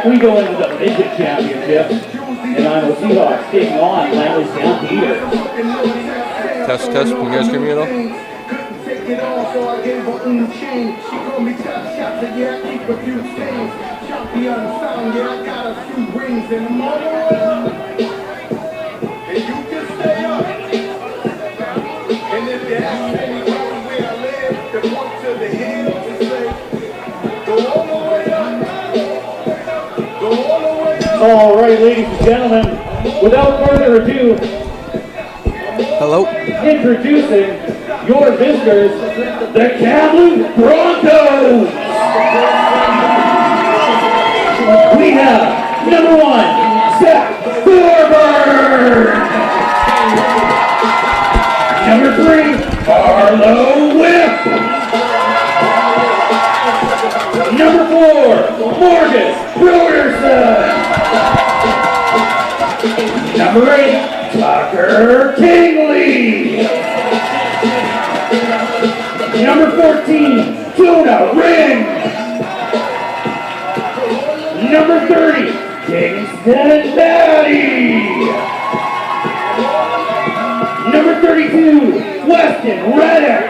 We go into the midget championship, and I'm the Seahawks taking on Langley St. Peter. Test, can you guys hear me at all? All right, ladies and gentlemen, without further ado, hello, introducing your visitors, the Kamloops Broncos. We have number 1, Zach Thorburn. Number 3, Carlo Whip. Number 4, Morgan Broderson. Number 8, Tucker Kingley. Number 14, Jonah Ring. Number 30, Kingston Maddie. Number 32, Weston Reddick.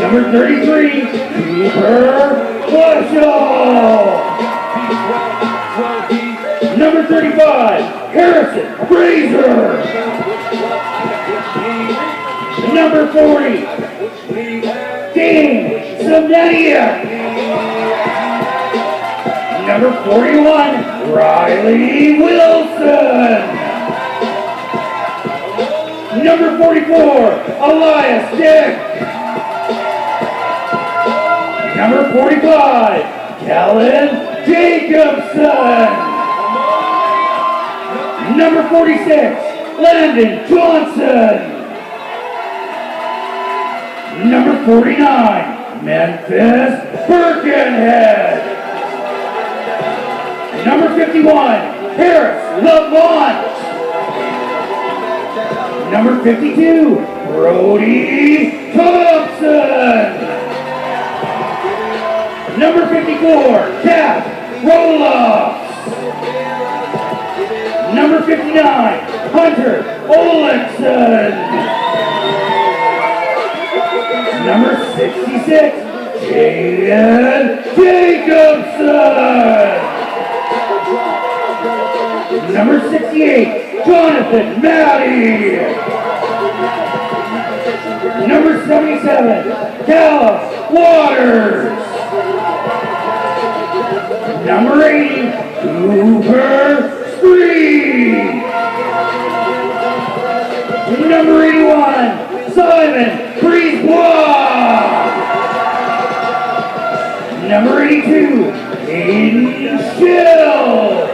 Number 33, Cooper Westshore. Number 35, Harrison Fraser. Number 40, Dean Samaniak. Number 41, Riley Wilson. Number 44, Elias Dick. Number 45, Kellen Jacobson. Number 46, Landon Johnson. Number 49, Memphis Birkenhead. Number 51, Harris Lamont. Number 52, Brody Thompson. Number 54, Cap Roloffs. Number 59, Hunter Olekson. Number 66, Jaden Jacobson. Number 68, Jonathan Maddie. Number 77, Dallas Waters. Number 80, Cooper Street. Number 81, Simon Brisebois. Number 82, Aiden Schill.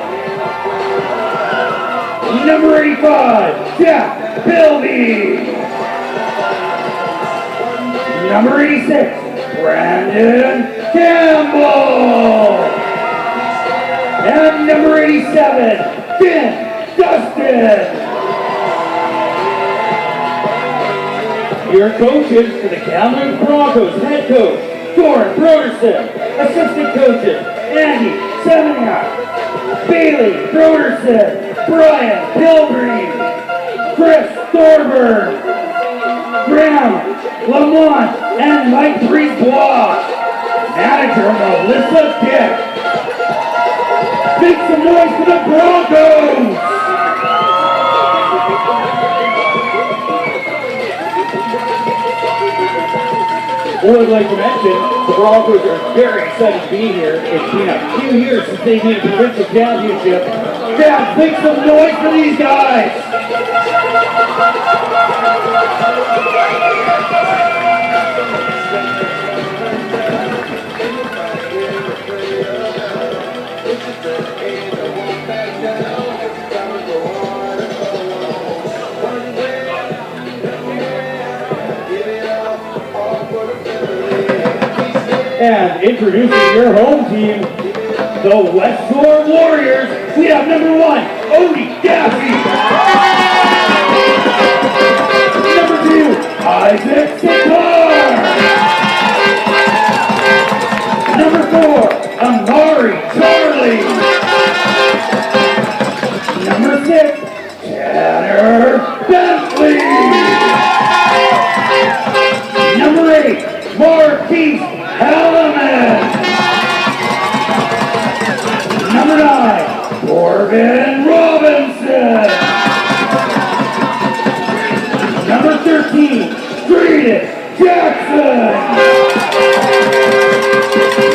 Number 85, Jack Bilby. Number 86, Brandon Campbell. And number 87, Finn Dustin. Your coaches for the Kamloops Broncos, head coach, Doran Broderson. Assistant coaches, Andy Semeniak, Bailey Broderson, Brian Pilgrim, Chris Thorburn, Graham Lamont, and Mike Brisebois. Manager Melissa Dick. Make some noise for the Broncos! Well, I'd like to mention, the Broncos are very excited to be here. It's been a few years since they made a provincial championship. Yeah, make some noise for these guys! And introducing your home team, the Westshore Warriors, we have number 1, Odie Gaffey. Number 2, Isaac Sitar. Number 4, Morgan Robinson. Number 13, Dreden Jackson.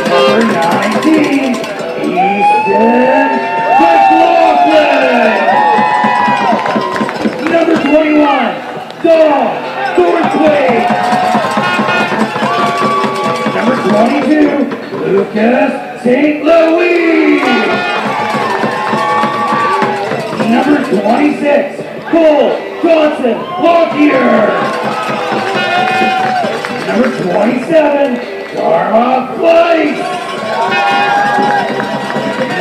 Number 19, Easton McLaughlin. Number 21, Dawn Thornthwaite. Number 22, Lucas St. Louis. Number 26, Cole Johnson Lockyer. Number 27, Dharma Fleiss.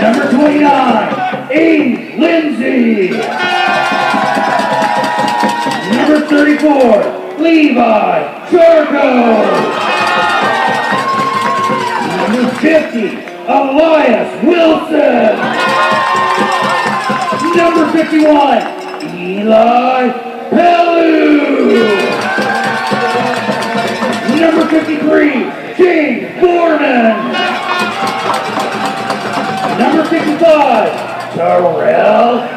Number 29, Aiden Lindsay. Number 34, Levi Charco. Number 50, Elias Wilson. Number 51, Eli Pellu. Number 53, James Foreman. Number 55, Terrell Anderson.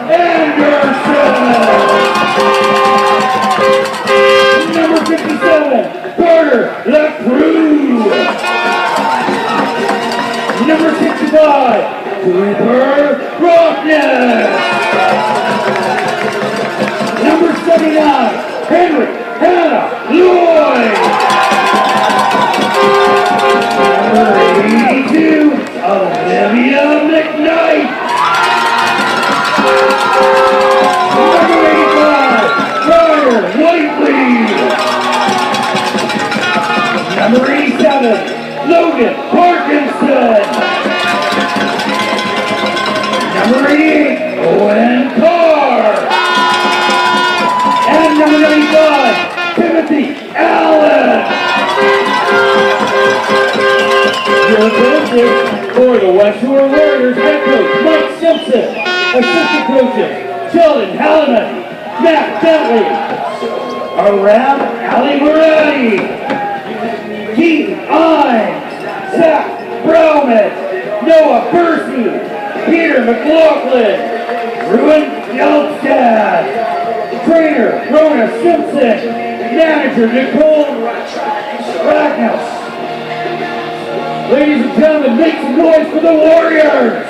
Number 57, Carter LaCruz. Number 65, Cooper Rockness. Number 79, Henry Hannah Lloyd. Number 82, Olivia McKnight. Number 85, Ryder Whiteley. Number 87, Logan Parkinson. Number 88, Owen Carr. And number 95, Timothy Allen. Your coaches for the Westshore Warriors, head coach Mike Simpson, assistant coaches Sheldon Hallinan, Matt Bentley, Aram Ali Moretti, Keith Imes, Zach Browman, Noah Percy, Peter McLaughlin, Ruin Yelstad, trainer Rona Simpson, manager Nicole Ragnos. Ladies and gentlemen, make some noise for the Warriors!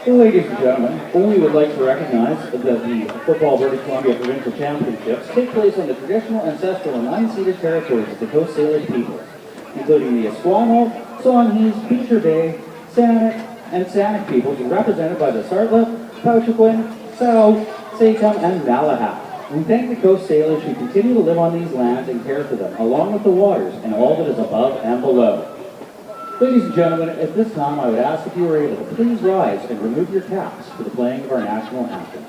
Ladies and gentlemen, we would like to recognize that the Football British Columbia Provincial Championships take place on the traditional, ancestral, and unceded territories of the Coast Salish peoples, including the Esquimalt, Songhees, Beecher Bay, Sanik, and Sanik peoples, represented by the Sartlet, Pouchiquin, Sao, Satum, and Malahat. We thank the Coast Salish who continue to live on these lands and care for them, along with the waters and all that is above and below. Ladies and gentlemen, at this time I would ask if you were able to please rise and remove your caps for the playing of our national anthem.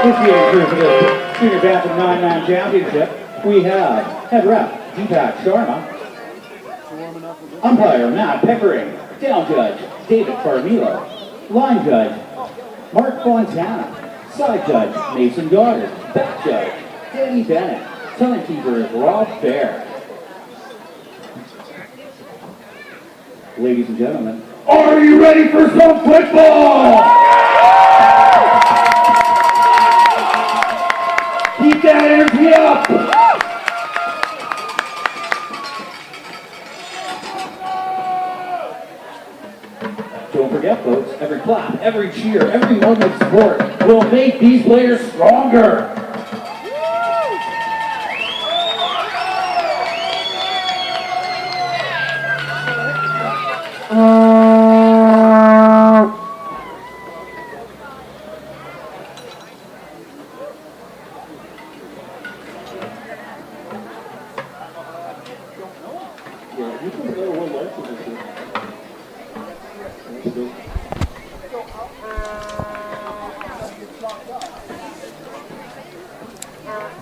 Officiating crew for this Junior Bantam 9-man championship, we have head ref Deepak Sharma, umpire Matt Pickering, down judge David Carmelo, line judge Mark Fontana, side judge Mason Goddard, back judge Danny Bennett, timekeeper is Rob Fair. Ladies and gentlemen, are you ready for some football? Keep that energy up! Don't forget, folks, every clap, every cheer, every moment of support will make these players stronger.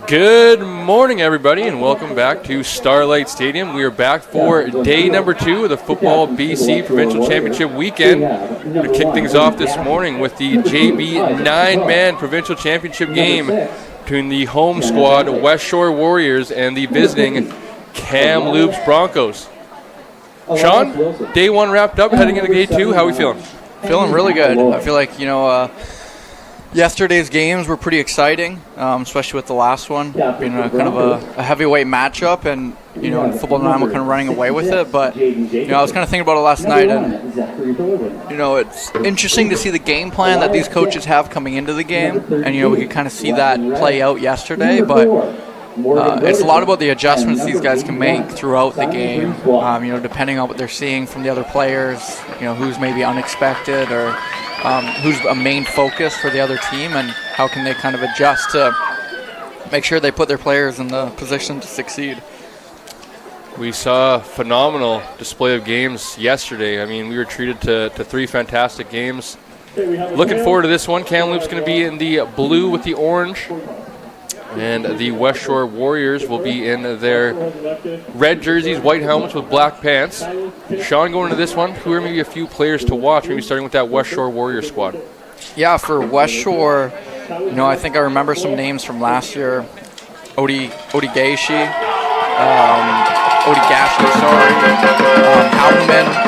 Good morning, everybody, and welcome back to Starlight Stadium. We are back for day number 2 of the Football BC Provincial Championship weekend. We're going to kick things off this morning with the JB 9-man Provincial Championship game between the home squad Westshore Warriors and the visiting Kamloops Broncos. Sean, day 1 wrapped up, heading into day 2. How are we feeling? Feeling really good. I feel like, yesterday's games were pretty exciting, especially with the last one being a kind of a heavyweight matchup, and in football now we're kind of running away with it. But I was kind of thinking about it last night, and it's interesting to see the game plan that these coaches have coming into the game, and we could kind of see that play out yesterday. But it's a lot about the adjustments these guys can make throughout the game, depending on what they're seeing from the other players, who's maybe unexpected or who's a main focus for the other team, and how can they kind of adjust to make sure they put their players in the position to succeed. We saw a phenomenal display of games yesterday. I mean, we were treated to 3 fantastic games. Looking forward to this one. Kamloops going to be in the blue with the orange, and the Westshore Warriors will be in their red jerseys, white helmets with black pants. Sean, going into this one, who are maybe a few players to watch, maybe starting with that Westshore Warrior squad? Yeah, for Westshore, I think I remember some names from last year. Howman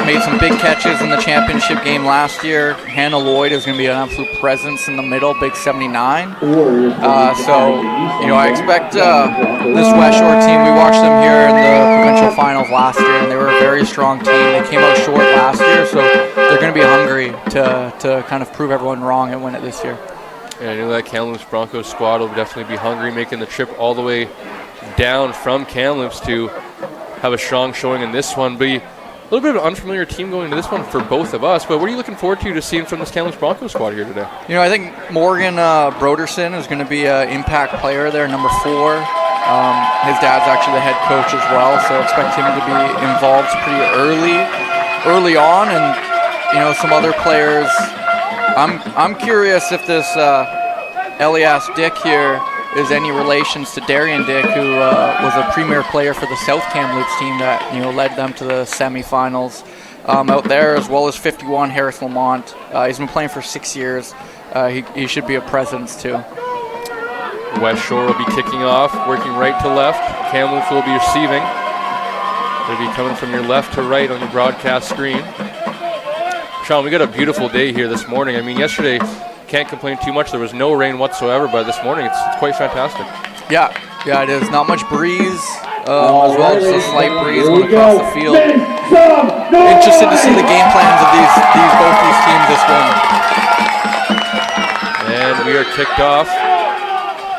made some big catches in the championship game last year. Hannah Lloyd is going to be an absolute presence in the middle, big 79. I expect this Westshore team, we watched them here in the provincial finals last year, and they were a very strong team. They came out short last year, so they're going to be hungry to kind of prove everyone wrong and win it this year. Yeah, I know that Kamloops Broncos squad will definitely be hungry, making the trip all the way down from Kamloops to have a strong showing in this one. Be a little bit of an unfamiliar team going into this one for both of us, but what are you looking forward to seeing from this Kamloops Broncos squad here today? I think Morgan Broderson is going to be an impact player there, number 4. His dad's actually the head coach as well, so expect him to be involved pretty early on. And some other players. I'm curious if this Elias Dick here is any relations to Darian Dick, who was a premier player for the South Kamloops team that led them to the semifinals out there, as well as 51 Harris Lamont. He's been playing for 6 years. He should be a presence too. Westshore will be kicking off, working right to left. Kamloops will be receiving. They'll be coming from your left to right on your broadcast screen. Sean, we got a beautiful day here this morning. I mean, yesterday, can't complain too much. There was no rain whatsoever, but this morning it's quite fantastic. Yeah, it is. Not much breeze as well, just a slight breeze going across the field. Interested to see the game plans of both these teams this one. And we are kicked off.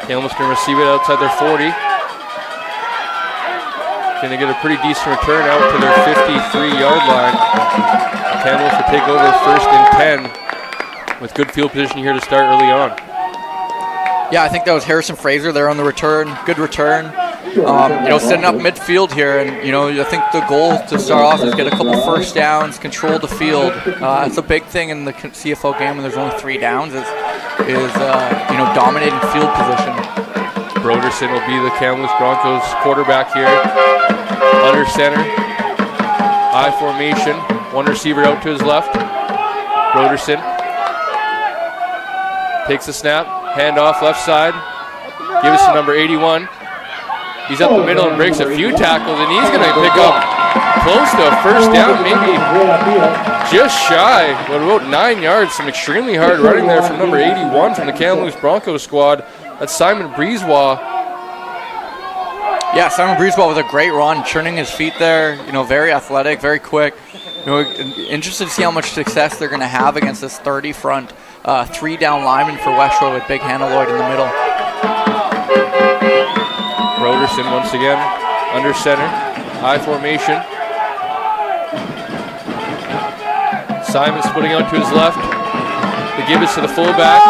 Kamloops going to receive it outside their 40. Going to get a pretty decent return out to their 53-yard line. Kamloops will take over 1st and 10. With good field position here to start early on. Yeah, I think that was Harrison Fraser there on the return. Good return. Setting up midfield here, and I think the goal to start off is get a couple first downs, control the field. That's a big thing in the CFL game when there's only 3 downs. Is dominating field position. Broderson will be the Kamloops Broncos quarterback here. Under center. I formation. One receiver out to his left. Broderson takes the snap. Hand off left side. Give us to number 81. He's up the middle and breaks a few tackles, and he's going to pick up close to a first down, maybe just shy, but about 9 yards. Some extremely hard running there from number 81 from the Kamloops Broncos squad. That's Simon Brisebois. Yeah, Simon Brisebois with a great run, churning his feet there. Very athletic, very quick. Interested to see how much success they're going to have against this 30 front, 3-down lineman for Westshore with Big Hannah Lloyd in the middle. Broderson once again under center. I formation. Simon splitting out to his left. They give it to the fullback.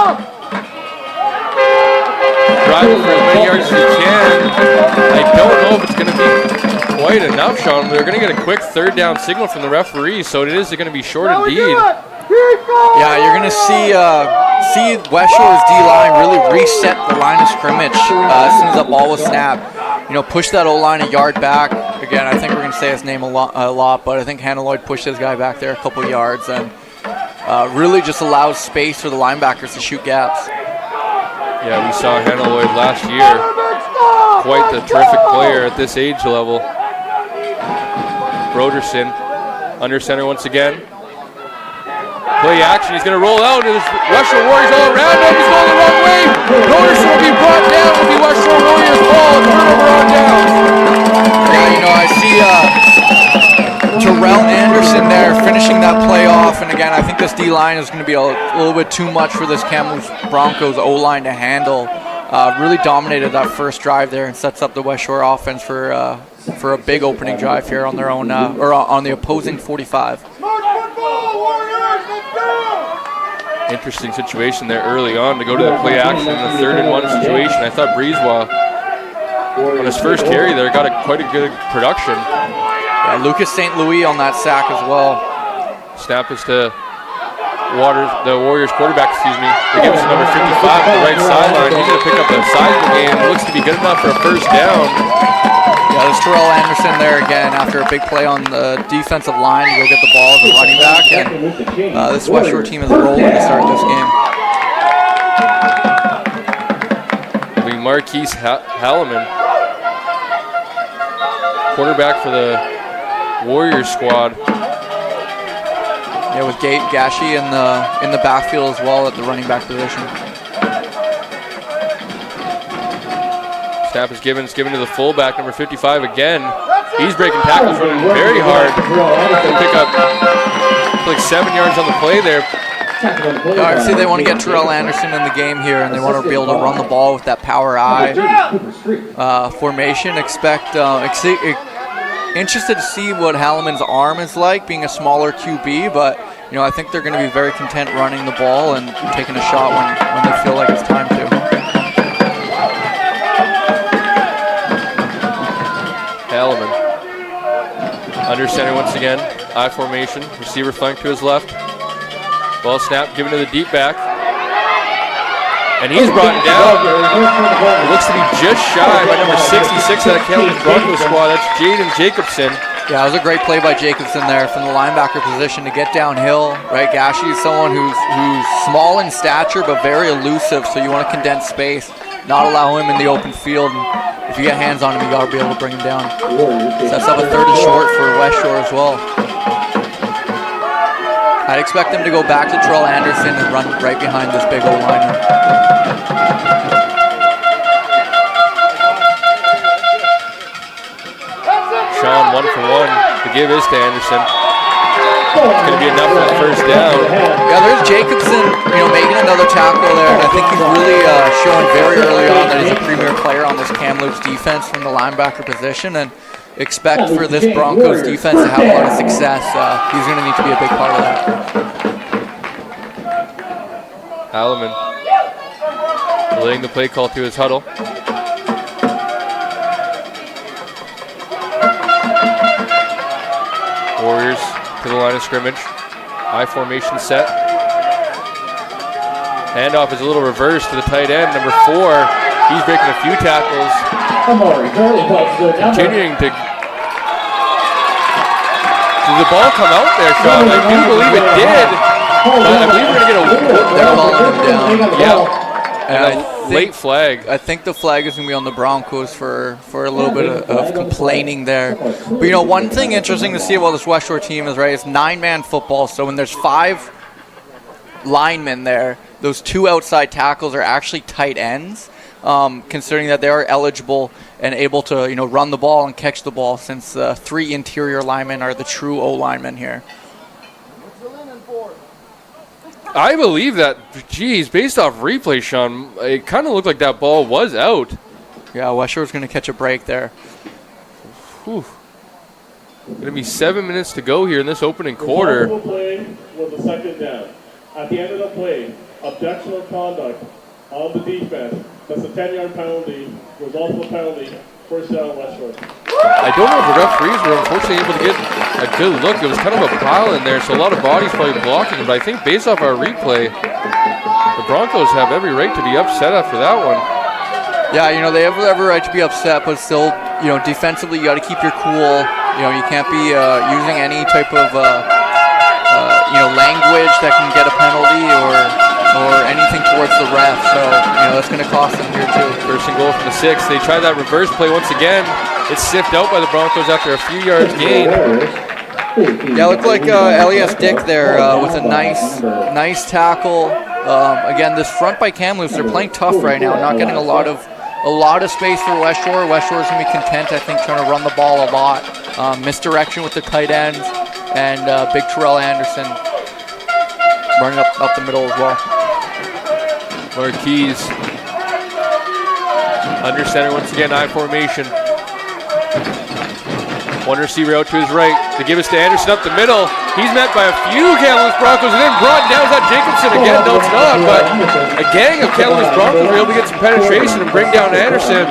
Driving for as many yards as he can. I don't know if it's going to be quite enough, Sean. They're going to get a quick third down signal from the referee, so it is going to be short indeed. Yeah, you're going to see Westshore's D-line really reset the line of scrimmage as soon as that ball was snapped. Push that O-line a yard back. Again, I think we're going to say his name a lot, but I think Hannah Lloyd pushed his guy back there a couple yards and really just allows space for the linebackers to shoot gaps. Yeah, we saw Hannah Lloyd last year. Quite the terrific player at this age level. Broderson under center once again. Play action, he's going to roll out, and there's Westshore Warriors all around him. He's going the wrong way. Broderson will be brought down. Will be Westshore Warriors ball. Turnover on down. Yeah, I see Terrell Anderson there finishing that play off, and again, I think this D-line is going to be a little bit too much for this Kamloops Broncos O-line to handle. Really dominated that first drive there and sets up the Westshore offense for a big opening drive here on their own or on the opposing 45. Interesting situation there early on to go to the play action in the 3rd and 1 situation. I thought Brisebois on his first carry there got quite a good production. Yeah, Lucas St. Louis on that sack as well. Snap is to the Warriors quarterback, They give us number 55 on the right sideline. He's going to pick up a sizable gain. It looks to be good enough for a first down. Yeah, there's Terrell Anderson there again after a big play on the defensive line to go get the ball as a running back. And this Westshore team is rolling to start this game. It'll be Marquise Halliman, quarterback for the Warriors squad. Yeah, with Gashi in the backfield as well at the running back position. Snap is given to the fullback, number 55 again. He's breaking tackles, running very hard. He'll pick up like 7 yards on the play there. Obviously, they want to get Terrell Anderson in the game here, and they want to be able to run the ball with that power I formation. Interested to see what Halliman's arm is like, being a smaller QB, but I think they're going to be very content running the ball and taking a shot when they feel like it's time to. Halliman under center once again. I formation. Receiver flank to his left. Ball snap given to the deep back. And he's brought down. It looks to be just shy by number 66 of the Kamloops Broncos squad. That's Jaden Jacobson. Yeah, it was a great play by Jacobson there from the linebacker position to get downhill. Right, Gashi is someone who's small in stature but very elusive, so you want to condense space, not allow him in the open field. And if you get hands on him, you got to be able to bring him down. Sets up a 3rd and short for Westshore as well. I'd expect them to go back to Terrell Anderson and run right behind this big O-liner. Sean 1 for 1. The give is to Anderson. It's going to be enough for the first down. Yeah, there's Jacobson, making another tackle there, and I think he's really showing very early on that he's a premier player on this Kamloops defense from the linebacker position, and expect for this Broncos defense to have a lot of success. He's going to need to be a big part of that. Halliman relaying the play call to his huddle. Warriors to the line of scrimmage. I formation set. Handoff is a little reversed to the tight end, number 4. He's breaking a few tackles. Continuing to... Did the ball come out there, Sean? I do believe it did. But I believe we're going to get a... They're calling him down. Yeah. And late flag. I think the flag is going to be on the Broncos for a little bit of complaining there. But, you know, one thing interesting to see about this Westshore team is, right, it's 9-man football. So when there's 5 linemen there, those 2 outside tackles are actually tight ends, considering that they are eligible and able to, you know, run the ball and catch the ball, since 3 interior linemen are the true O-linemen here. I believe that, geez, based off replay, Sean, it kind of looked like that ball was out. Yeah, Westshore's going to catch a break there. Whew. Going to be 7 minutes to go here in this opening quarter. The play was a second down. At the end of the play, objectionable conduct on the defense. That's a 10-yard penalty. Was also a penalty. First down, Westshore. I don't know if the referees were unfortunately able to get a good look. It was kind of a pile in there, so a lot of bodies probably blocking him. But I think based off our replay, the Broncos have every right to be upset after that one. Yeah, you know, they have every right to be upset, but still, you know, defensively you got to keep your cool. You know, you can't be using any type of, you know, language that can get a penalty or anything towards the ref. So, you know, that's going to cost them here too. First and goal from the 6. They try that reverse play once again. It's sniffed out by the Broncos after a few yards gain. Yeah, looked like Elias Dick there with a nice tackle. Again, this front by Kamloops, they're playing tough right now, not getting a lot of space for Westshore. Westshore's going to be content, I think, trying to run the ball a lot. Misdirection with the tight ends, and big Terrell Anderson running up the middle as well. Marquise under center once again, I formation. One receiver out to his right. They give us to Anderson up the middle. He's met by a few Kamloops Broncos and then brought down. Is that Jacobson again? No, it's not. But a gang of Kamloops Broncos were able to get some penetration and bring down Anderson.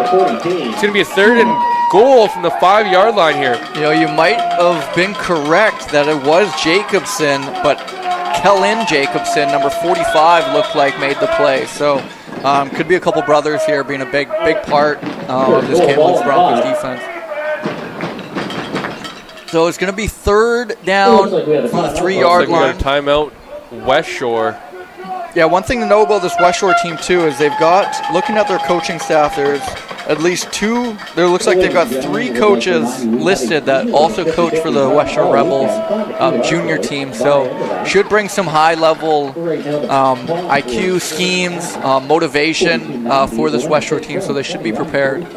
It's going to be a 3rd and goal from the 5-yard line here. You know, you might have been correct that it was Jacobson, but Kellen Jacobson, number 45, looked like made the play. So could be a couple brothers here being a big part of this Kamloops Broncos defense. So it's going to be 3rd down from the 3-yard line. We got a timeout, Westshore. Yeah, one thing to know about this Westshore team too is they've got, looking at their coaching staff, there's at least 2, there looks like they've got 3 coaches listed that also coach for the Westshore Rebels junior team. So should bring some high-level IQ schemes, motivation for this Westshore team, so they should be prepared.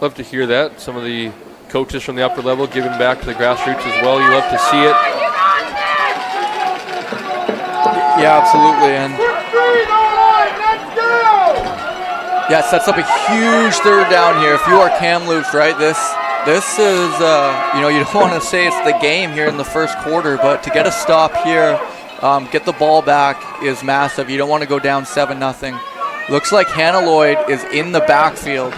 Love to hear that. Some of the coaches from the upper level giving back to the grassroots as well. You love to see it. Yeah, absolutely. And yeah, it sets up a huge 3rd down here. If you are Kamloops, right, this is, you know, you don't want to say it's the game here in the first quarter, but to get a stop here, get the ball back is massive. You don't want to go down 7-0. Looks like Hannah Lloyd is in the backfield.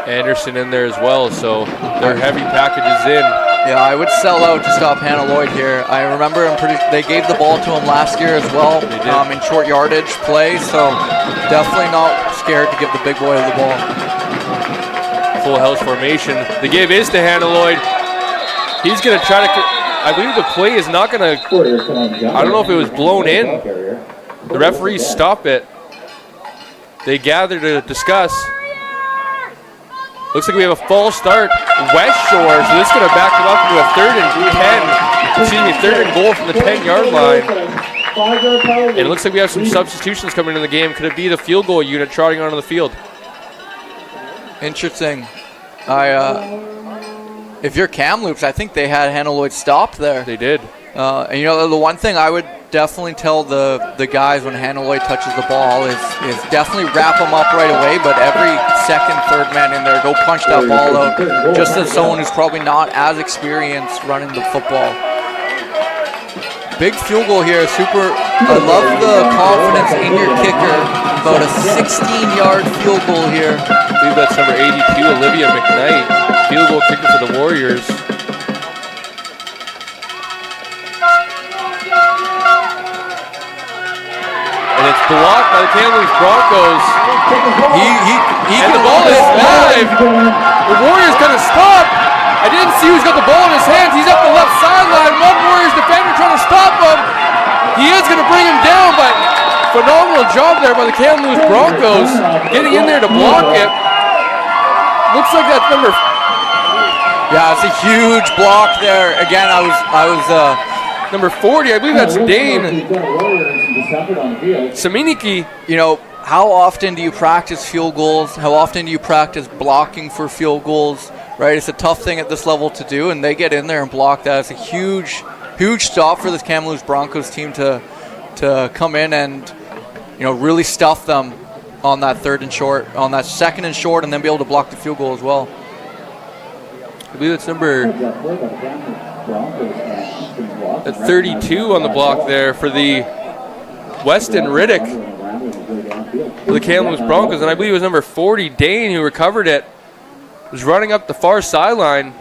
Anderson in there as well, so their heavy packages in. Yeah, I would sell out to stop Hannah Lloyd here. I remember they gave the ball to him last year as well in short yardage play, so definitely not scared to give the big boy the ball. Full house formation. The give is to Hannah Lloyd. He's going to try to, I believe the play is not going to, I don't know if it was blown in. The referees stop it. They gather to discuss. Looks like we have a false start. Westshore, so this is going to back them up into a 3rd and 10. Excuse me, 3rd and goal from the 10-yard line. And it looks like we have some substitutions coming in the game. Could it be the field goal unit trotting onto the field? Interesting. If you're Kamloops, I think they had Hannah Lloyd stopped there. They did. And you know, the one thing I would definitely tell the guys when Hannah Lloyd touches the ball is definitely wrap them up right away, but every 2nd, 3rd man in there, go punch that ball out, just as someone who's probably not as experienced running the football. Big field goal here, super. I love the confidence in your kicker. About a 16-yard field goal here. I believe that's number 82, Olivia McKnight. Field goal kicker for the Warriors. And it's blocked by the Kamloops Broncos. He And the ball is live. The Warriors gonna stop. I didn't see who's got the ball in his hands. He's up the left sideline. One Warriors defender trying to stop him. He is gonna bring him down, but phenomenal job there by the Kamloops Broncos getting in there to block it. Looks like that's number. Yeah, it's a huge block there. Again, I was Number 40, I believe that's Dane Saminiki. you know, how often do you practice field goals? How often do you practice blocking for field goals? Right, it's a tough thing at this level to do, and they get in there and block that. It's a huge stop for this Kamloops Broncos team to come in and really stuff them on that third and short, on that second and short, and then be able to block the field goal as well. I believe it's number 32 on the block there for the Weston Riddick for the Kamloops Broncos, and I believe it was number 40, Dane, who recovered it, was running up the far sideline.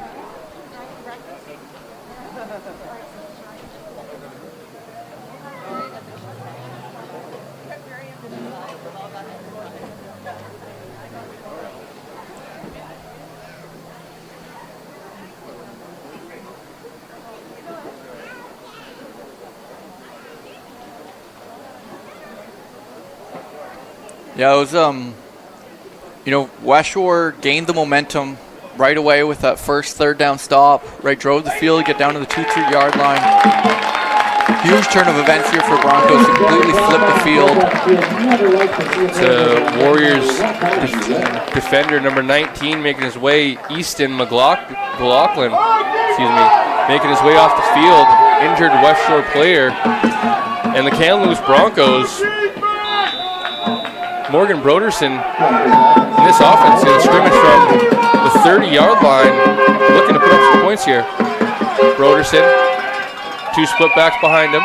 Yeah, it was Westshore gained the momentum right away with that first third down stop. Right, drove the field, get down to the 2-3 yard line. Huge turn of events here for Broncos to completely flip the field. To Warriors defender number 19 making his way, Easton McLaughlin, making his way off the field. Injured Westshore player. And the Kamloops Broncos, Morgan Broderson in this offense going to scrimmage from the 30-yard line, looking to put up some points here. Broderson, two split backs behind him.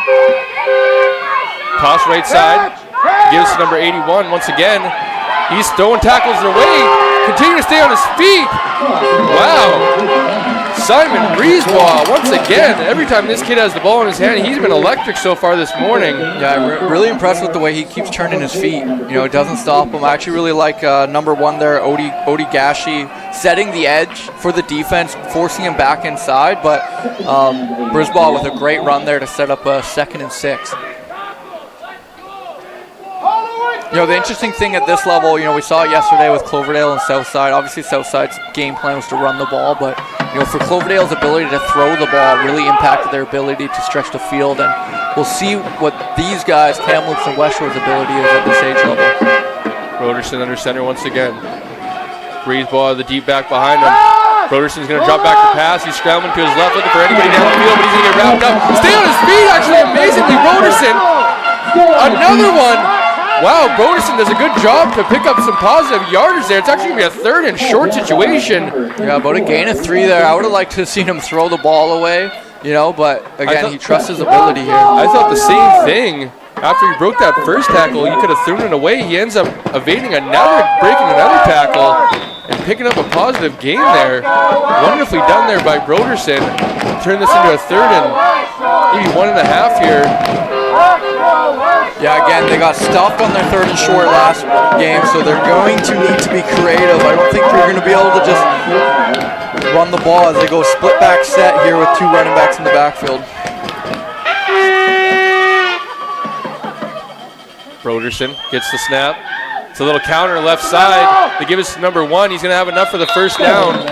Toss right side, gives to number 81 once again. He's throwing tackles away, continue to stay on his feet. Wow. Simon Breezewall once again. Every time this kid has the ball in his hand, he's been electric so far this morning. Yeah, really impressed with the way he keeps turning his feet. It doesn't stop him. I actually really like number 1 there, Odie Gashi, setting the edge for the defense, forcing him back inside. But Breezewall with a great run there to set up a 2nd and 6. The interesting thing at this level, we saw it yesterday with Cloverdale and Southside. Obviously, Southside's game plan was to run the ball, but for Cloverdale's ability to throw the ball really impacted their ability to stretch the field, and we'll see what these guys, Kamloops and Westshore's ability is at this age level. Broderson under center once again. Breezeball, the deep back behind him. Broderson's going to drop back to pass. He's scrambling to his left, looking for anybody down the field, but he's going to get wrapped up. Stay on his feet, actually, amazingly. Broderson, another one. Wow, Broderson does a good job to pick up some positive yardage there. It's actually going to be a 3rd and short situation. Yeah, about a gain of 3 there. I would have liked to have seen him throw the ball away, but again, he trusts his ability here. I thought the same thing. After he broke that first tackle, he could have thrown it away. He ends up evading breaking another tackle, and picking up a positive gain there. Wonderfully done there by Broderson. Turn this into a 3rd and maybe 1.5 here. Yeah, again, they got stopped on their 3rd and short last game, so they're going to need to be creative. I don't think they're going to be able to just run the ball as they go split back set here with 2 running backs in the backfield. Broderson gets the snap. It's a little counter left side. They give us number 1. He's going to have enough for the first down.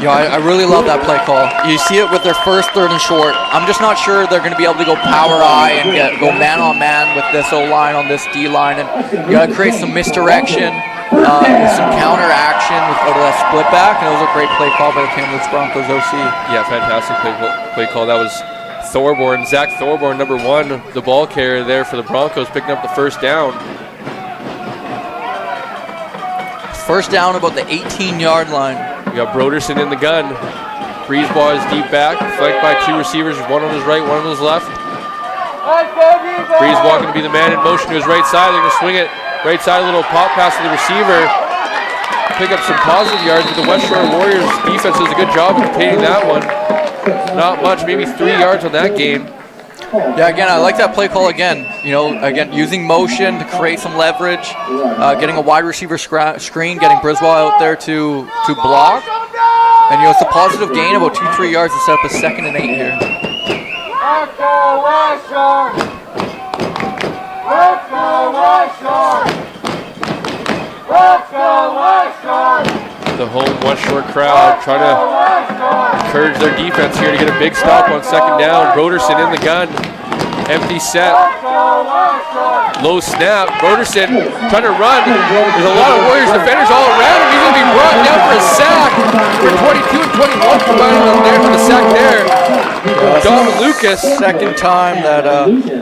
Yeah, I really love that play call. You see it with their first 3rd and short. I'm just not sure they're going to be able to go power I and go man on man with this O-line on this D-line. And you got to create some misdirection, some counter action out of that split back. And it was a great play call by the Kamloops Broncos OC. Yeah, fantastic play call. That was Thorborn, Zach Thorborn, number 1, the ball carrier there for the Broncos, picking up the first down. First down about the 18-yard line. We got Broderson in the gun. Breezeball is deep back, flanked by 2 receivers, 1 on his right, 1 on his left. Breezeball going to be the man in motion to his right side. They're going to swing it right side, a little pop pass to the receiver. Pick up some positive yards, but the Westshore Warriors defense does a good job of containing that one. Not much, maybe 3 yards on that game. Yeah, again, I like that play call again. You know, again, using motion to create some leverage, getting a wide receiver screen, getting Briswell out there to block. And, you know, it's a positive gain, about 2-3 yards to set up a 2nd and 8 here. Let's go, Westshore! Let's go, Westshore! Let's go, Westshore! The home Westshore crowd trying to encourage their defense here to get a big stop on 2nd down. Broderson in the gun. Empty set. Low snap. Broderson trying to run. There's a lot of Warriors defenders all around him. He's going to be brought down for a sack. We're 22 and 21 combining them there for the sack there. Dom Lucas. Second time that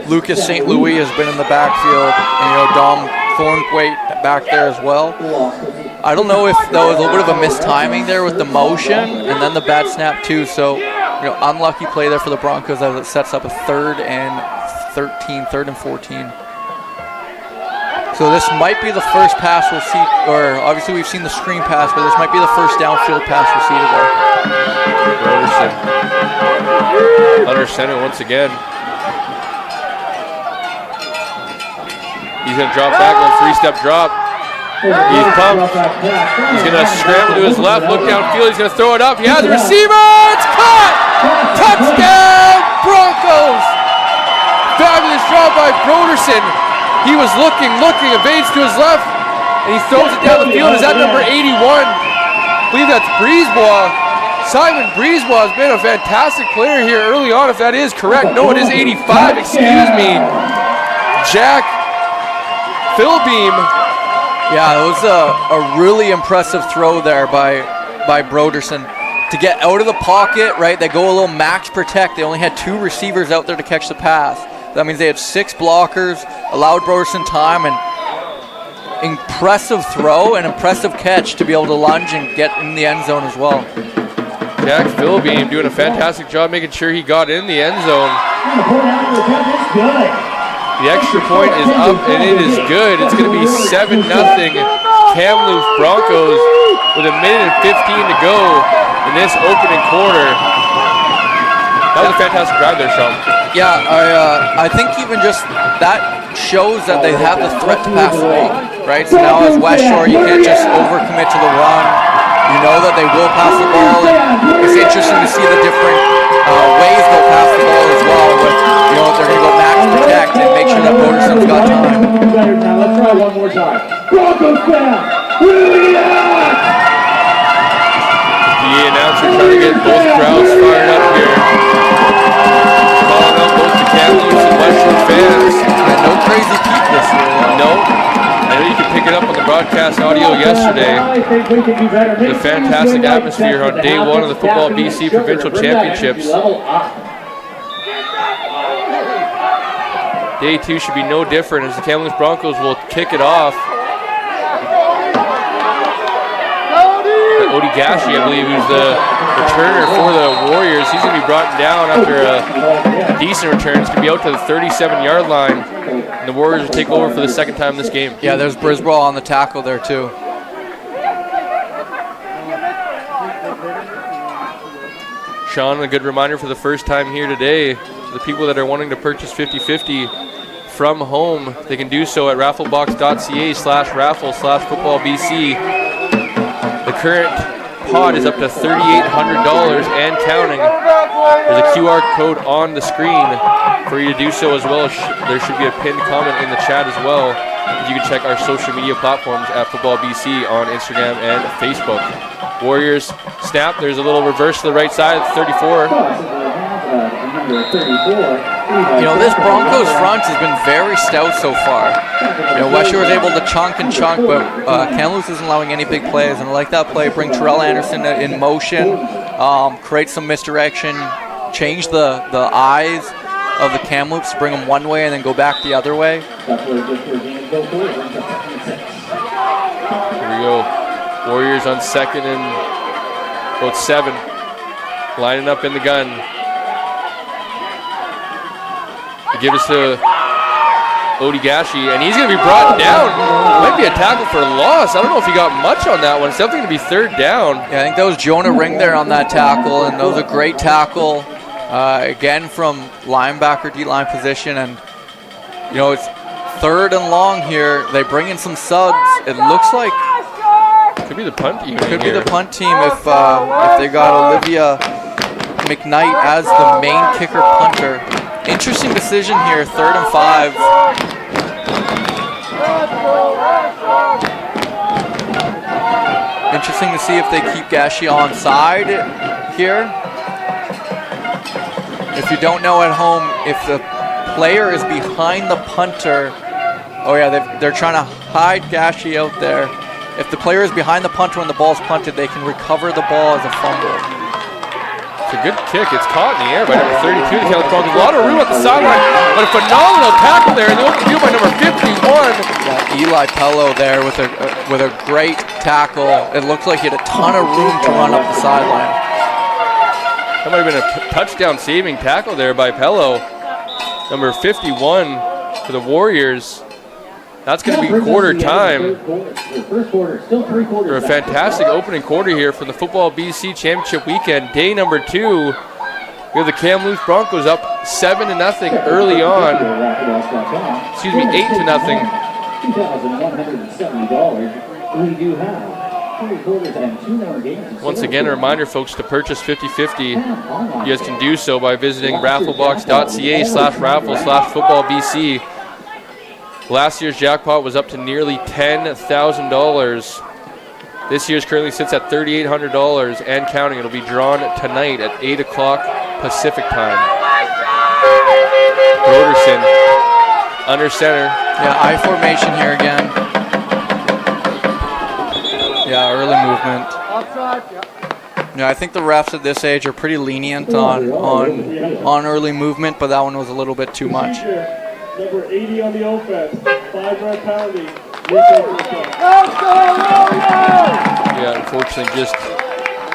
Lucas St. Louis has been in the backfield. And, you know, Dom Thornthwaite back there as well. I don't know if there was a little bit of a mistiming there with the motion and then the bad snap too. So, you know, unlucky play there for the Broncos as it sets up a 3rd and 13, 3rd and 14. So this might be the first pass we'll see, or obviously we've seen the screen pass, but this might be the first downfield pass we'll see today. Broderson under center once again. He's going to drop back on 3-step drop. He's pumped. He's going to scramble to his left, look downfield. He's going to throw it up. He has a receiver. It's caught. Touchdown, Broncos. Fabulous job by Broderson. He was looking, evades to his left, and he throws it down the field. Is that number 81? I believe that's Brisebois. Simon Brisebois has been a fantastic player here early on, if that is correct. No, it is 85. Excuse me. Jack Philbeam. Yeah, it was a really impressive throw there by Broderson. To get out of the pocket, right, they go a little max protect. They only had 2 receivers out there to catch the pass. That means they had 6 blockers, allowed Broderson time, and impressive throw and impressive catch to be able to lunge and get in the end zone as well. Jack Philbeam doing a fantastic job making sure he got in the end zone. The extra point is up, and it is good. It's going to be 7-0 Kamloops Broncos with 1 minute and 15 to go in this opening quarter. That was a fantastic drive there, Sean. Yeah, I think even just that shows that they have the threat to pass the ball, right? So now as Westshore, you can't just overcommit to the run. You know that they will pass the ball, and it's interesting to see the different ways they'll pass the ball as well. But, you know, they're going to go max protect and make sure that Broderson's got time. Now let's try one more time. Broncos fan, really out! The announcer trying to get both crowds fired up here. Calling out both the Kamloops and Westshore fans. Yeah, no crazy peak this year, though. No. I know you can pick it up on the broadcast audio yesterday. The fantastic atmosphere on day 1 of the Football BC Provincial Championships. Day 2 should be no different as the Kamloops Broncos will kick it off. Odie Gashi, I believe, who's the returner for the Warriors. He's going to be brought down after a decent return. He's going to be out to the 37-yard line. And the Warriors will take over for the 2nd time this game. Yeah, there's Brisbane on the tackle there, too. Sean, a good reminder for the first time here today, the people that are wanting to purchase 50/50 from home, they can do so at rafflebox.ca/raffle/footballbc. The current pod is up to $3,800 and counting. There's a QR code on the screen for you to do so, as well as there should be a pinned comment in the chat as well. You can check our social media platforms at Football BC on Instagram and Facebook. Warriors snap. There's a little reverse to the right side, 34. You know, this Broncos front has been very stout so far. You know, Westshore is able to chunk, but Kamloops isn't allowing any big plays. And I like that play. Bring Terrell Anderson in motion, create some misdirection, change the eyes of the Kamloops, bring them one way and then go back the other way. Here we go. Warriors on 2nd and about 7. Lining up in the gun. They give us to Odie Gashi, and he's going to be brought down. Might be a tackle for loss. I don't know if he got much on that one. It's definitely going to be 3rd down. Yeah, I think that was Jonah Ring there on that tackle, and that was a great tackle. again from linebacker, D-line position, and it's 3rd and long here. They bring in some subs. It looks like Could be the punt team. could be the punt team if they got Olivia McKnight as the main kicker punter. Interesting decision here, 3rd and 5. Interesting to see if they keep Gashi onside here. If you don't know at home, if the player is behind the punter, oh yeah, they're trying to hide Gashi out there. If the player is behind the punter when the ball's punted, they can recover the ball as a fumble. It's a good kick. It's caught in the air by number 32. The Kamloops Broncos. A lot of room at the sideline, but a phenomenal tackle there in the open field by number 51. Yeah, Eli Pello there with a great tackle. It looks like he had a ton of room to run up the sideline. That might have been a touchdown saving tackle there by Pello. Number 51 for the Warriors. That's going to be quarter time. First quarter, still 3 quarters. For a fantastic opening quarter here for the Football BC Championship weekend. Day number 2. We have the Kamloops Broncos up 7-0 early on. Excuse me, 8-0. $2,170. We do have 3 quarters and 2 more games. Once again, a reminder, folks, to purchase 50/50. You guys can do so by visiting rafflebox.ca/raffle/footballbc. Last year's jackpot was up to nearly $10,000. This year's currently sits at $3,800 and counting. It'll be drawn tonight at 8 o'clock Pacific time. Broderson under center. Yeah, I formation here again. Yeah, early movement. Yeah, I think the refs at this age are pretty lenient on early movement, but that one was a little bit too much. Number 80 on the offense, 5-yard penalty. Yeah, unfortunately, just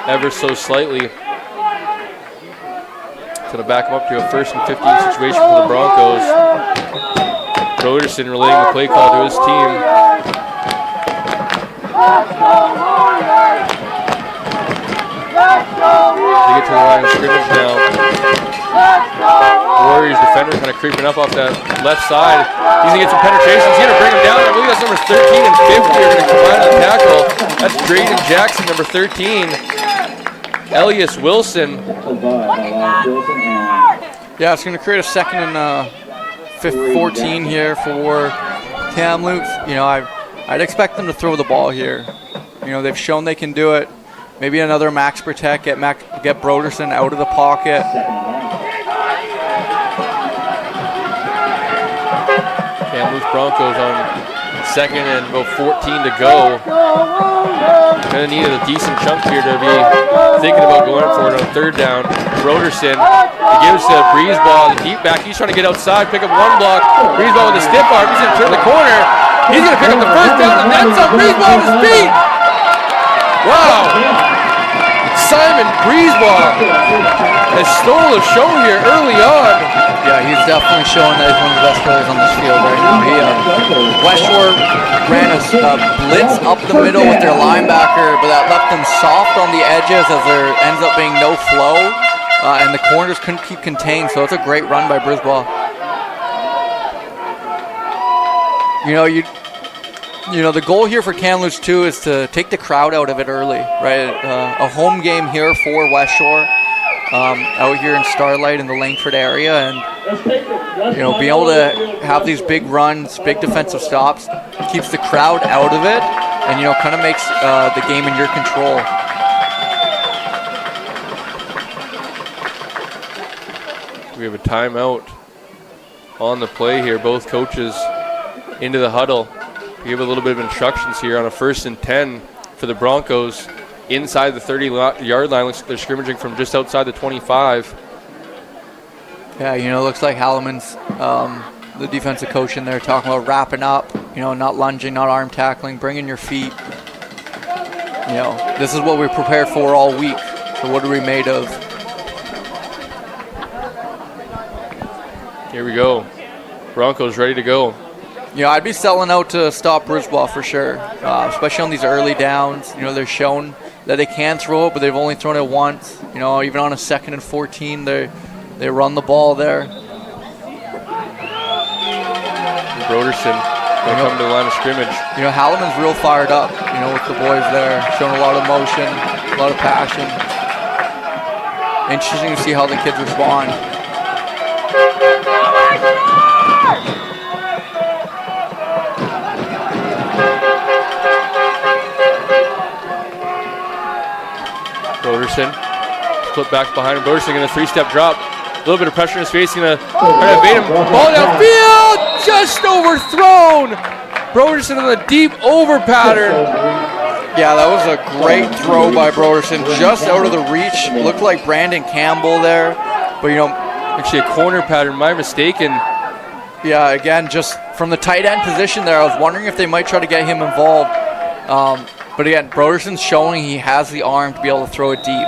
ever so slightly. Going to back them up to a 1st and 15 situation for the Broncos. Broderson relaying the play call to his team. They get to the line of scrimmage now. Warriors defender kind of creeping up off that left side. He's going to get some penetration. He's going to bring him down. I believe that's numbers 13 and 50 are going to combine on the tackle. That's Drayden Jackson, number 13. Elias Wilson. Yeah, it's going to create a 2nd and 14 here for Kamloops. I'd expect them to throw the ball here. They've shown they can do it. Maybe another max protect, get Broderson out of the pocket. Kamloops Broncos on 2nd and about 14 to go. Going to need a decent chunk here to be thinking about going for it on 3rd down. Broderson, he gives to Breezeball, the deep back. He's trying to get outside, pick up 1 block. Breezeball with a stiff arm. He's going to turn the corner. He's going to pick up the 1st down, and that's up. Breezeball on his feet. Wow. Simon Breezeball has stole a show here early on. Yeah, he's definitely showing that he's one of the best players on this field right now. Westshore ran a blitz up the middle with their linebacker, but that left them soft on the edges as there ends up being no flow, and the corners couldn't keep contained, so it's a great run by Breezeball. The goal here for Kamloops too is to take the crowd out of it early, right? A home game here for Westshore, out here in Starlight in the Langford area, and being able to have these big runs, big defensive stops, keeps the crowd out of it, and kind of makes the game in your control. We have a timeout on the play here. Both coaches into the huddle. Give a little bit of instructions here on a 1st and 10 for the Broncos inside the 30-yard line. Looks like they're scrimmaging from just outside the 25. Yeah, looks like Halleman's the defensive coach in there talking about wrapping up, not lunging, not arm tackling, bringing your feet. This is what we prepared for all week. So what are we made of? Here we go. Broncos ready to go. I'd be selling out to stop Breezeball for sure, especially on these early downs. They're shown that they can throw it, but they've only thrown it once. Even on a 2nd and 14, They run the ball there. Broderson going to come to the line of scrimmage. You know, Halliman's real fired up, you know, with the boys there, showing a lot of motion, a lot of passion. Interesting to see how the kids respond. Broderson, split back behind him. Broderson going to three-step drop. A little bit of pressure in his face. He's going to try to evade him. Ball downfield, just overthrown. Broderson on the deep over pattern. Yeah, that was a great throw by Broderson, just out of the reach. Looked like Brandon Campbell there, but you know, actually a corner pattern, my mistaken. Yeah, again, just from the tight end position there, I was wondering if they might try to get him involved. But again, Broderson's showing he has the arm to be able to throw it deep.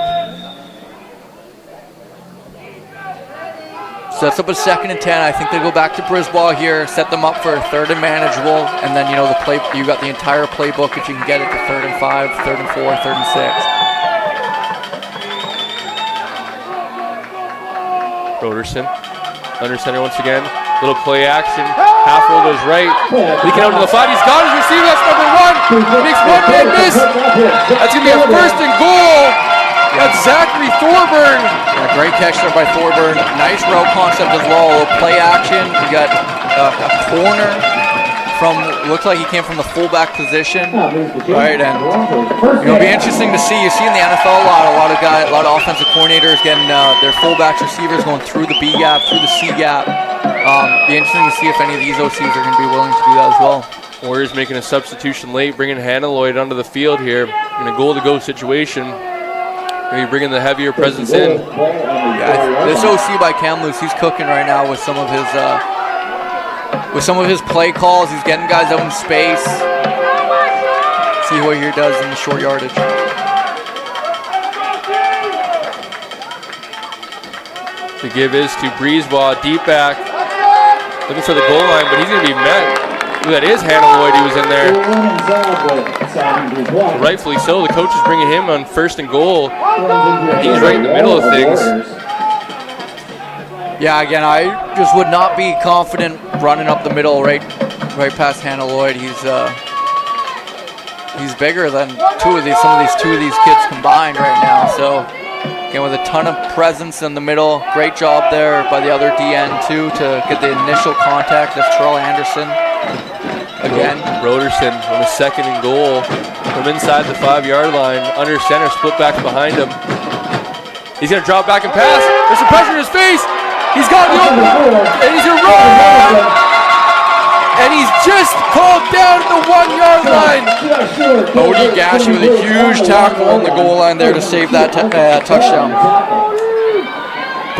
Sets up a 2nd and 10. I think they go back to Brisbane here, set them up for 3rd and manageable, and then you know you got the entire playbook if you can get it to 3rd and 5, 3rd and 4, 3rd and 6. Broderson under center once again. Little play action. Half roll goes right. Leaking out to the 5. He's got his receiver. That's number 1. Makes one man miss. That's going to be a 1st and goal. That's Zachary Thorburn. Yeah, great catch there by Thorburn. Nice route concept as well. A little play action. We got a corner from, looks like he came from the fullback position. Right, and it'll be interesting to see. You see in the NFL a lot of offensive coordinators getting their fullbacks, receivers going through the B gap, through the C gap. Be interesting to see if any of these OCs are going to be willing to do that as well. Warriors making a substitution late, bringing Hannah Lloyd onto the field here in a goal-to-go situation. Maybe bringing the heavier presence in. Yeah, this OC by Kamloops, he's cooking right now with some of his play calls. He's getting guys out in space. See what he does in the short yardage. The give is to Brisebois, deep back, looking for the goal line, but he's going to be met. Look, that is Hannah Lloyd who was in there. Rightfully so. The coach is bringing him on 1st and goal. He's right in the middle of things. Yeah, again, I just would not be confident running up the middle right past Hannah Lloyd. He's bigger than two of these kids combined right now. So again, with a ton of presence in the middle, great job there by the other DN too to get the initial contact. That's Charlie Anderson. Again, Broderson on a 2nd and goal from inside the 5-yard line, under center, split back behind him. He's going to drop back and pass. There's some pressure in his face. He's got the open, and he's going to run. And he's just called down at the 1-yard line. Odie Gashi with a huge tackle on the goal line there to save that touchdown.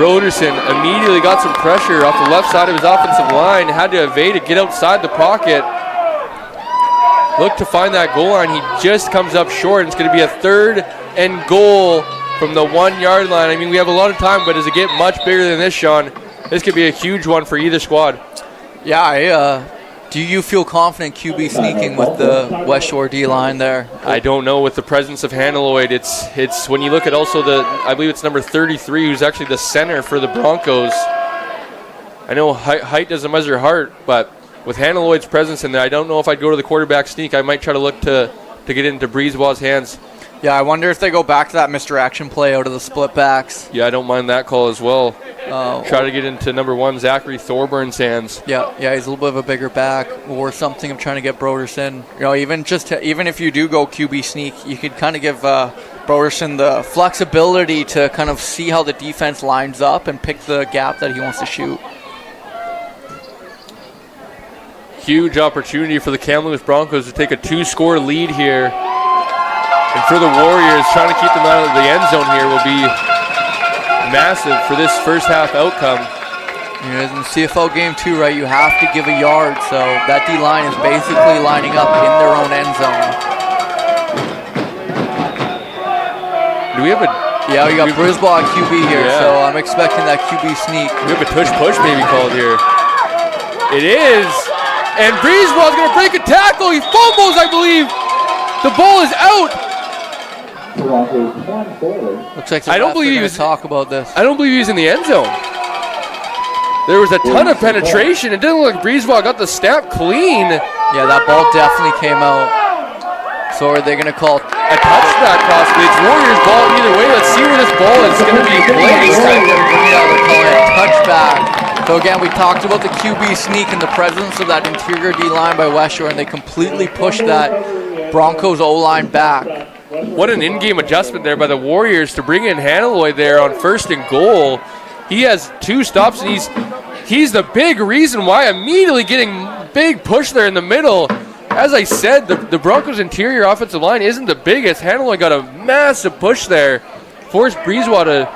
Broderson immediately got some pressure off the left side of his offensive line, had to evade it, get outside the pocket. Look to find that goal line. He just comes up short, and it's going to be a 3rd and goal from the 1-yard line. I mean, we have a lot of time, but does it get much bigger than this, Sean? This could be a huge one for either squad. Yeah, do you feel confident QB sneaking with the Westshore D-line there? I don't know. With the presence of Hannah Lloyd, it's when you look at also I believe it's number 33, who's actually the center for the Broncos. I know height doesn't measure heart, but with Hannah Lloyd's presence in there, I don't know if I'd go to the quarterback sneak. I might try to look to get into Brisebois' hands. Yeah, I wonder if they go back to that misdirection play out of the split backs. Yeah, I don't mind that call as well. Try to get into number 1, Zachary Thorburn's hands. Yeah, he's a little bit of a bigger back or something. I'm trying to get Broderson. You know, even if you do go QB sneak, you could kind of give Broderson the flexibility to kind of see how the defense lines up and pick the gap that he wants to shoot. Huge opportunity for the Kamloops Broncos to take a 2-score lead here. And for the Warriors, trying to keep them out of the end zone here will be massive for this first half outcome. You know, in the CFL game too, right, you have to give a yard, so that D-line is basically lining up in their own end zone. Do we have a... Yeah, we got Brisbane QB here, so I'm expecting that QB sneak. We have a tush-push maybe called here. It is! And Brisbane's going to break a tackle. He fumbles, I believe. The ball is out. Looks like I don't believe he was talk about this. I don't believe he was in the end zone. There was a ton of penetration. It didn't look like Breezeball got the snap clean. Yeah, that ball definitely came out. So are they going to call A touchback possibly. It's Warriors ball either way. Let's see where this ball is going to be placed. Yeah, they're calling it touchback. So again, we talked about the QB sneak and the presence of that interior D-line by Westshore, and they completely pushed that Broncos O-line back. What an in-game adjustment there by the Warriors to bring in Hanaloy there on 1st and goal. He has 2 stops, and he's the big reason why immediately getting big push there in the middle. As I said, the Broncos' interior offensive line isn't the biggest. Hanaloy got a massive push there. Forced Breezewell to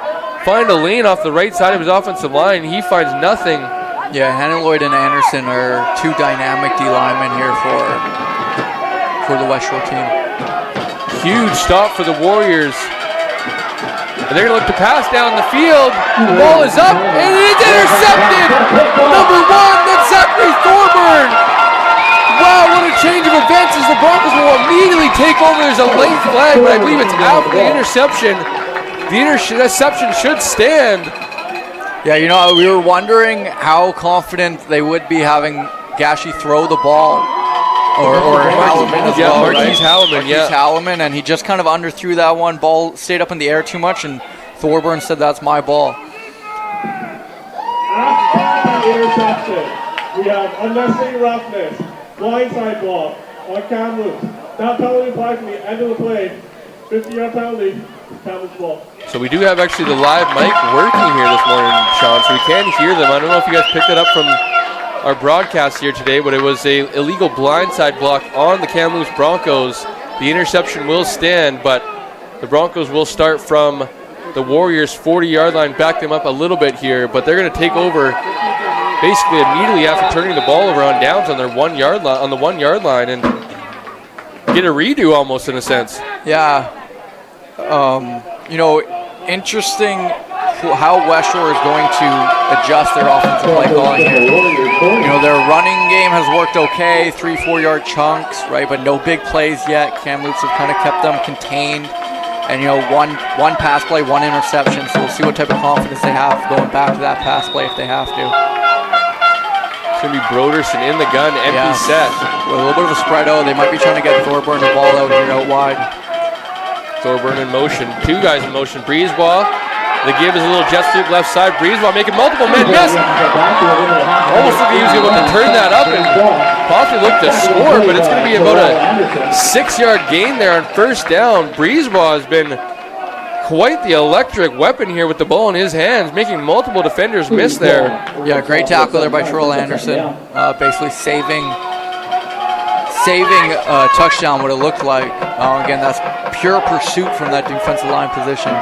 find a lane off the right side of his offensive line. He finds nothing. Yeah, Hanaloy and Anderson are 2 dynamic D linemen here for the Westshore team. Huge stop for the Warriors. And they're going to look to pass down the field. The ball is up, and it's intercepted. Number 1, that's Zachary Thorburn. Wow, what a change of events as the Broncos will immediately take over. There's a late flag, but I believe it's after the interception. The interception should stand. Yeah, you know, we were wondering how confident they would be having Gashi throw the ball. Or Halloman as well, Marquise Halloman, Marquise Halloman, and he just kind of underthrew that one. Ball stayed up in the air too much, and Thorburn said, "That's my ball." After the interception, we have unnecessary roughness, blindside block on Kamloops. That penalty applied from the end of the play. 50-yard penalty, Kamloops ball. So we do have actually the live mic working here this morning, Sean, so we can hear them. I don't know if you guys picked it up from our broadcast here today, but it was a illegal blindside block on the Kamloops Broncos. The interception will stand, but the Broncos will start from the Warriors' 40-yard line, back them up a little bit here, but they're going to take over basically immediately after turning the ball over on downs on their 1-yard line, on the 1-yard line, and get a redo almost in a sense. Yeah, you know, interesting how Westshore is going to adjust their offensive play calling here. You know, their running game has worked okay, 3-4 yard chunks, right? But no big plays yet. Kamloops have kind of kept them contained. And, you know, one pass play, 1 interception. So we'll see what type of confidence they have going back to that pass play if they have to. It's going to be Broderson in the gun, empty set. With a little bit of a spread out, they might be trying to get Thorburn the ball out here out wide. Thorburn in motion, 2 guys in motion. Breezeball. The give is a little jet sweep left side. Breezeball making multiple men miss. Almost looked like he was able to turn that up and possibly look to score, but it's going to be about a 6-yard gain there on 1st down. Breezeball has been quite the electric weapon here with the ball in his hands, making multiple defenders miss there. Yeah, great tackle there by Terrell Anderson, basically saving a touchdown, what it looked like. Again, that's pure pursuit from that defensive line position.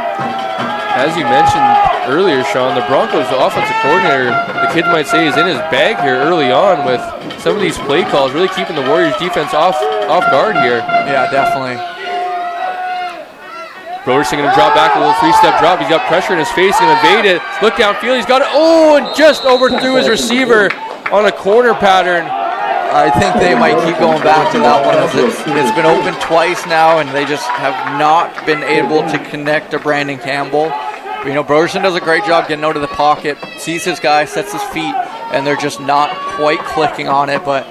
As you mentioned earlier, Sean, the Broncos offensive coordinator, the kid might say, is in his bag here early on with some of these play calls, really keeping the Warriors defense off guard here. Yeah, definitely. Broderson going to drop back a little 3-step drop. He's got pressure in his face, going to evade it. Look downfield, he's got it. Oh, and just overthrew his receiver on a corner pattern. I think they might keep going back to that one. It's been open twice now, and they just have not been able to connect to Brandon Campbell. But, you know, Broderson does a great job getting out of the pocket, sees his guy, sets his feet, and they're just not quite clicking on it. But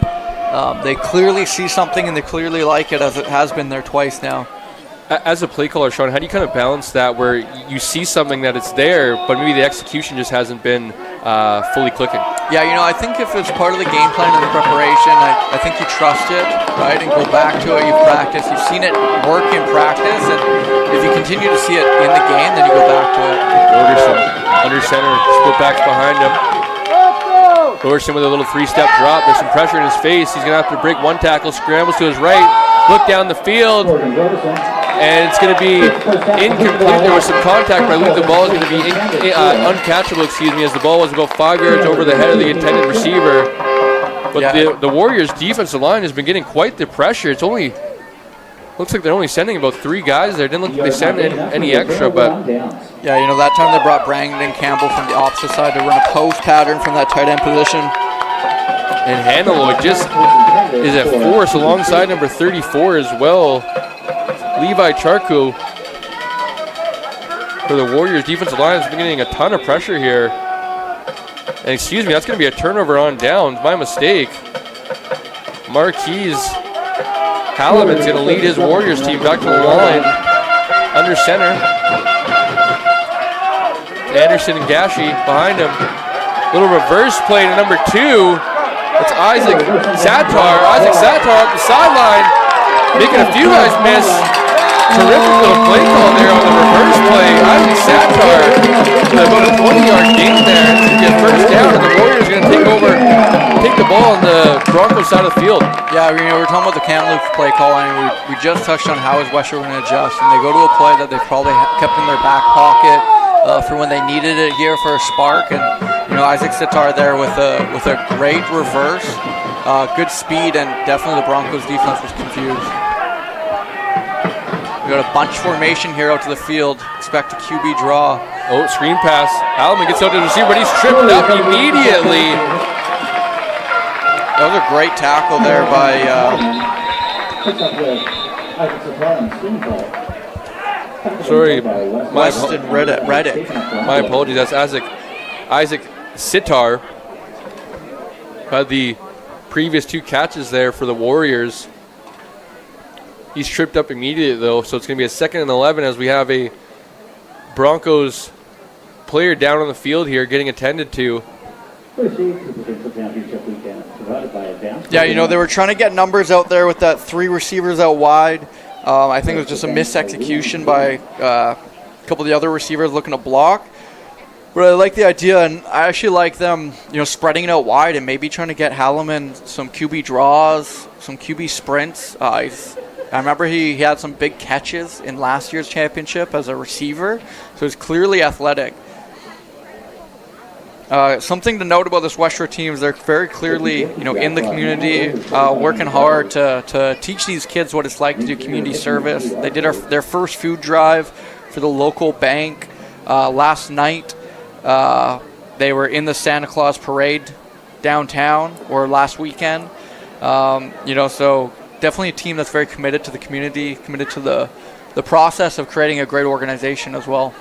they clearly see something, and they clearly like it, as it has been there twice now. As a play caller, Sean, how do you kind of balance that where you see something that it's there, but maybe the execution just hasn't been fully clicking? Yeah, you know, I think if it's part of the game plan and the preparation, I think you trust it, right, and go back to it. You've practiced. You've seen it work in practice, and if you continue to see it in the game, then you go back to it. Broderson under center, split backs behind him. Broderson with a little 3-step drop. There's some pressure in his face. He's going to have to break 1 tackle, scrambles to his right, look down the field, and it's going to be incomplete. There was some contact, but I believe the ball is going to be uncatchable, as the ball was about 5 yards over the head of the intended receiver. But the Warriors' defensive line has been getting quite the pressure. It's only looks like they're only sending about 3 guys there. Didn't look like they sent any extra, but yeah, you know, that time they brought Brandon Campbell from the opposite side to run a post pattern from that tight end position. And Hanaloy just is at force alongside number 34 as well. Levi Charku for the Warriors defensive line has been getting a ton of pressure here. And excuse me, that's going to be a turnover on downs. My mistake. Marquise Halliman's going to lead his Warriors team back to the line under center. Anderson and Gashi behind him. Little reverse play to number 2. It's Isaac Satar. Isaac Satar off the sideline, making a few guys miss. Terrific little play call there on the reverse play. Isaac Satar with about a 20-yard gain there to get first down, and the Warriors are going to take the ball on the Broncos side of the field. Yeah, we're talking about the Kamloops play calling. We just touched on how is Westshore going to adjust, and they go to a play that they've probably kept in their back pocket for when they needed it here for a spark. And Isaac Sitar there with a great reverse, good speed, and definitely the Broncos defense was confused. We got a bunch formation here out to the field. Expect a QB draw. Oh, screen pass. Halliman gets out to the receiver, but he's tripped up immediately. That was a great tackle there by sorry, Weston Reddick. My apologies. That's Isaac Sitar. Had the previous 2 catches there for the Warriors. He's tripped up immediately, though, so it's going to be a 2nd and 11 as we have a Broncos player down on the field here getting attended to. Yeah, they were trying to get numbers out there with that 3 receivers out wide. I think it was just a misexecution by a couple of the other receivers looking to block. But I like the idea, and I actually like them, spreading it out wide and maybe trying to get Halliman some QB draws, some QB sprints. I remember he had some big catches in last year's championship as a receiver, so he's clearly athletic. Something to note about this Westshore team is they're very clearly, in the community, working hard to teach these kids what it's like to do community service. They did their first food drive for the local bank last night. They were in the Santa Claus parade downtown, or last weekend. So definitely a team that's very committed to the community, committed to the process of creating a great organization as well.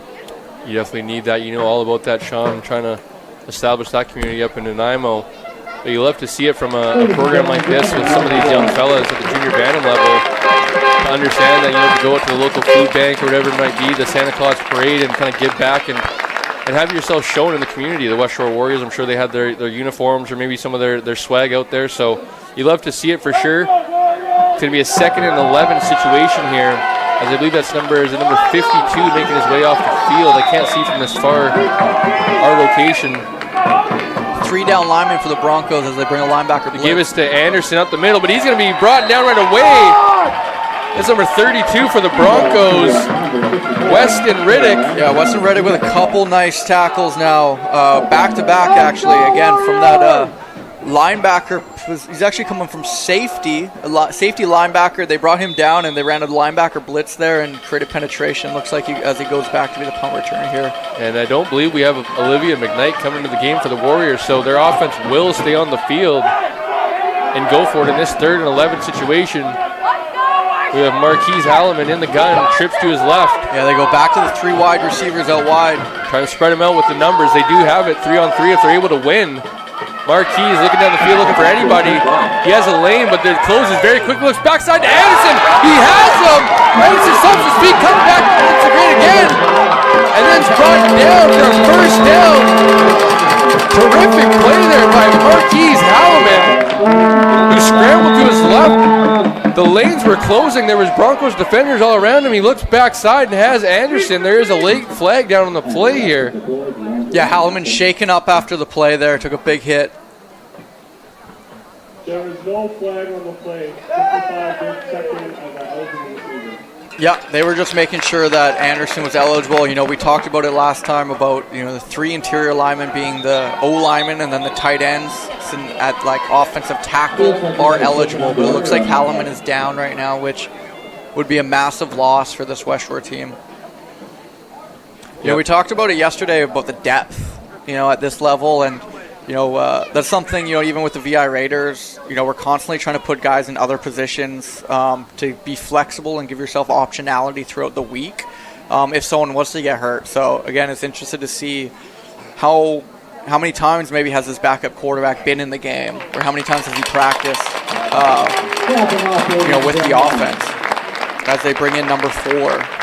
You definitely need that. You know all about that, Sean, trying to establish that community up in Nanaimo. But you love to see it from a program like this with some of these young fellas at the junior Bantam level to understand that, to go out to the local food bank or whatever it might be, the Santa Claus parade, and kind of give back and have yourself shown in the community. The Westshore Warriors, I'm sure they had their uniforms or maybe some of their swag out there. So you love to see it for sure. It's going to be a 2nd and 11 situation here, as I believe that's number 52 making his way off the field. I can't see from this far our location. 3 down linemen for the Broncos as they bring a linebacker blitz. They give us to Anderson up the middle, but he's going to be brought down right away. That's number 32 for the Broncos, Weston Riddick. Yeah, Weston Riddick with a couple nice tackles now, back-to-back actually, again from that linebacker. He's actually coming from safety linebacker. They brought him down and they ran a linebacker blitz there and created penetration. Looks like as he goes back to be the punt returner here. And I don't believe we have Olivia McKnight coming to the game for the Warriors, so their offense will stay on the field and go for it in this 3rd and 11 situation. We have Marquise Halliman in the gun, trips to his left. Yeah, they go back to the 3 wide receivers out wide. Trying to spread them out with the numbers. They do have it 3-on-3 if they're able to win. Marquise looking down the field, looking for anybody. He has a lane, but it closes very quickly. Looks backside to Anderson. He has him. Anderson stops his feet, comes back to the green again. And then it's brought down for a first down. Terrific play there by Marquise Halliman, who scrambled to his left. The lanes were closing. There was Broncos defenders all around him. He looks backside and has Anderson. There is a late flag down on the play here. Yeah, Halliman shaken up after the play there. Took a big hit. There is no flag on the play. 55 did check in as an eligible receiver. Yeah, they were just making sure that Anderson was eligible. We talked about it last time about, the 3 interior linemen being the O linemen and then the tight ends at offensive tackle are eligible. But it looks like Halliman is down right now, which would be a massive loss for this Westshore team. We talked about it yesterday about the depth, at this level, and that's something, even with the VI Raiders, we're constantly trying to put guys in other positions to be flexible and give yourself optionality throughout the week if someone was to get hurt. So again, it's interesting to see how how many times maybe has his backup quarterback been in the game, or how many times has he practiced, with the offense as they bring in number 4.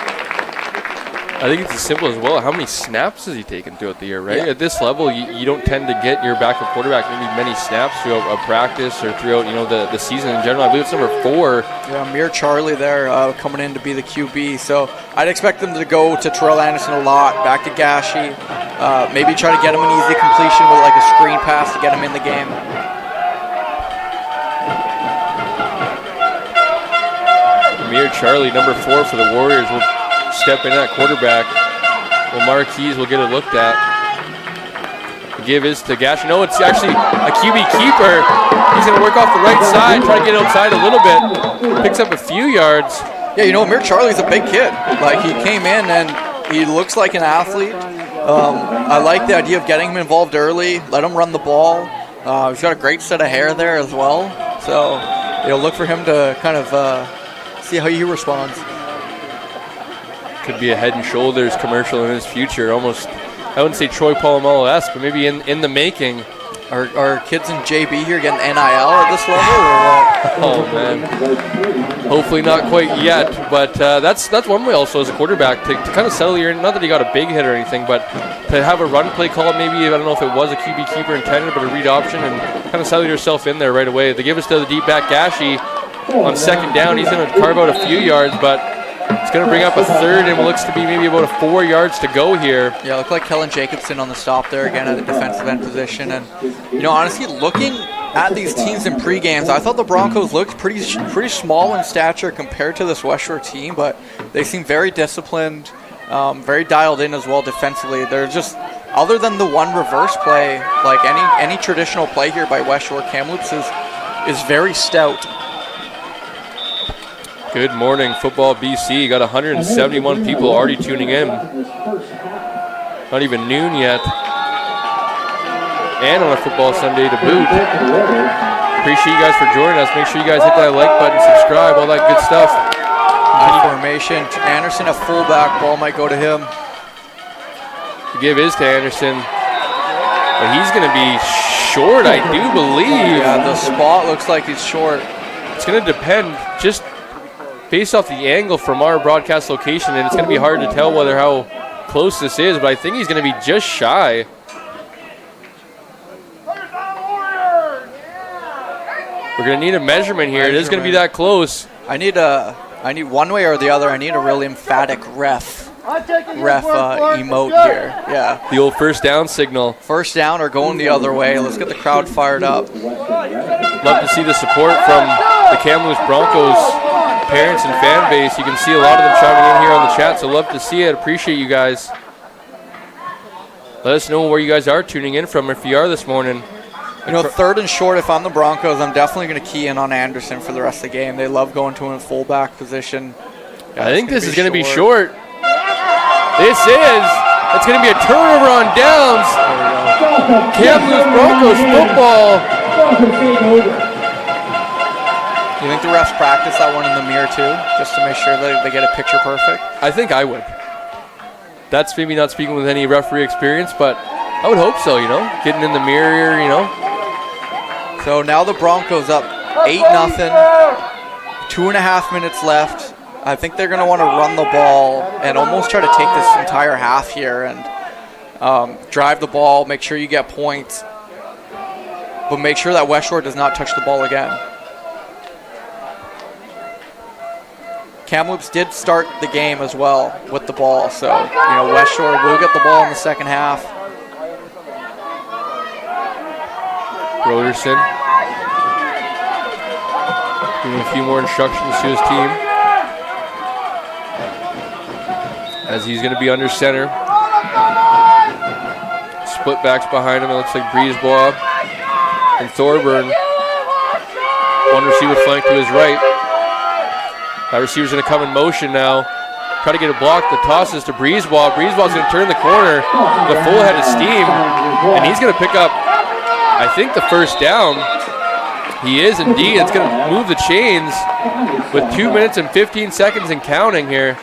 I think it's as simple as well. How many snaps has he taken throughout the year, right? Yeah. At this level, you don't tend to get your backup quarterback maybe many snaps throughout a practice or throughout the season in general. I believe it's number 4. Yeah, Amir Charlie there coming in to be the QB. So I'd expect them to go to Terrell Anderson a lot, back to Gashi, maybe try to get him an easy completion with like a screen pass to get him in the game. Amir Charlie, number 4 for the Warriors, will step in at quarterback. Well, Marquise will get it looked at. The give is to Gash. No, it's actually a QB keeper. He's going to work off the right side, try to get outside a little bit. Picks up a few yards. Yeah, Amir Charlie's a big kid. Like, he came in and he looks like an athlete. I like the idea of getting him involved early, let him run the ball. He's got a great set of hair there as well. So, look for him to kind of see how he responds. Could be a Head and Shoulders commercial in his future. Almost, I wouldn't say Troy Polamalu-esque, but maybe in the making. Are kids in JB here getting NIL at this level or what? Oh, man. Hopefully not quite yet, but that's one way also as a quarterback to kind of settle your, not that he got a big hit or anything, but to have a run play call, maybe, I don't know if it was a QB keeper intended, but a read option and kind of settle yourself in there right away. They give us to the deep back Gashi on second down. He's going to carve out a few yards, but it's going to bring up a third and what looks to be maybe about 4 yards to go here. Yeah, look like Kellen Jacobson on the stop there again at the defensive end position. And, honestly, looking at these teams in pre-games, I thought the Broncos looked pretty small in stature compared to this Westshore team, but they seem very disciplined, very dialed in as well defensively. They're just, other than the one reverse play, like any traditional play here by Westshore, Kamloops is very stout. Good morning, Football BC. Got 171 people already tuning in. Not even noon yet. And on a football Sunday to boot. Appreciate you guys for joining us. Make sure you guys hit that like button, subscribe, all that good stuff. High formation. Anderson at fullback. Ball might go to him. The give is to Anderson. But he's going to be short, I do believe. Yeah, the spot looks like he's short. It's going to depend just based off the angle from our broadcast location, and it's going to be hard to tell how close this is, but I think he's going to be just shy. We're going to need a measurement here. It is going to be that close. I need one way or the other. I need a really emphatic ref emote here. Yeah. The old first down signal. First down or going the other way. Let's get the crowd fired up. Love to see the support from the Kamloops Broncos parents and fan base. You can see a lot of them chiming in here on the chat, so love to see it. Appreciate you guys. Let us know where you guys are tuning in from if you are this morning. Third and short, if I'm the Broncos, I'm definitely going to key in on Anderson for the rest of the game. They love going to him in fullback position. I think this is going to be short. It's going to be a turnover on downs. Kamloops Broncos football. Do you think the refs practice that one in the mirror too, just to make sure that they get it picture perfect? I think I would. That's maybe not speaking with any referee experience, but I would hope so, getting in the mirror, So now the Broncos up 8-0, 2.5 minutes left. I think they're going to want to run the ball and almost try to take this entire half here and drive the ball, make sure you get points, but make sure that Westshore does not touch the ball again. Kamloops did start the game as well with the ball, so Westshore will get the ball in the second half. Broderson giving a few more instructions to his team as he's going to be under center. Split backs behind him. It looks like Breezeball and Thorburn. One receiver flank to his right. That receiver's going to come in motion now. Try to get a block. The toss is to Breezeball. Breezeball's going to turn the corner with a full head of steam, and he's going to pick up, I think, the first down. He is indeed. It's going to move the chains with 2 minutes and 15 seconds and counting here.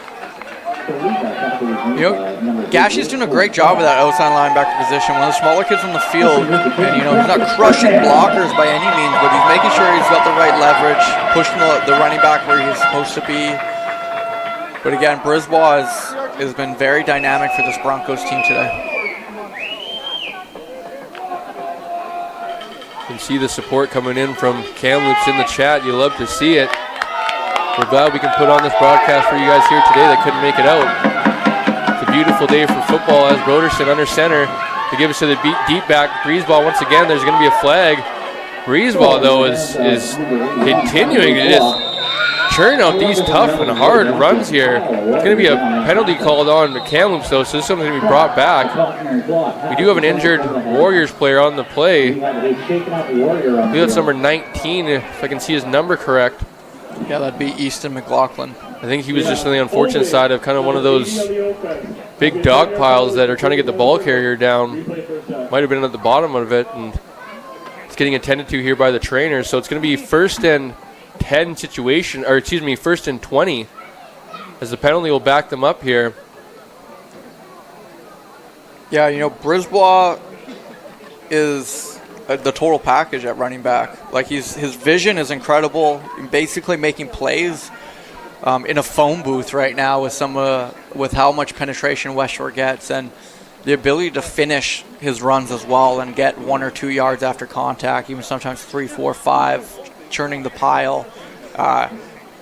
Gashy's doing a great job with that outside linebacker position. One of the smaller kids on the field, and he's not crushing blockers by any means, but he's making sure he's got the right leverage, pushing the running back where he's supposed to be. But again, Brisbois has been very dynamic for this Broncos team today. You can see the support coming in from Kamloops in the chat. You love to see it. We're glad we can put on this broadcast for you guys here today that couldn't make it out. It's a beautiful day for football as Broderson under center to give us to the deep back. Breezeball once again. There's going to be a flag. Breezeball though is continuing to just churn out these tough and hard runs here. It's going to be a penalty called on to Kamloops though, so this is something to be brought back. We do have an injured Warriors player on the play. I believe that's number 19, if I can see his number correct. Yeah, that'd be Easton McLaughlin. I think he was just on the unfortunate side of kind of one of those big dog piles that are trying to get the ball carrier down. Might have been at the bottom of it, and it's getting attended to here by the trainers. So it's going to be 1st and 10 situation, or excuse me, 1st and 20, as the penalty will back them up here. Yeah, Brisbois is the total package at running back. Like his vision is incredible. Basically making plays in a phone booth right now with how much penetration Westshore gets, and the ability to finish his runs as well and get 1 or 2 yards after contact, even sometimes 3, 4, 5, churning the pile.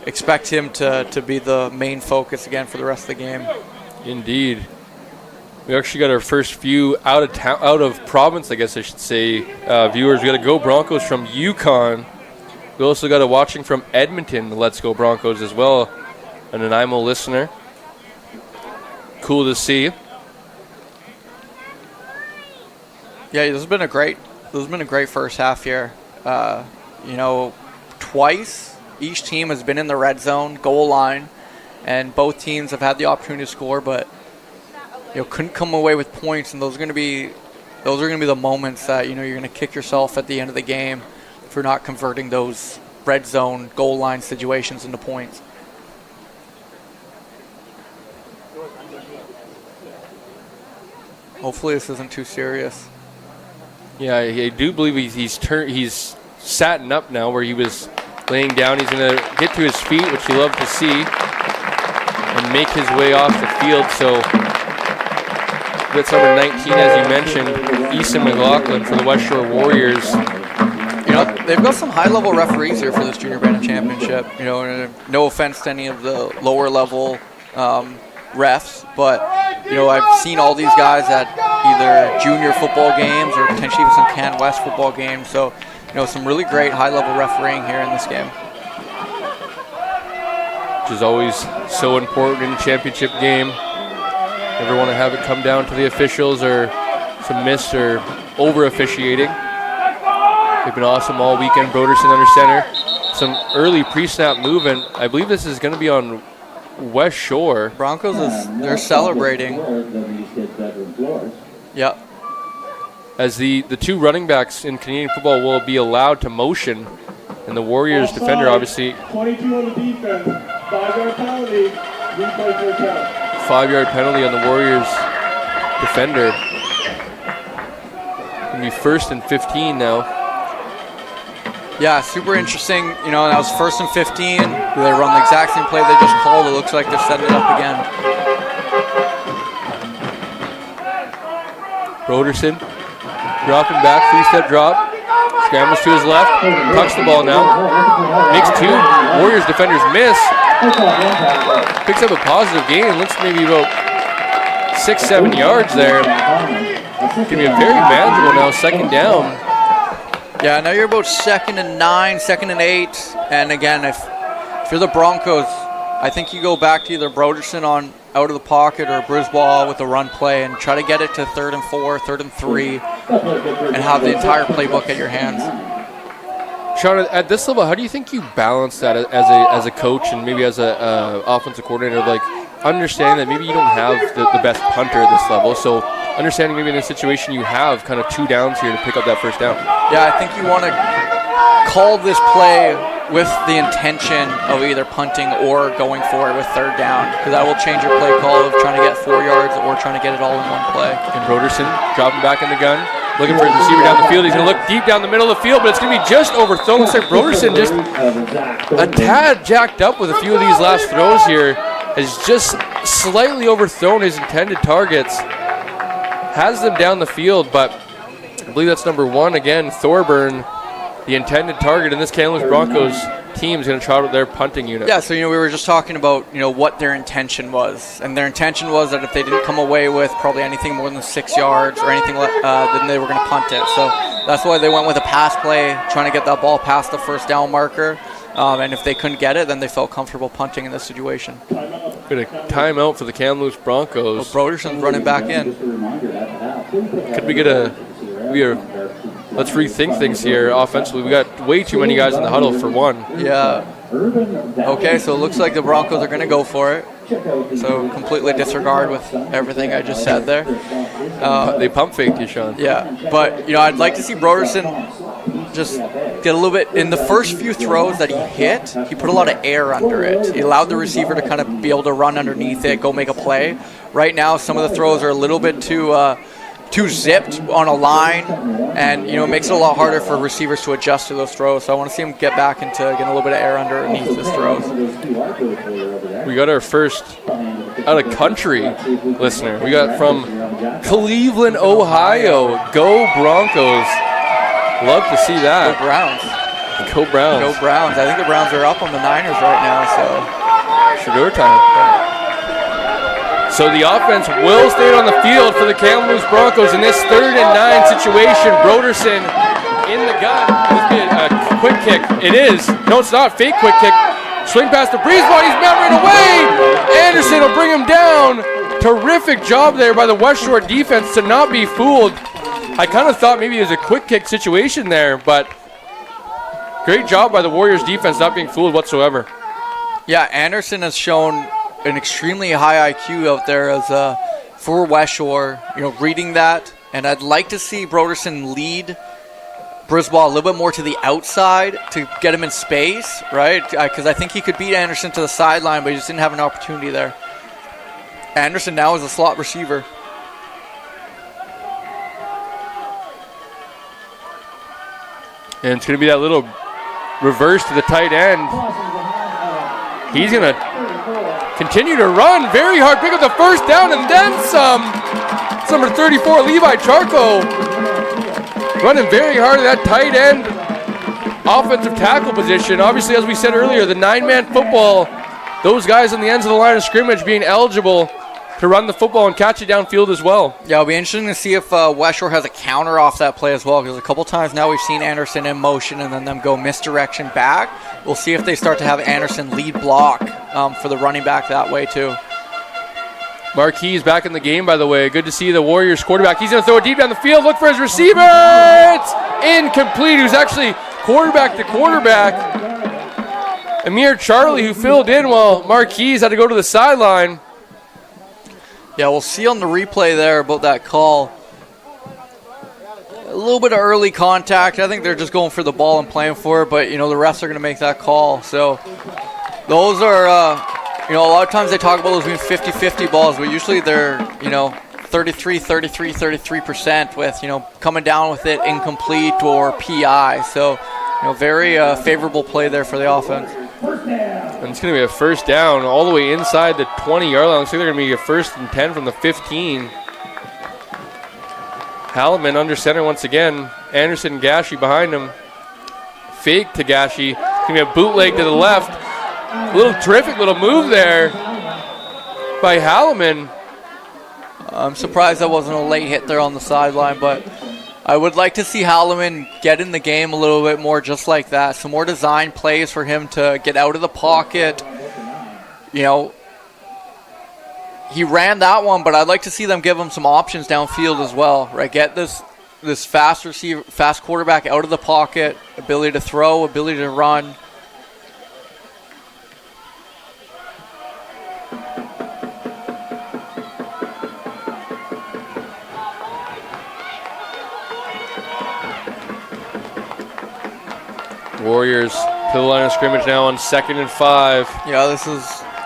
Expect him to be the main focus again for the rest of the game. Indeed. We actually got our first few out of province, I guess I should say, viewers. We got a Go Broncos from Yukon. We also got a watching from Edmonton, the Let's Go Broncos as well, an Nanaimo listener. Cool to see. Yeah, this has been a great first half here. Twice each team has been in the red zone, goal line, and both teams have had the opportunity to score, but couldn't come away with points, and those are going to be the moments that you're going to kick yourself at the end of the game for not converting those red zone goal line situations into points. Hopefully this isn't too serious. Yeah, I do believe he's satting up now where he was laying down. He's going to get to his feet, which you love to see, and make his way off the field. So that's number 19, as you mentioned, Easton McLaughlin for the Westshore Warriors. They've got some high-level referees here for this Junior Bantam Championship. No offense to any of the lower-level refs, but I've seen all these guys at either junior football games or potentially even some Can West football games. So, some really great high-level refereeing here in this game. Which is always so important in a championship game. Never want to have it come down to the officials or some miss or over-officiating. They've been awesome all weekend. Broderson under center. Some early pre-snap movement. I believe this is going to be on Westshore. Broncos they're celebrating. Yep. As the two running backs in Canadian football will be allowed to motion, and the Warriors defender obviously 22 on the defense, 5-yard penalty, replay for a count. 5-yard penalty on the Warriors defender. It'll be 1st and 15 now. Yeah, super interesting. That was 1st and 15. They run the exact same play they just called. It looks like they're setting it up again. Broderson dropping back, 3-step drop. Scrambles to his left, tucks the ball now. Makes 2. Warriors defenders miss. Picks up a positive gain. Looks maybe about 6-7 yards there. Going to be a very manageable now, 2nd down. Yeah, now you're about 2nd and 9, 2nd and 8. And again, if you're the Broncos, I think you go back to either Broderson on out of the pocket or Brisbois with a run play and try to get it to 3rd and 4, 3rd and 3, and have the entire playbook at your hands. Sean, at this level, how do you think you balance that as a coach and maybe as a offensive coordinator, like understanding that maybe you don't have the best punter at this level, so understanding maybe in this situation you have kind of 2 downs here to pick up that 1st down? Yeah, I think you want to call this play with the intention of either punting or going for it with third down, because that will change your play call of trying to get 4 yards or trying to get it all in one play. And Broderson dropping back in the gun, looking for his receiver down the field. He's going to look deep down the middle of the field, but it's going to be just overthrown. Looks like Broderson just a tad jacked up with a few of these last throws here. Has just slightly overthrown his intended targets. Has them down the field, but I believe that's number 1 again, Thorburn, the intended target in this Kamloops Broncos team is going to trot out their punting unit. Yeah, so we were just talking about what their intention was, and their intention was that if they didn't come away with probably anything more than 6 yards or anything, then they were going to punt it. So that's why they went with a pass play, trying to get that ball past the first down marker. And if they couldn't get it, then they felt comfortable punting in this situation. Bit of timeout for the Kamloops Broncos. Well, Broderson's running back in. Could we get let's rethink things here offensively. We got way too many guys in the huddle for one. Yeah. Okay, so it looks like the Broncos are going to go for it. So completely disregard with everything I just said there. They pump faked you, Sean. Yeah, but I'd like to see Broderson just get a little bit. In the first few throws that he hit, he put a lot of air under it. He allowed the receiver to kind of be able to run underneath it, go make a play. Right now, some of the throws are a little bit too zipped on a line, and it makes it a lot harder for receivers to adjust to those throws. So I want to see him get back into getting a little bit of air underneath his throws. We got our first out of country listener. We got from Cleveland, Ohio. Go Broncos. Love to see that. Go Browns. Go Browns. Go Browns. I think the Browns are up on the Niners right now, so Shador time. So the offense will stay on the field for the Kamloops Broncos in this 3rd and 9 situation. Broderson in the gun. This be a quick kick. It is. No, it's not. Fake quick kick. Swing past the Breezeball. He's memory away. Anderson will bring him down. Terrific job there by the Westshore defense to not be fooled. I kind of thought maybe it was a quick kick situation there, but great job by the Warriors defense not being fooled whatsoever. Yeah, Anderson has shown an extremely high IQ out there as for Westshore, reading that. And I'd like to see Broderson lead Brisbane a little bit more to the outside to get him in space, right? Because I think he could beat Anderson to the sideline, but he just didn't have an opportunity there. Anderson now is a slot receiver. And it's going to be that little reverse to the tight end. He's going to continue to run very hard, pick up the first down, and then some. It's number 34, Levi Charco, running very hard at that tight end offensive tackle position. Obviously, as we said earlier, the 9-man football, those guys on the ends of the line of scrimmage being eligible to run the football and catch it downfield as well. Yeah, it'll be interesting to see if Westshore has a counter off that play as well, because a couple times now we've seen Anderson in motion and then them go misdirection back. We'll see if they start to have Anderson lead block for the running back that way too. Marquis back in the game, by the way. Good to see the Warriors quarterback. He's going to throw it deep down the field, look for his receiver. It's incomplete. He was actually quarterback to quarterback. Amir Charlie, who filled in while Marquis had to go to the sideline. Yeah, we'll see on the replay there about that call. A little bit of early contact. I think they're just going for the ball and playing for it, but, the refs are going to make that call. So those are, a lot of times they talk about those being 50-50 balls, but usually they're, 33% with, coming down with it incomplete or PI. So, very favorable play there for the offense. And it's going to be a first down all the way inside the 20-yard line. Looks like they're going to be a 1st and 10 from the 15. Halliman under center once again. Anderson and Gashi behind him. Fake to Gashi. It's going to be a bootleg to the left. A little terrific little move there by Halliman. I'm surprised that wasn't a late hit there on the sideline, but I would like to see Halliman get in the game a little bit more just like that. Some more design plays for him to get out of the pocket. He ran that one, but I'd like to see them give him some options downfield as well, right? Get this fast quarterback out of the pocket, ability to throw, ability to run. Warriors To the line of scrimmage now on 2nd and 5. Yeah, this is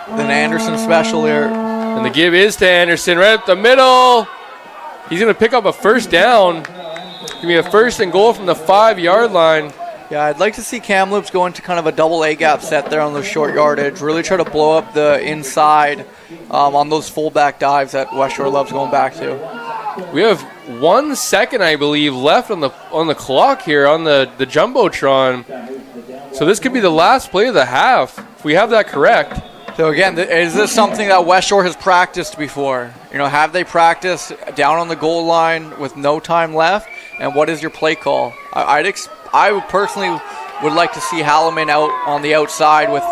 an Anderson special here. And the give is to Anderson right up the middle. He's going to pick up a first down. Give me a 1st and goal from the 5-yard line. Yeah, I'd like to see Kamloops go into kind of a double A gap set there on the short yardage. Really try to blow up the inside on those fullback dives that Westshore loves going back to. We have 1 second, I believe, left on the clock here on the Jumbotron. So this could be the last play of the half, if we have that correct. So again, is this something that Westshore has practiced before? You know, have they practiced down on the goal line with no time left? And what is your play call? I would personally would like to see Halliman out on the outside with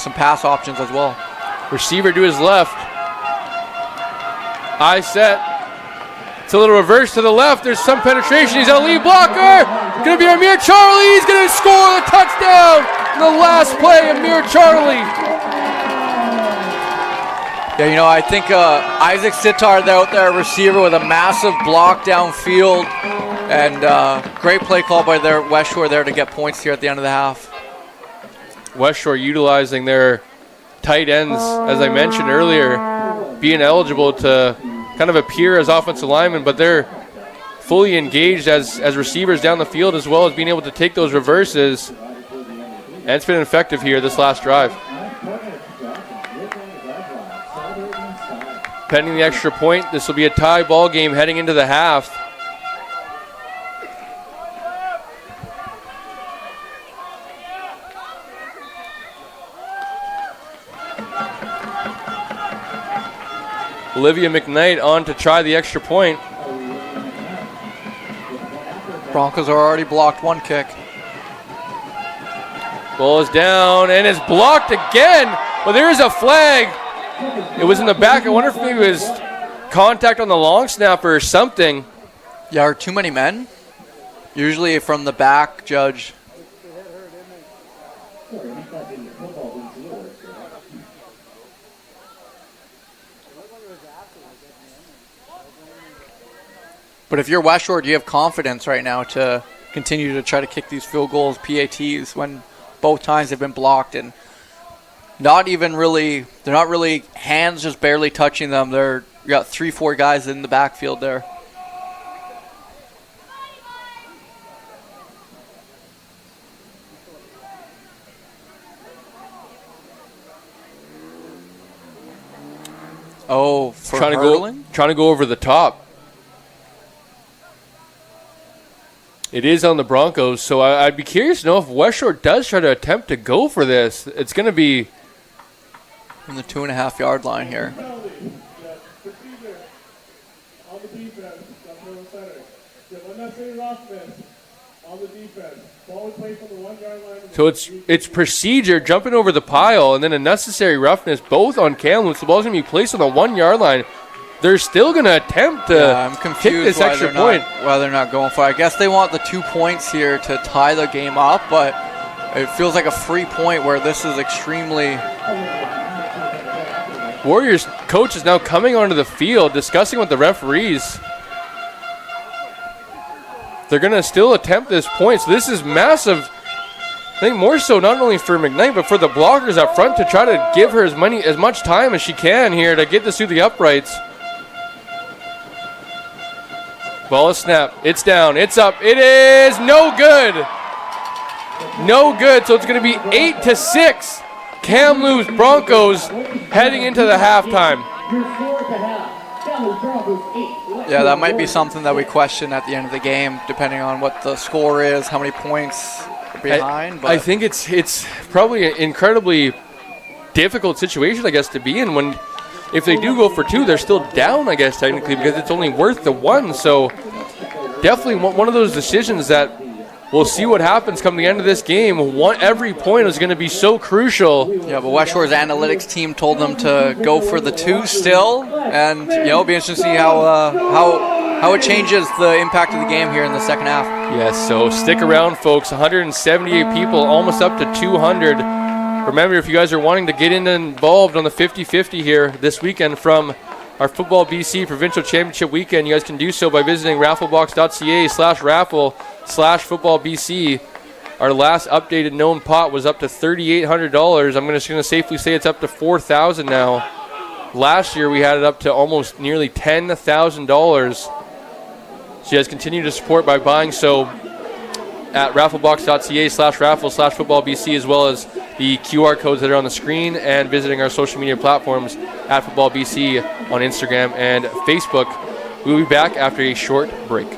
some pass options as well. Receiver to his left. Eye set. It's a little reverse to the left. There's some penetration. He's on a lead blocker. It's going to be Amir Charlie. He's going to score the touchdown. The last play, Amir Charlie. Yeah, you know, I think Isaac Sittard out there, receiver with a massive block downfield. And great play call by their Westshore there to get points here at the end of the half. Westshore utilizing their tight ends, as I mentioned earlier, being eligible to kind of appear as offensive linemen, but they're fully engaged as receivers down the field, as well as being able to take those reverses. And it's been effective here this last drive. Pending the extra point, this will be a tie ball game heading into the half. Olivia McKnight on to try the extra point. Broncos are already blocked one kick. Ball is down and it's blocked again. Well, there is a flag. It was in the back. I wonder if maybe it was contact on the long snapper or something. Yeah, are too many men? Usually from the back, judge. But if you're Westshore, do you have confidence right now to continue to try to kick these field goals, PATs, when both times they've been blocked and they're not really hands just barely touching them. You got 3-4 guys in the backfield there. Oh, for hurdling? Trying to go over the top. It is on the Broncos, so I'd be curious to know if Westshore does try to attempt to go for this. It's going to be from the 2.5-yard line here. So it's procedure, jumping over the pile, and then a necessary roughness, both on Kamloops. The ball's going to be placed on the 1-yard line. They're still going to attempt to kick this extra point. Why they're not going for it. I guess they want the 2 points here to tie the game up, but it feels like a free point where this is extremely... Warriors coach is now coming onto the field discussing with the referees. They're going to still attempt this point, so this is massive. I think more so not only for McKnight, but for the blockers up front to try to give her as much time as she can here to get this through the uprights. Ball is snapped. It's down. It's up. It is no good. No good. So it's going to be 8-6. Kamloops Broncos heading into the halftime. Yeah, that might be something that we question at the end of the game, depending on what the score is, how many points behind. I think it's probably an incredibly difficult situation, I guess, to be in when. If they do go for 2, they're still down, I guess, technically, because it's only worth the 1. So definitely one of those decisions that we'll see what happens come the end of this game. Every point is going to be so crucial. Yeah, but Westshore's analytics team told them to go for the 2 still. And, it'll be interesting to see how it changes the impact of the game here in the second half. Yes, so stick around, folks. 178 people, almost up to 200. Remember, if you guys are wanting to get involved on the 50-50 here this weekend from our Football BC Provincial Championship weekend, you guys can do so by visiting rafflebox.ca/raffle/footballbc. Our last updated known pot was up to $3,800. I'm just going to safely say it's up to $4,000 now. Last year we had it up to almost nearly $10,000. So you guys continue to support by buying so at rafflebox.ca/raffle/footballbc, as well as the QR codes that are on the screen, and visiting our social media platforms at footballbc on Instagram and Facebook. We'll be back after a short break.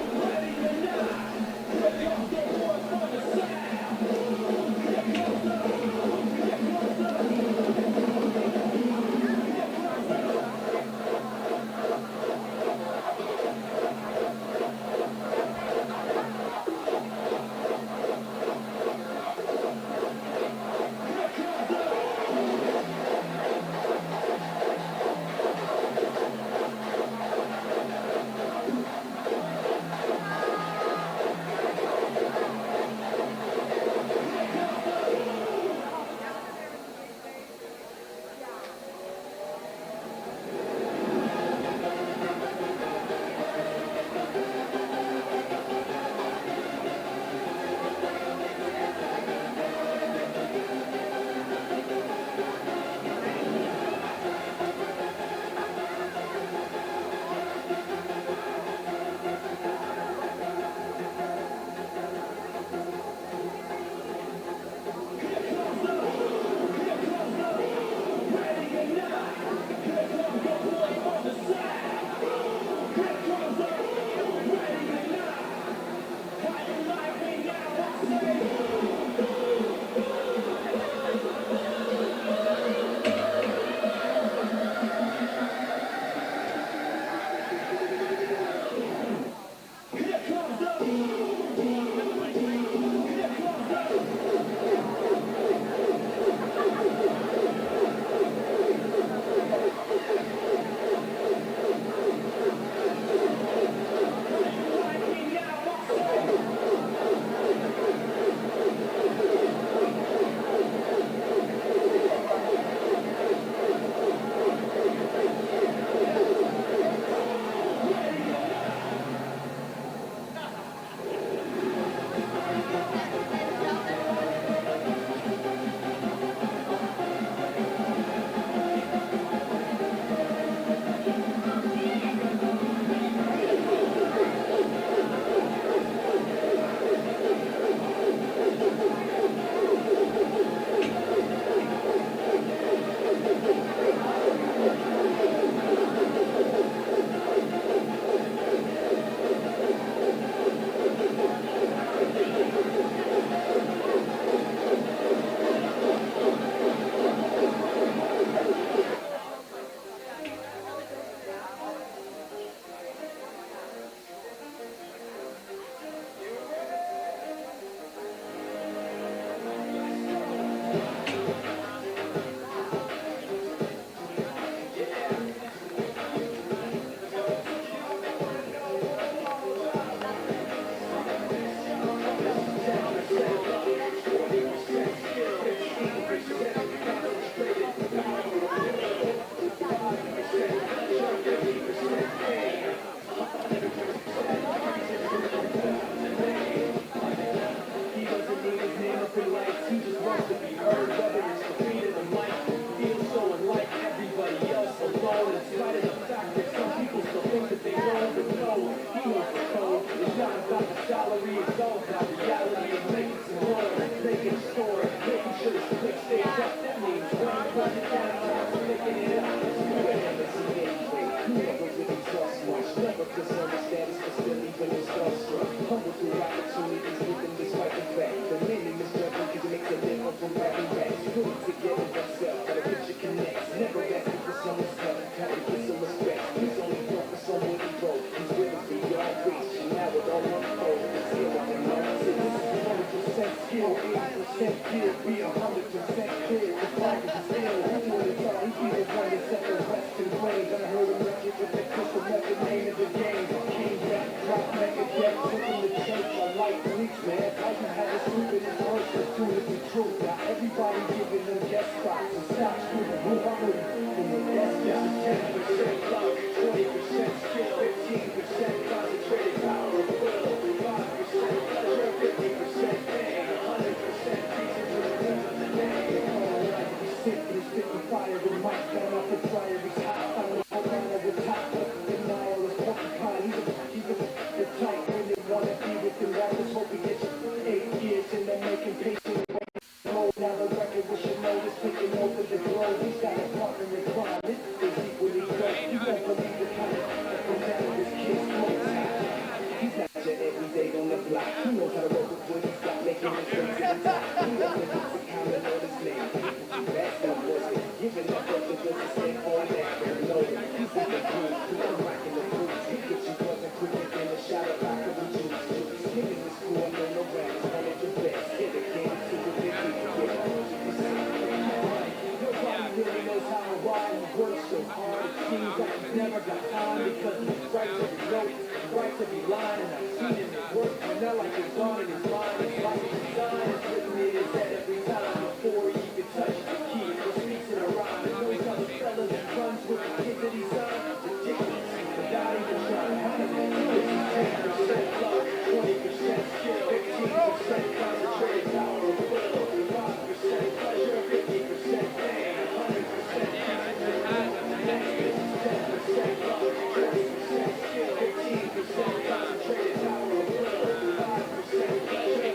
we should know this, taking over the globe. He's got a partner in crime. This is equally dope. You won't believe the kind that comes out of this kid's smoke. He's not your everyday on the block. He knows how to work with what he's got, making mistakes in the top. He doesn't get to comment on his name. That's no voice. Giving up what the good to say all that. No, he's in the groove. He's rocking the boots. He gets you buzzing quicker than a shot of vodka with juice. Skipping the school and on the rounds. One of the best. Hit the game to the Nobody really knows how to ride and work so hard. It seems like he's never got time because he's right to be note, right to be lying. And I've seen him at work, and now like it's on in his mind. It's like a design. It's written in his head every time before he even touches the key. It speaks in a rhyme. And those other fellas he runs with the kids that he's on. Ridiculous. Without even trying. How does he do it? He's 10% luck, 20% skill, 15% concentrated power of will, 5% pleasure, 50% pain, 100% skill, 15% concentrated power of will, 5% pleasure,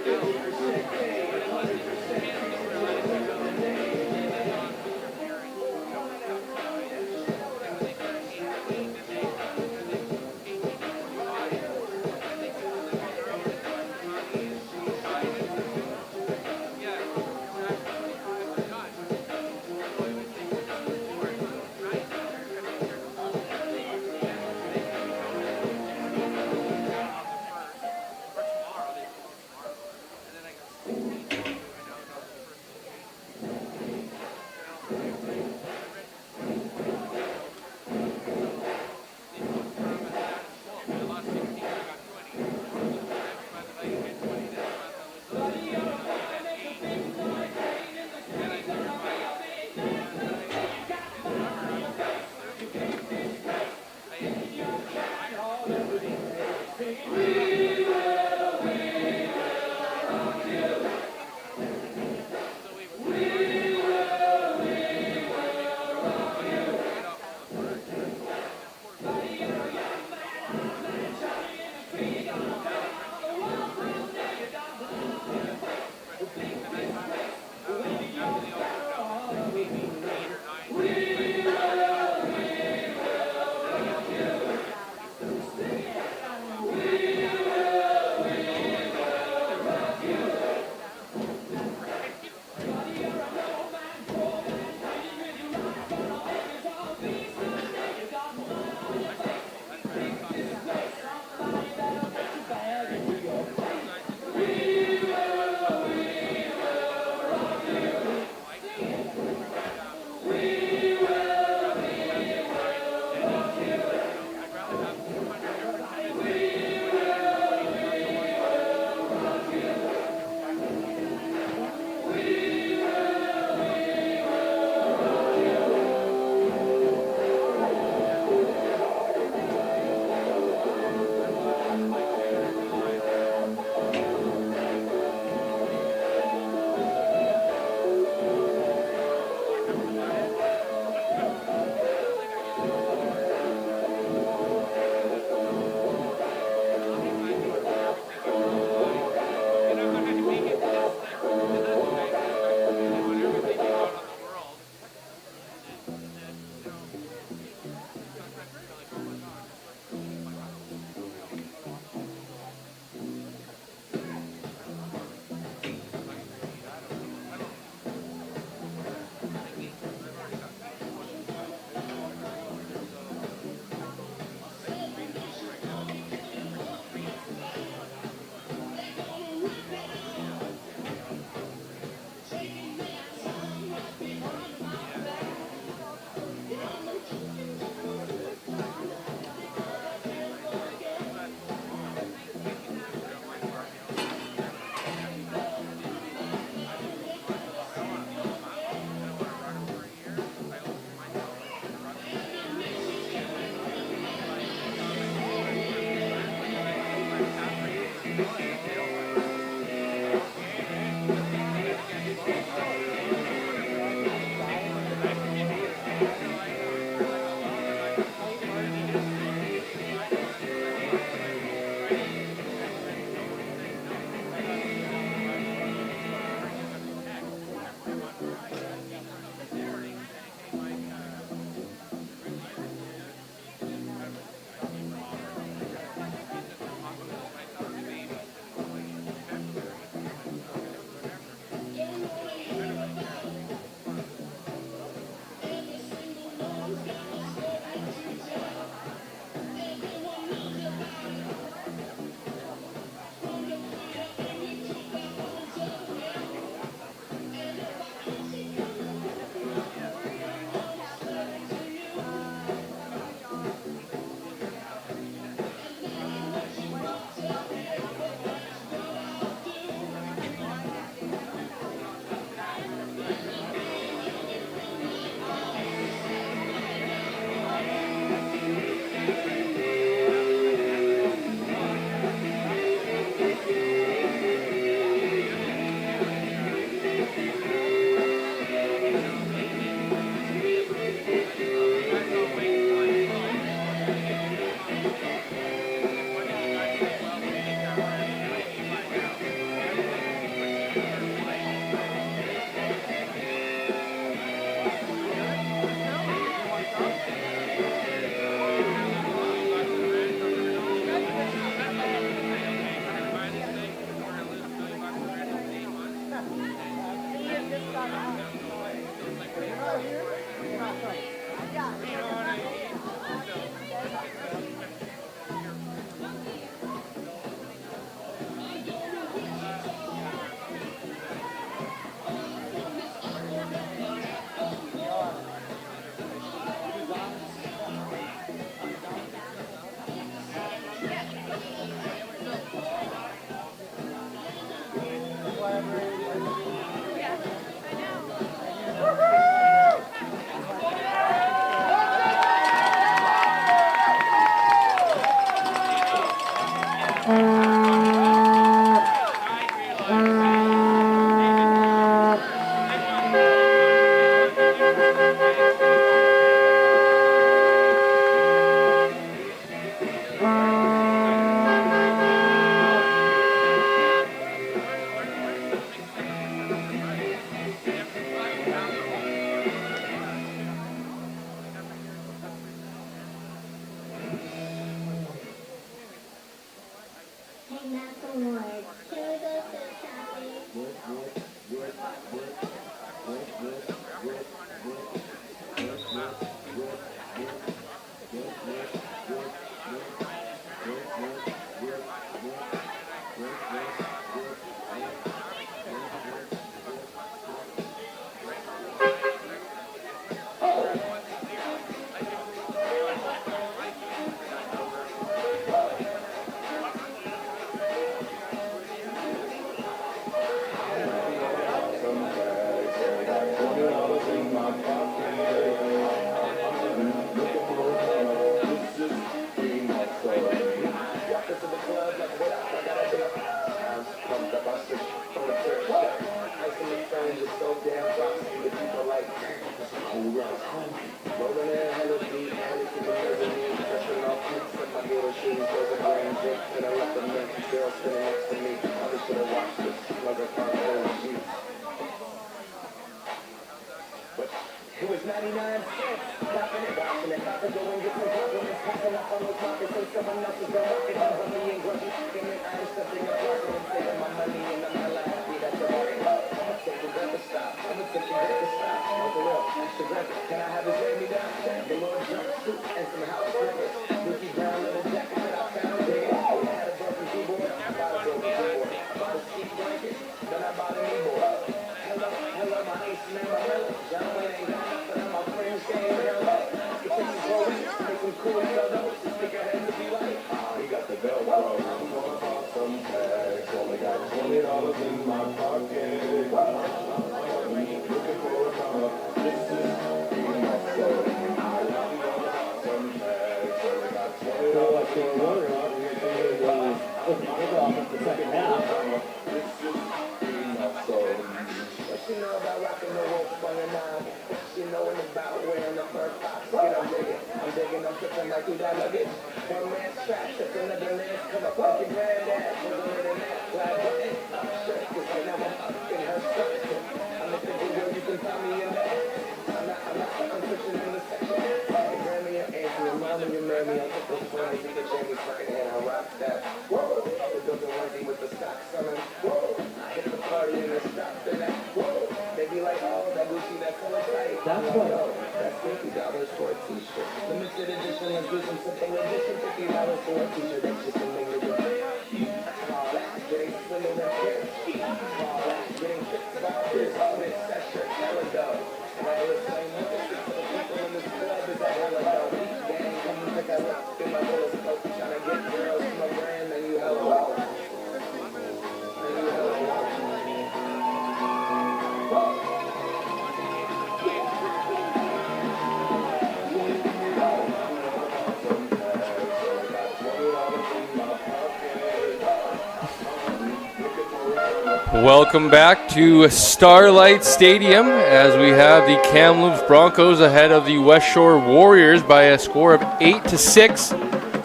Welcome back to Starlight Stadium as we have the Kamloops Broncos ahead of the Westshore Warriors by a score of 8-6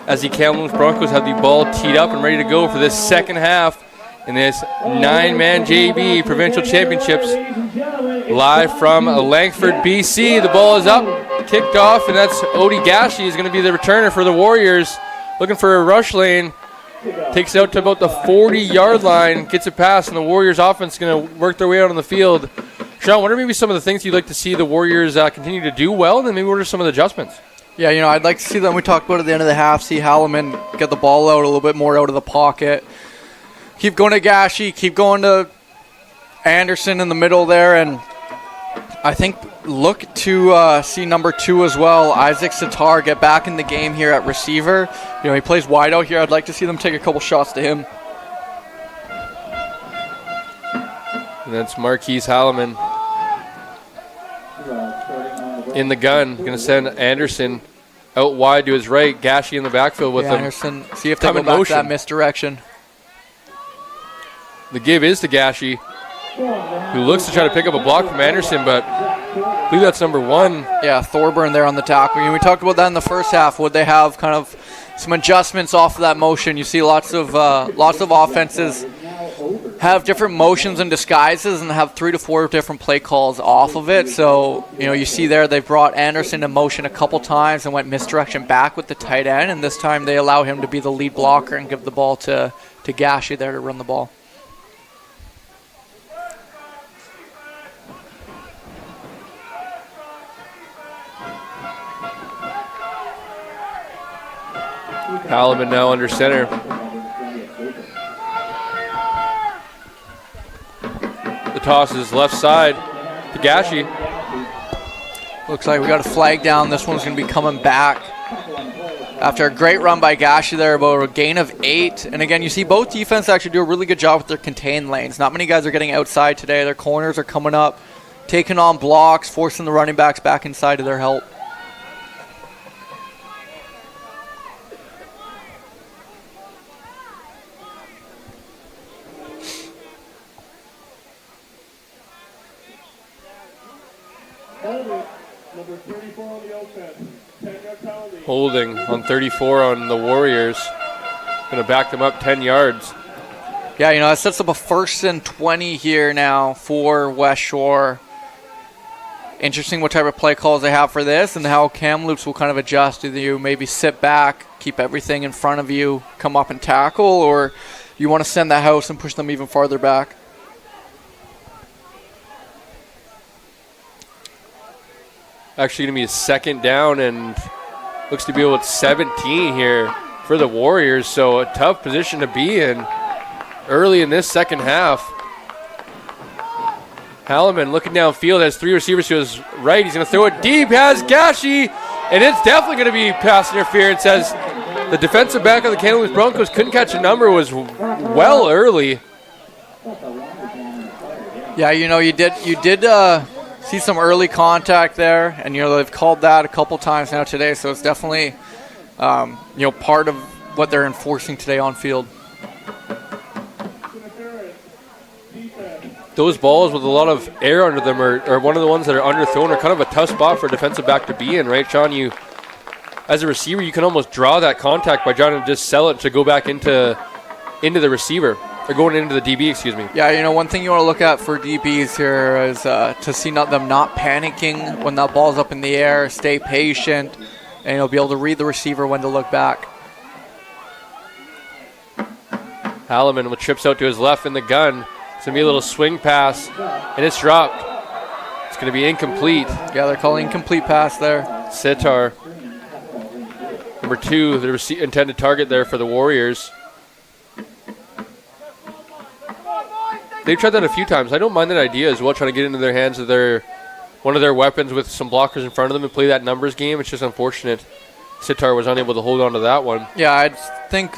as the Kamloops Broncos have the ball teed up and ready to go for this second half in this 9-man JB Provincial Championships live from Langford, BC. The ball is up, kicked off, and that's Odie Gashi is going to be the returner for the Warriors, looking for a rush lane. Takes it out to about the 40-yard line, gets it past, and the Warriors offense is going to work their way out on the field. Sean, what are maybe some of the things you'd like to see the Warriors continue to do well, and then maybe what are some of the adjustments? Yeah, I'd like to see them. We talked about at the end of the half, see Halloman get the ball out a little bit more out of the pocket. Keep going to Gashi, keep going to Anderson in the middle there, and I think look to see number 2 as well, Isaac Sitar, get back in the game here at receiver. He plays wide out here. I'd like to see them take a couple shots to him. And that's Marquise Halloman in the gun. Going to send Anderson out wide to his right. Gashi in the backfield with him. Anderson, see if they go back to that misdirection. The give is to Gashi, who looks to try to pick up a block from Anderson, but I believe that's number 1. Yeah, Thorburn there on the tackle. We talked about that in the first half. Would they have kind of some adjustments off of that motion? You see lots of offenses have different motions and disguises and have 3 to 4 different play calls off of it. So, you see there they've brought Anderson in motion a couple times and went misdirection back with the tight end, and this time they allow him to be the lead blocker and give the ball to Gashi there to run the ball. Halloman now under center. The toss is left side to Gashi. Looks like we got a flag down. This one's going to be coming back after a great run by Gashi there, about a gain of 8. And again, you see both defense actually do a really good job with their contained lanes. Not many guys are getting outside today. Their corners are coming up, taking on blocks, forcing the running backs back inside to their help. Number 34 on the offense. 10-yard penalty. Holding on 34 on the Warriors. Going to back them up 10 yards. Yeah, it sets up a 1st and 20 here now for Westshore. Interesting what type of play calls they have for this and how Kamloops will kind of adjust. Either you maybe sit back, keep everything in front of you, come up and tackle, or you want to send the house and push them even farther back. Actually going to be a 2nd down, and looks to be able to 17 here for the Warriors. So a tough position to be in early in this second half. Halloman looking downfield, has 3 receivers to his right. He's going to throw it deep, has Gashi, and it's definitely going to be pass interference as the defensive back of the Kamloops Broncos couldn't catch a number, was well early. Yeah, you did see some early contact there, and they've called that a couple times now today, so it's definitely part of what they're enforcing today on field. Those balls with a lot of air under them are one of the ones that are underthrown, are kind of a tough spot for a defensive back to be in, right, Sean? You, as a receiver, you can almost draw that contact by trying to just sell it to go back into the receiver. Or going into the DB, excuse me. Yeah, one thing you want to look at for DBs here is to see them not panicking when that ball's up in the air, stay patient, and you'll be able to read the receiver when to look back. Halloman with trips out to his left in the gun. It's going to be a little swing pass, and it's dropped. It's going to be incomplete. Yeah, they're calling incomplete pass there. Sitar, number 2, the intended target there for the Warriors. They've tried that a few times. I don't mind that idea as well, trying to get into their hands of one of their weapons with some blockers in front of them and play that numbers game. It's just unfortunate Sitar was unable to hold on to that one. Yeah, I'd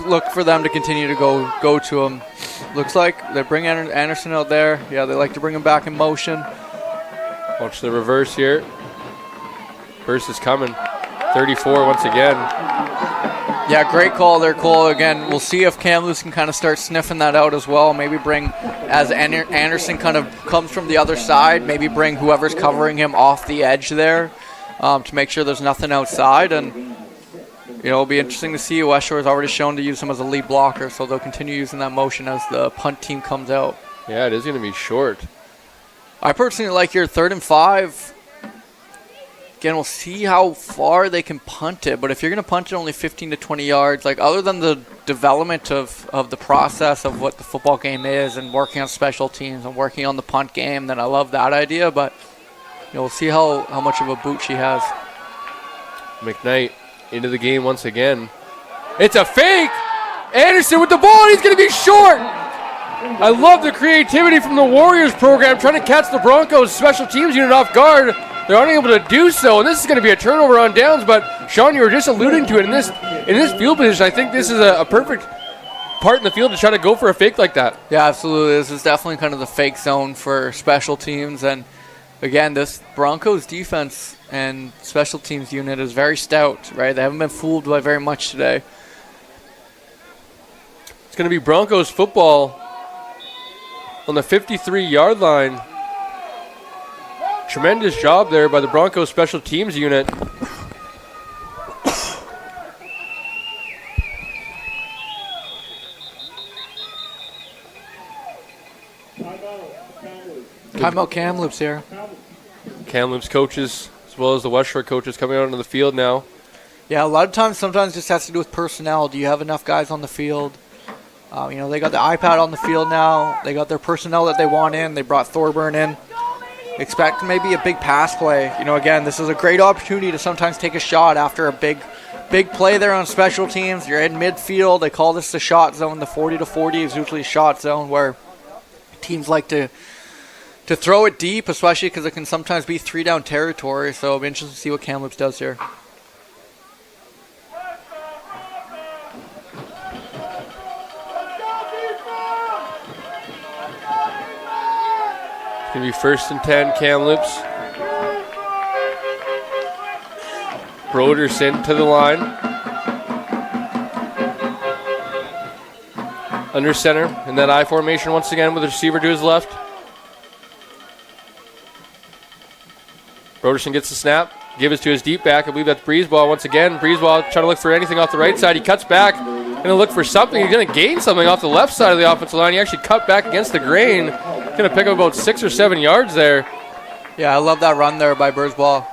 look for them to continue to go to him. Looks like they bring Anderson out there. Yeah, they like to bring him back in motion. Watch the reverse here. Burst is coming. 34 once again. Yeah, great call there, Cole. Again, we'll see if Kamloops can kind of start sniffing that out as well. Maybe bring, as Anderson kind of comes from the other side, maybe bring whoever's covering him off the edge there to make sure there's nothing outside. And, it'll be interesting to see. Westshore has already shown to use him as a lead blocker, so they'll continue using that motion as the punt team comes out. Yeah, it is going to be short. I personally like your 3rd and 5. again, we'll see how far they can punt it. But if you're going to punt it only 15 to 20 yards, like other than the development of the process of what the football game is and working on special teams and working on the punt game, then I love that idea. But we'll see how much of a boot she has. McKnight into the game once again. It's a fake! Anderson with the ball, and he's going to be short! I love the creativity from the Warriors program trying to catch the Broncos special teams unit off guard. They're unable to do so, and this is going to be a turnover on downs, but Sean, you were just alluding to it. In this field position, I think this is a perfect part in the field to try to go for a fake like that. Yeah, absolutely. This is definitely kind of the fake zone for special teams, and again, this Broncos defense and special teams unit is very stout, right? They haven't been fooled by very much today. It's going to be Broncos football on the 53-yard line. Tremendous job there by the Broncos special teams unit. Timeout Kamloops here. Kamloops coaches as well as the Westshore coaches coming out onto the field now. Yeah, a lot of times, sometimes just has to do with personnel. Do you have enough guys on the field? They got the iPad on the field now. They got their personnel that they want in. They brought Thorburn in. Expect maybe a big pass play. Again, this is a great opportunity to sometimes take a shot after a big play there on special teams. You're in midfield. They call this the shot zone. The 40 to 40 is usually a shot zone where teams like to throw it deep, especially because it can sometimes be 3-down territory. So it'll be interesting to see what Kamloops does here. It's going to be 1st and 10, Kamloops. Broderson to the line. Under center in that I formation once again with the receiver to his left. Broderson gets the snap, gives it to his deep back. I believe that's Breezeball once again. Breezeball trying to look for anything off the right side. He cuts back, going to look for something. He's going to gain something off the left side of the offensive line. He actually cut back against the grain. Going to pick up about 6 or 7 yards there. Yeah, I love that run there by Breezeball.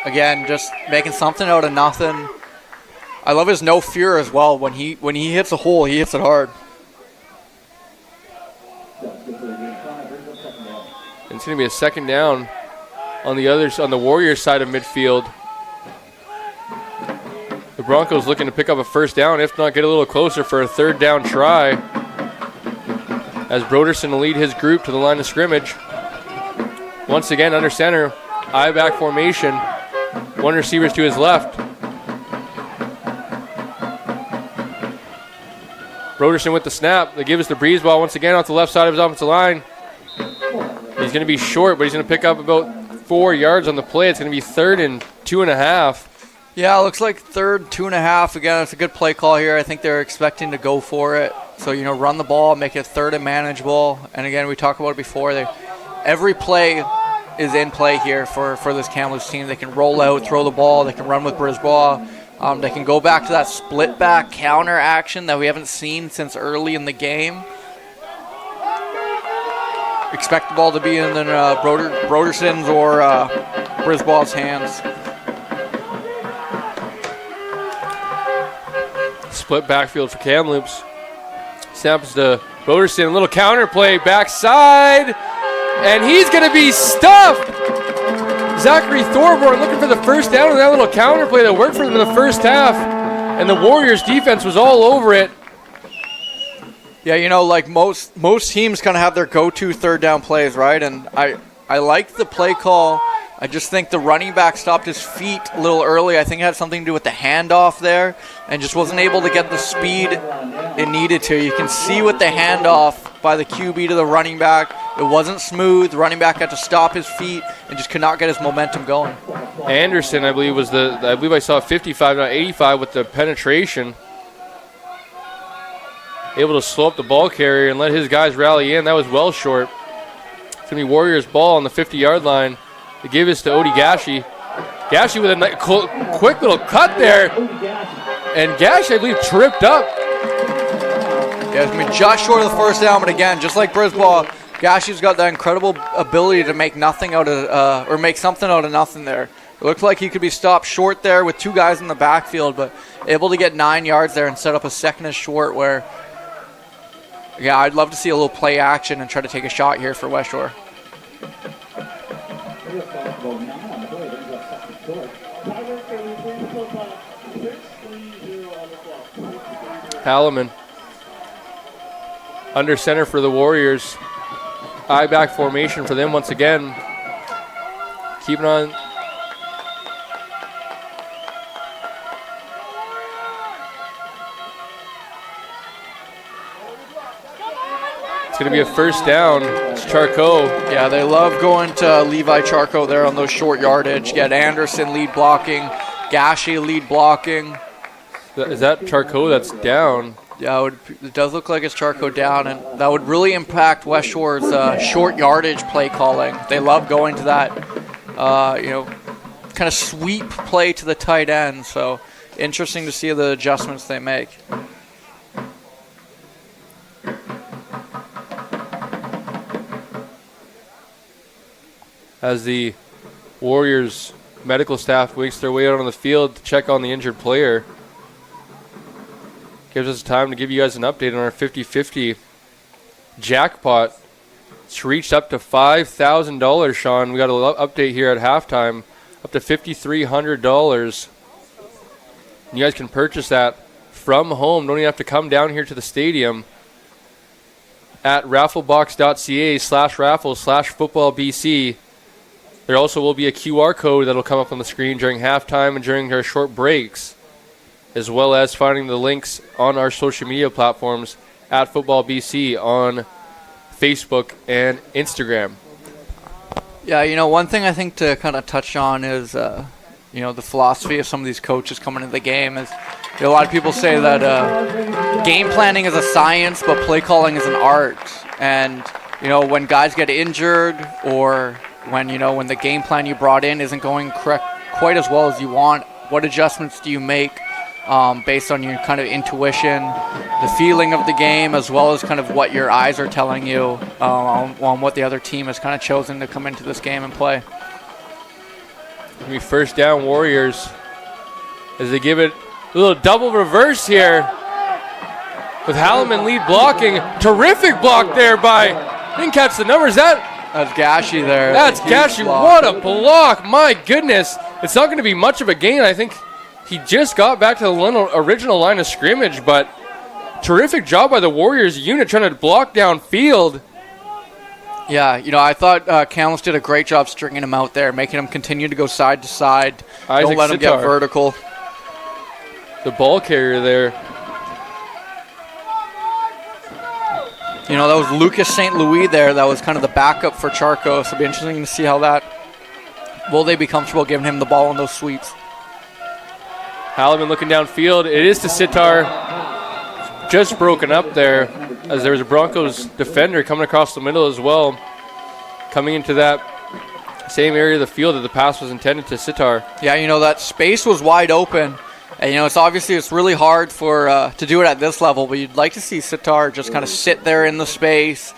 Again, just making something out of nothing. I love his no fear as well. When he hits a hole, he hits it hard. And it's going to be a 2nd down on the Warriors side of midfield. The Broncos looking to pick up a 1st down, if not get a little closer for a 3rd down try. As Broderson will lead his group to the line of scrimmage. Once again, under center, I-back formation. One receiver's to his left. Broderson with the snap. They give us the Breezeball once again off the left side of his offensive line. He's going to be short, but he's going to pick up about 4 yards on the play. It's going to be 3rd and 2.5. Yeah, it looks like 3rd, 2.5. Again, it's a good play call here. I think they're expecting to go for it. So, run the ball, make it 3rd and manageable. And again, we talked about it before. Every play is in play here for this Kamloops team. They can roll out, throw the ball. They can run with Breezeball. They can go back to that split back counter action that we haven't seen since early in the game. Expect the ball to be in Broderson's or Breezeball's hands. Split backfield for Kamloops. Snaps to Broderson, a little counter play backside, and he's going to be stuffed. Zachary Thorburn looking for the 1st down on that little counter play that worked for them in the first half, and the Warriors defense was all over it. Yeah, like most teams kind of have their go-to 3rd down plays, right? And I liked the play call. I just think the running back stopped his feet a little early. I think it had something to do with the handoff there and just wasn't able to get the speed it needed to. You can see with the handoff by the QB to the running back, it wasn't smooth. The running back had to stop his feet and just could not get his momentum going. Anderson, I believe I saw 55, not 85 with the penetration. Able to slow up the ball carrier and let his guys rally in. That was well short. It's going to be Warriors ball on the 50-yard line. They give this to Odie Gashi. Gashi with a quick little cut there. And Gashi, I believe, tripped up. Yeah, it's going to be just short of the 1st down, but again, just like Breezeball, Gashy's got that incredible ability to make nothing out of, or make something out of nothing there. It looked like he could be stopped short there with 2 guys in the backfield, but able to get 9 yards there and set up a second and short where, yeah, I'd love to see a little play action and try to take a shot here for Westshore. Halliman under center for the Warriors. Eye back formation for them once again. Keeping on. It's going to be a first down. It's Charcot. Yeah, they love going to Levi Charcot there on those short yardage. Get Anderson lead blocking, Gashy lead blocking. Is that Charcot that's down? Yeah, it does look like it's Charcot down, and that would really impact Westshore's short yardage play calling. They love going to that, kind of sweep play to the tight end. So interesting to see the adjustments they make. As the Warriors medical staff makes their way out on the field to check on the injured player. Gives us time to give you guys an update on our 50-50 jackpot. It's reached up to $5,000, Sean. We got an update here at halftime, up to $5,300. You guys can purchase that from home. Don't even have to come down here to the stadium at rafflebox.ca/raffle/footballbc. There also will be a QR code that will come up on the screen during halftime and during our short breaks, as well as finding the links on our social media platforms at FootballBC on Facebook and Instagram. Yeah, one thing I think to kind of touch on is, the philosophy of some of these coaches coming into the game is, a lot of people say that game planning is a science, but play calling is an art. And, when guys get injured or when the game plan you brought in isn't going quite as well as you want, what adjustments do you make based on your kind of intuition, the feeling of the game, as well as kind of what your eyes are telling you on what the other team has kind of chosen to come into this game and play? Gonna be first down Warriors as they give it a little double reverse here with Halliman lead blocking. Terrific block there by, didn't catch the numbers. That's Gashy there. That's Gashy. What a block. My goodness. It's not going to be much of a gain. I think he just got back to the original line of scrimmage, but terrific job by the Warriors unit trying to block downfield. Yeah, I thought Kamloops did a great job stringing him out there, making him continue to go side to side. Don't let him get vertical. The ball carrier there. That was Lucas St. Louis there. That was kind of the backup for Charcot. So it'll be interesting to see how will they be comfortable giving him the ball in those sweeps. Halliman looking downfield. It is to Sitar. Just broken up there as there was a Broncos defender coming across the middle as well. Coming into that same area of the field that the pass was intended to Sitar. Yeah, that space was wide open. And, it's really hard to do it at this level, but you'd like to see Sitar just kind of sit there in the space,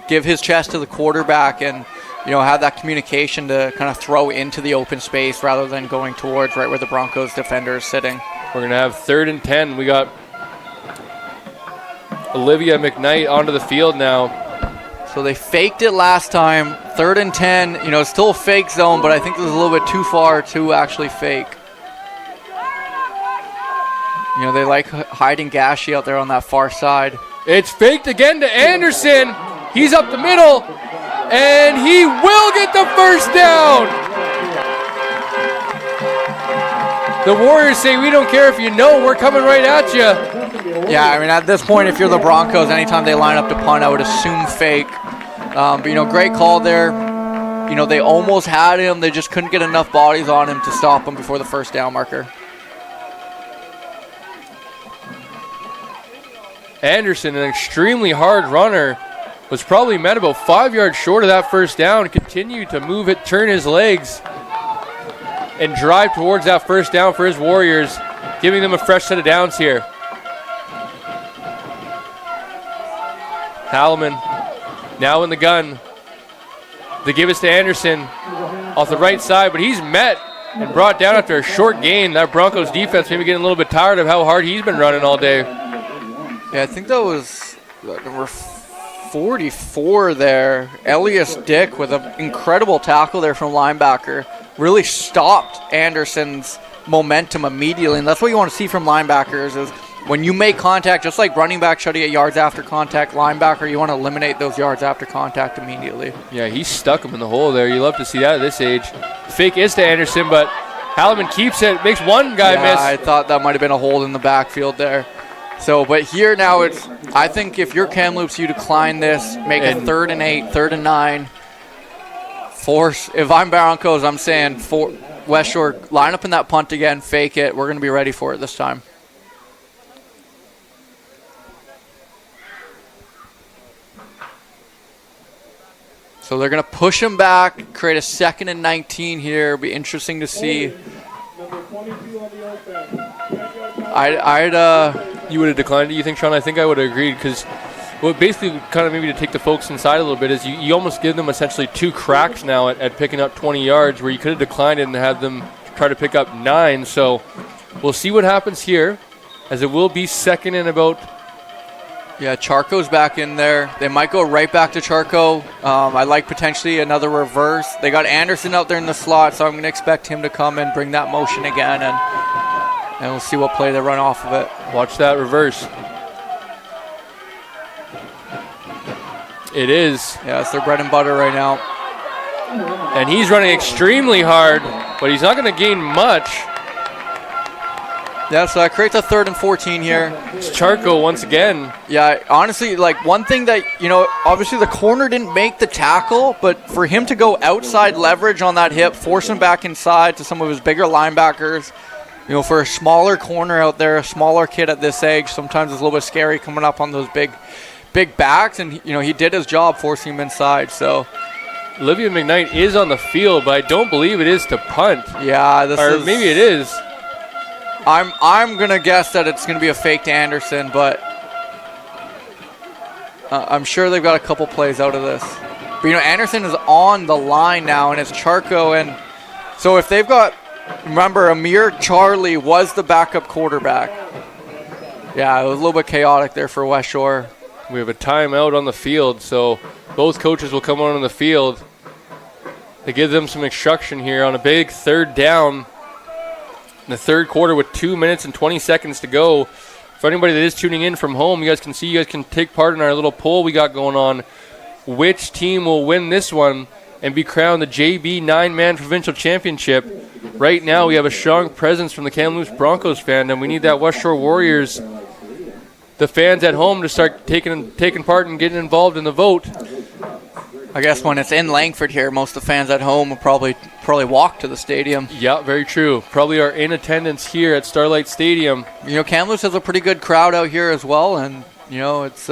give his chest to the quarterback, and, have that communication to kind of throw into the open space rather than going towards right where the Broncos defender is sitting. We're going to have 3rd and 10. We got Olivia McKnight onto the field now. So they faked it last time. 3rd and 10, still a fake zone, but I think this is a little bit too far to actually fake. They like hiding Gashy out there on that far side. It's faked again to Anderson. He's up the middle, and he will get the first down. The Warriors say, we don't care if we're coming right at you. Yeah, at this point, if you're the Broncos, anytime they line up to punt, I would assume fake. But, great call there. They almost had him. They just couldn't get enough bodies on him to stop him before the first down marker. Anderson, an extremely hard runner, was probably met about 5 yards short of that first down. Continued to move it, turn his legs, and drive towards that first down for his Warriors, giving them a fresh set of downs here. Halliman Now in the gun. They give it to Anderson off the right side, but he's met and brought down after a short gain. That Broncos defense maybe getting a little bit tired of how hard he's been running all day. Yeah, I think that was number 44 there. Elias Dick with an incredible tackle there from linebacker. Really stopped Anderson's momentum immediately, and that's what you want to see from linebackers is when you make contact, just like running back try to get yards after contact, linebacker, you want to eliminate those yards after contact immediately. Yeah, he stuck him in the hole there. You love to see that at this age. Fake is to Anderson, but Halliman keeps it, makes one guy miss. I thought that might have been a hold in the backfield there. So, but here now it's, I think if you're Kamloops, you decline this, make it 3rd and 8, 3rd and 9. Force, if I'm Broncos, I'm saying Westshore, line up in that punt again, fake it. We're going to be ready for it this time. So they're going to push him back, create a 2nd and 19 here. It'll be interesting to see. Number 22 on the offense. You would have declined it, you think, Sean? I think I would have agreed because, well, basically kind of maybe to take the folks inside a little bit is you almost give them essentially 2 cracks now at picking up 20 yards where you could have declined it and had them try to pick up 9. So we'll see what happens here as it will be 2nd and about. Yeah, Charco's back in there. They might go right back to Charco. I like potentially another reverse. They got Anderson out there in the slot, so I'm going to expect him to come and bring that motion again, and we'll see what play they run off of it. Watch that reverse. It is. Yeah, it's their bread and butter right now. And he's running extremely hard, but he's not going to gain much. Yeah, so that creates a 3rd and 14 here. It's Charco once again. Yeah, honestly, like one thing that, obviously the corner didn't make the tackle, but for him to go outside leverage on that hip, force him back inside to some of his bigger linebackers, for a smaller corner out there, a smaller kid at this age, sometimes it's a little bit scary coming up on those big backs, and, he did his job forcing him inside, so. Olivia McKnight is on the field, but I don't believe it is to punt. Yeah, maybe it is. I'm going to guess that it's going to be a fake to Anderson, but I'm sure they've got a couple plays out of this. But, Anderson is on the line now, and it's Charco. And so if they've got, remember, Amir Charlie was the backup quarterback. Yeah, it was a little bit chaotic there for Westshore. We have a timeout on the field, so both coaches will come on the field to give them some instruction here on a big 3rd down. In the 3rd quarter with 2 minutes and 20 seconds to go. For anybody that is tuning in from home, you guys can take part in our little poll we got going on. Which team will win this one and be crowned the JB 9-man provincial championship? Right now we have a strong presence from the Kamloops Broncos fandom. We need that Westshore Warriors, the fans at home, to start taking part and getting involved in the vote. I guess when it's in Langford here, most of the fans at home will probably walk to the stadium. Yeah, very true. Probably are in attendance here at Starlight Stadium. Kamloops has a pretty good crowd out here as well, and it's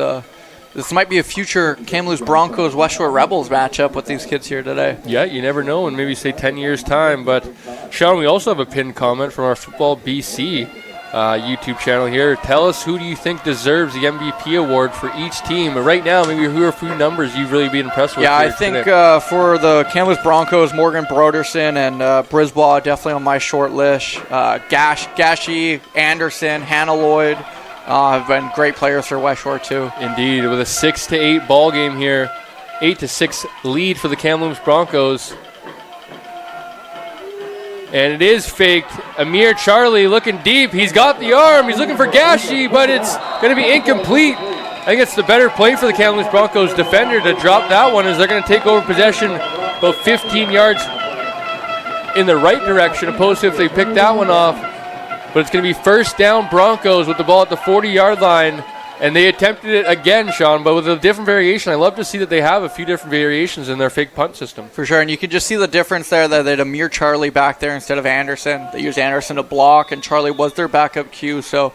this might be a future Kamloops Broncos Westshore Rebels matchup with these kids here today. Yeah, you never know in maybe say 10 years time. But Sean, we also have a pinned comment from our Football BC YouTube channel here. Tell us, who do you think deserves the MVP award for each team? But right now, maybe who are a few numbers you've really been impressed with? Yeah, I think for the Kamloops Broncos, Morgan Broderson and Brisbaugh definitely on my short list. Gashi, Anderson, Hannah Lloyd have been great players for Westshore too. Indeed, with a 6-8 ball game here, 8-6 lead for the Kamloops Broncos. And it is faked. Amir Charlie looking deep. He's got the arm. He's looking for Gashi, but it's going to be incomplete. I think it's the better play for the Kamloops Broncos defender to drop that one, as they're going to take over possession about 15 yards in the right direction, opposed to if they pick that one off. But it's going to be 1st down Broncos with the ball at the 40-yard line. And they attempted it again, Sean, but with a different variation. I love to see that they have a few different variations in their fake punt system. For sure, and you can just see the difference there that they had Amir Charlie back there instead of Anderson. They used Anderson to block, and Charlie was their backup Q. So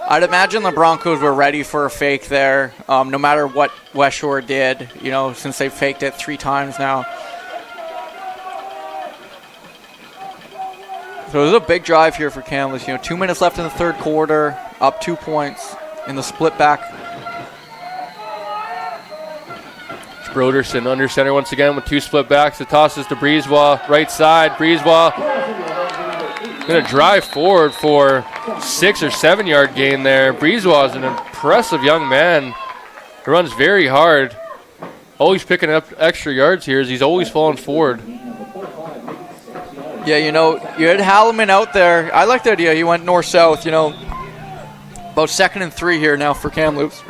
I'd imagine the Broncos were ready for a fake there, no matter what Westshore did, since they've faked it 3 times now. So it was a big drive here for Kamloops. 2 minutes left in the 3rd quarter, up 2 points. In the split back. Broderson under center once again with 2 split backs. The toss is to Breezewall, right side. Breezewall going to drive forward for 6 or 7 yard gain there. Breezewall is an impressive young man. He runs very hard. Always picking up extra yards here as he's always falling forward. Yeah, you know, you had Halliman out there. I like the idea. He went north-south, you know. About 2nd and 3 here now for Kamloops.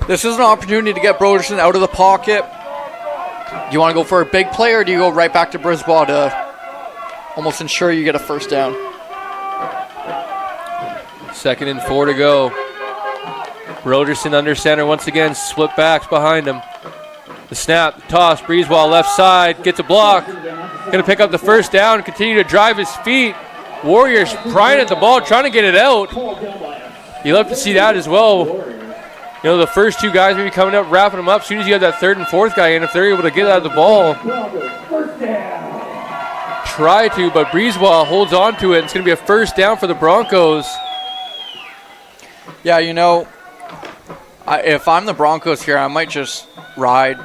This is an opportunity to get Broderson out of the pocket. Do you want to go for a big play, or do you go right back to Brisbane to almost ensure you get a first down? 2nd and 4 to go. Broderson under center once again, split backs behind him. The snap, the toss, Breezewall left side, gets a block. Going to pick up the first down, continue to drive his feet. Warriors prying at the ball, trying to get it out. You love to see that as well. You know, the first 2 guys maybe coming up, wrapping them up. As soon as you have that 3rd and 4th guy in, if they're able to get out of the ball, try to, but Breezewall holds on to it. It's going to be a first down for the Broncos. Yeah, you know, if I'm the Broncos here, I might just ride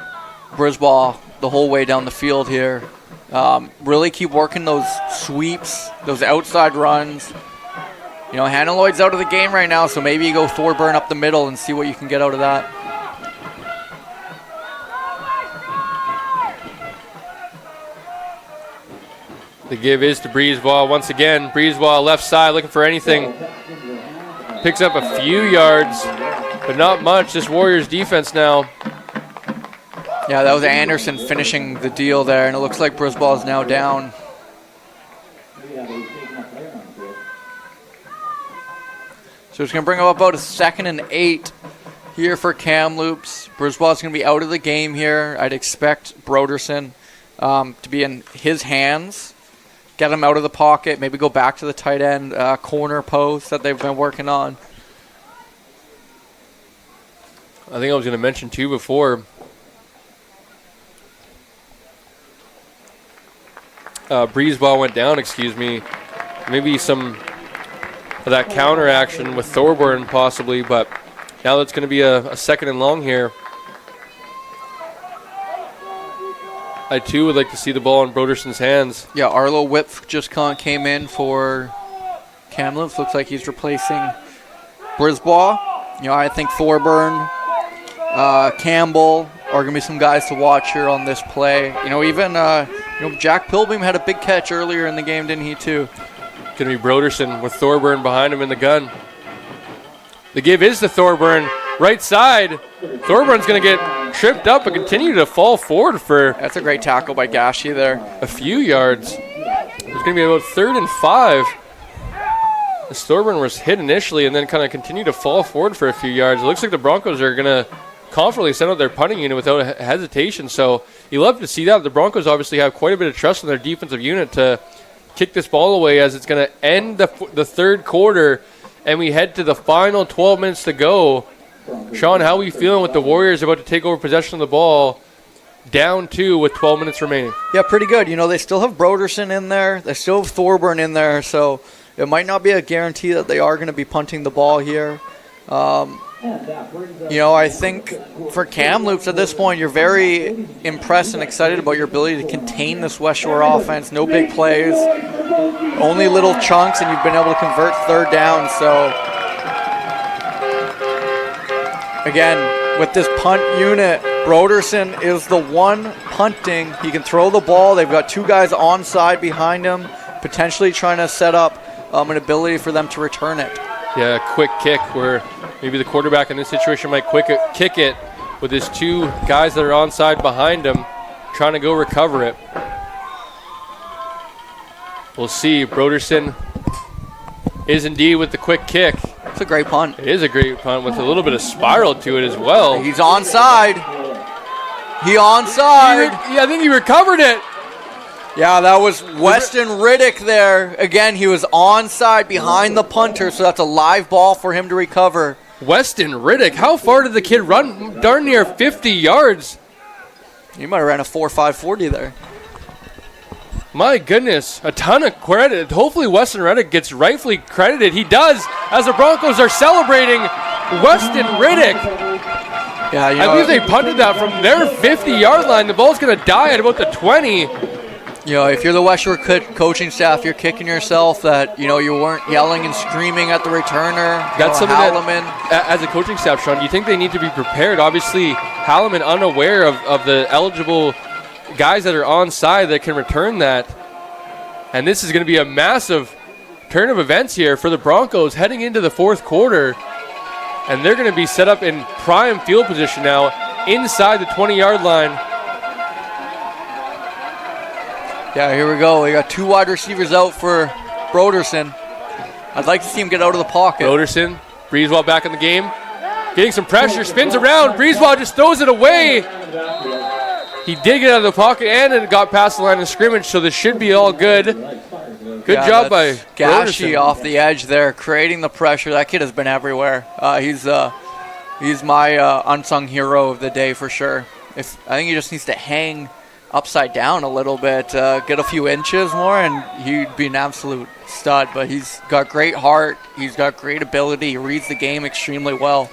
Brisbane the whole way down the field here. Really keep working those sweeps, those outside runs. You know, Hannah Lloyd's out of the game right now, so maybe you go Thorburn up the middle and see what you can get out of that. The give is to Breezewall once again. Breezewall left side looking for anything. Picks up a few yards, but not much. This Warriors defense now. Yeah, that was Anderson finishing the deal there, and it looks like Brisbane is now down. So it's going to bring up about a 2nd and 8 here for Kamloops. Brisbane's going to be out of the game here. I'd expect Broderson to be in his hands. Get him out of the pocket, maybe go back to the tight end corner post that they've been working on. I think I was going to mention too before. Breezeball went down, Maybe some of that counter action with Thorburn possibly, but now that's going to be a 2nd and long here. I too would like to see the ball in Broderson's hands. Yeah, Arlo Whip just came in for Kamloops. Looks like he's replacing Brisbane. You know, I think Thorburn, Campbell are going to be some guys to watch here on this play. You know, even Jack Pilbeam had a big catch earlier in the game, didn't he, too? Going to be Broderson with Thorburn behind him in the gun. The give is to Thorburn. Right side. Thorburn's going to get tripped up and continue to fall forward for... That's a great tackle by Gashi there. A few yards. It's going to be about 3rd and 5. As Thorburn was hit initially and then kind of continued to fall forward for a few yards. It looks like the Broncos are going to confidently send out their punting unit without hesitation. So you love to see that. The Broncos obviously have quite a bit of trust in their defensive unit to kick this ball away as it's going to end the 3rd quarter, and we head to the final 12 minutes to go. Sean, how are we feeling with the Warriors about to take over possession of the ball, down 2 with 12 minutes remaining? Yeah, pretty good. You know, they still have Broderson in there. They still have Thorburn in there, so it might not be a guarantee that they are going to be punting the ball here. You know, I think for Kamloops at this point, you're very impressed and excited about your ability to contain this Westshore offense. No big plays, only little chunks, and you've been able to convert 3rd down. So, again, with this punt unit, Broderson is the one punting. He can throw the ball. They've got 2 guys onside behind him, potentially trying to set up an ability for them to return it. Yeah, a quick kick where maybe the quarterback in this situation might kick it with his 2 guys that are onside behind him trying to go recover it. We'll see. Broderson is indeed with the quick kick. It's a great punt. It is a great punt with a little bit of spiral to it as well. He's onside. Yeah, I think he recovered it. Yeah, that was Weston Riddick there. Again, he was onside behind the punter, so that's a live ball for him to recover. Weston Riddick, how far did the kid run? Darn near 50 yards. He might have ran a 4.5 40 there. My goodness, a ton of credit. Hopefully Weston Riddick gets rightfully credited. He does, as the Broncos are celebrating Weston Riddick. Yeah, I believe they punted that from their 50-yard line. The ball's going to die at about the 20. If you're the Westshore coaching staff, you're kicking yourself that, you weren't yelling and screaming at the returner. That's something Halliman. as a coaching staff, Sean, you think they need to be prepared? Obviously, Halliman unaware of the eligible guys that are on side that can return that. And this is going to be a massive turn of events here for the Broncos heading into the fourth quarter. And they're going to be set up in prime field position now inside the 20-yard line. Yeah, here we go. We got 2 wide receivers out for Broderson. I'd like to see him get out of the pocket. Broderson, Breezewell back in the game. Getting some pressure, spins around. Breezewell just throws it away. He did get out of the pocket and it got past the line of scrimmage, so this should be all good. Good job by Gashi Broderson. off the edge there, creating the pressure. That kid has been everywhere. He's my unsung hero of the day for sure. I think he just needs to hang upside down a little bit, get a few inches more, and he'd be an absolute stud. But he's got great heart. He's got great ability. He reads the game extremely well.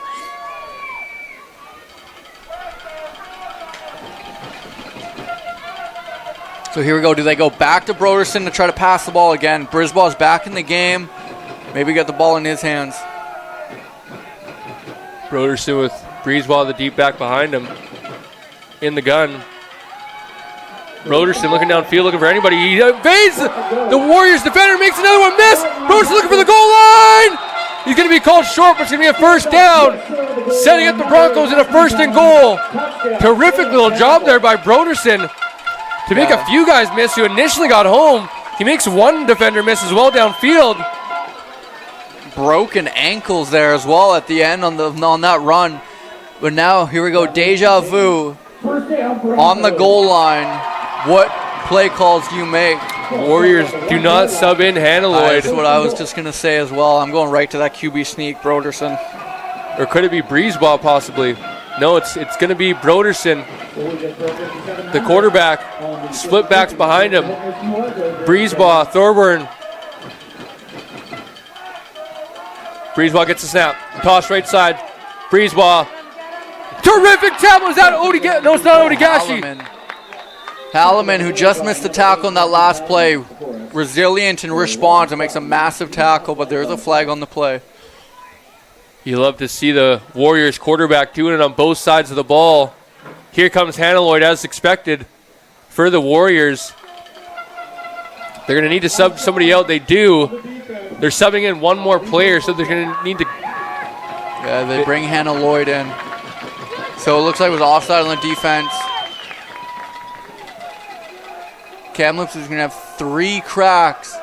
So here we go. Do they go back to Broderson to try to pass the ball again? Brisbaugh's back in the game. Maybe get the ball in his hands. Broderson with Breezewell, the deep back behind him, in the gun. Broderson looking downfield, looking for anybody. He evades the Warriors defender, makes another one miss. Broderson looking for the goal line. He's going to be called short, but it's going to be a first down. Setting up the Broncos in a first and goal. Terrific little job there by Broderson to make a few guys miss who initially got home. He makes one defender miss as well downfield. Broken ankles there as well at the end on that run. But now here we go, deja vu on the goal line. What play calls do you make? Warriors do not sub in Hannah Lloyd. That's what I was just going to say as well. I'm going right to that QB sneak, Broderson. Or could it be Breezeball possibly? No, it's going to be Broderson. The quarterback, split backs behind him. Breezeball, Thorburn. Breezeball gets the snap. Toss right side. Breezeball. Terrific tackle. Is that Odigashi? No, it's not Odigashi. Halliman, who just missed the tackle in that last play, resilient and responds and makes a massive tackle, but there's a flag on the play. You love to see the Warriors quarterback doing it on both sides of the ball. Here comes Hannah Lloyd as expected for the Warriors. They're going to need to sub somebody out. They do. They're subbing in one more player, so they're going to need to. Yeah, they bring Hannah Lloyd in. So it looks like it was offside on the defense. Kamloops is going to have 3 cracks.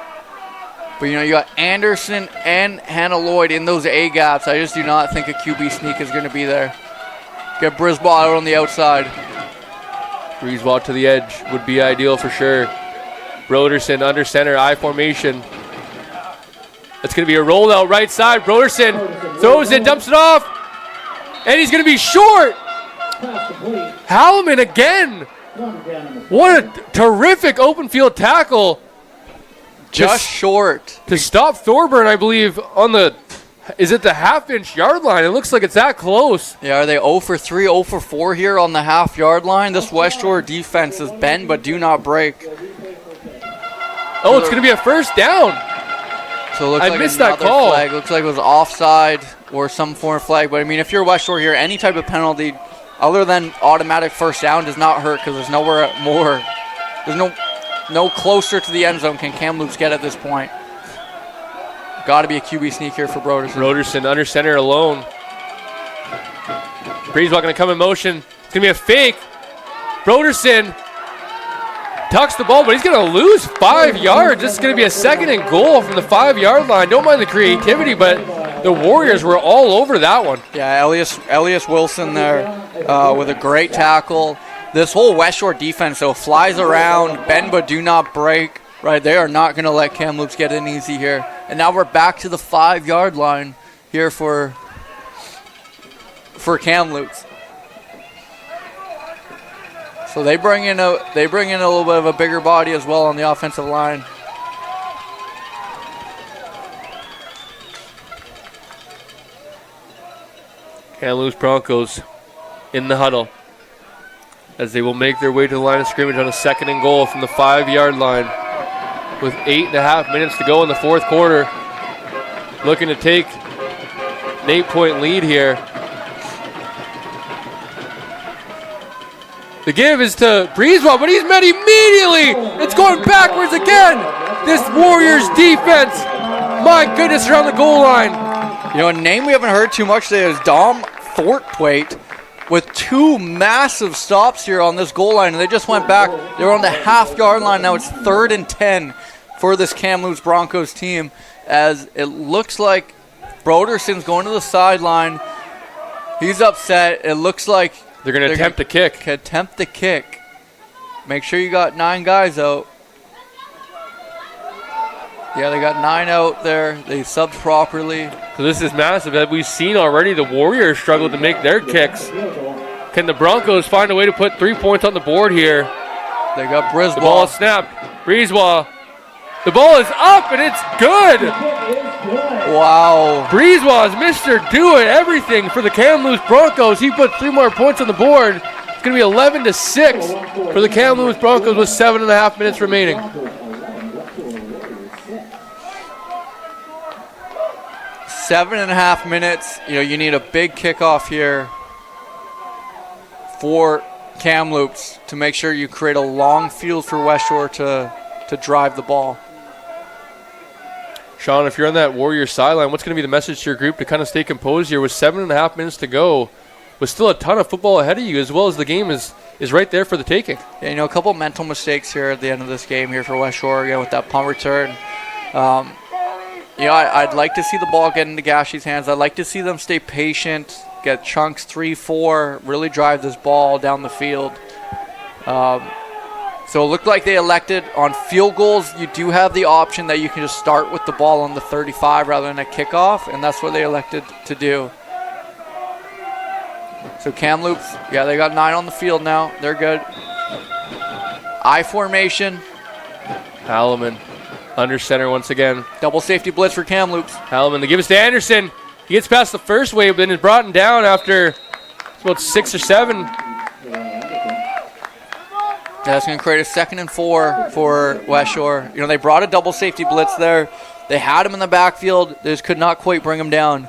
But, you got Anderson and Hannah Lloyd in those A gaps. I just do not think a QB sneak is going to be there. Get Brisbane out on the outside. Breezeball to the edge would be ideal for sure. Broderson under center, I formation. It's going to be a rollout right side. Broderson throws it, dumps it off, and he's going to be short. Halliman again. What a terrific open field tackle. Just short. To stop Thorburn, I believe, on the, is it the half-inch yard line? It looks like it's that close. Yeah, are they 0 for 3, 0 for 4 here on the half-yard line? This Westshore defense is bend but do not break. Oh, it's going to be a first down. So it looks I like missed that another call. flag. Looks like it was offside or some form of flag. But, I mean, if you're Westshore here, any type of penalty other than automatic first down does not hurt because there's nowhere more. There's no closer to the end zone can Kamloops get at this point. Got to be a QB sneak here for Broderson. Broderson under center alone. Breezeball going to come in motion. It's going to be a fake. Broderson tucks the ball, but he's going to lose 5 yards. This is going to be a second and goal from the 5-yard line. Don't mind the creativity, but the Warriors were all over that one. Yeah, Elias Wilson there with a great tackle. This whole Westshore defense, though, flies around, bend but do not break. Right, they are not going to let Kamloops get in easy here. And now we're back to the 5-yard line here for Kamloops. So they bring in a little bit of a bigger body as well on the offensive line. Kamloops Broncos in the huddle as they will make their way to the line of scrimmage on a 2nd and goal from the 5-yard line with 8.5 minutes to go in the 4th quarter. Looking to take an 8-point lead here. The give is to Breezewell, but he's met immediately. It's going backwards again. This Warriors defense, my goodness, around the goal line. You know, a name we haven't heard too much today is Dom Thornthwaite with 2 massive stops here on this goal line, and they just went back. They were on the half-yard line. Now it's 3rd and 10 for this Kamloops Broncos team, as it looks like Broderson's going to the sideline. He's upset. It looks like they're going to attempt the kick. Attempt the kick. Make sure you got 9 guys out. Yeah, they got 9 out there. They subbed properly. So this is massive. As we've seen already, the Warriors struggle to make their kicks. Can the Broncos find a way to put 3 points on the board here? They got Brisbane. The ball is snapped. Breezewell. The ball is up, and it's good. Wow. Breezewell is Mr. Do It Everything for the Kamloops Broncos. He put 3 more points on the board. It's going to be 11-6 for the Kamloops Broncos with 7.5 minutes remaining. 7.5 minutes. You know, you need a big kickoff here for Kamloops to make sure you create a long field for Westshore to drive the ball. Sean, if you're on that Warriors sideline, what's going to be the message to your group to kind of stay composed here with 7.5 minutes to go, with still a ton of football ahead of you, as well as the game is right there for the taking? Yeah, you know, a couple mental mistakes here at the end of this game here for Westshore, again, with that punt return. You know, I'd like to see the ball get into Gashy's hands. I'd like to see them stay patient, get chunks 3-4, really drive this ball down the field. So it looked like they elected on field goals. You do have the option that you can just start with the ball on the 35 rather than a kickoff, and that's what they elected to do. So Kamloops, yeah, they got 9 on the field now. They're good. I formation. Halloman under center once again. Double safety blitz for Kamloops. Halloman, they give it to Anderson. He gets past the first wave, but then is brought down after about 6 or 7. That's going to create a 2nd and 4 for Westshore. You know, they brought a double safety blitz there. They had him in the backfield. They just could not quite bring him down.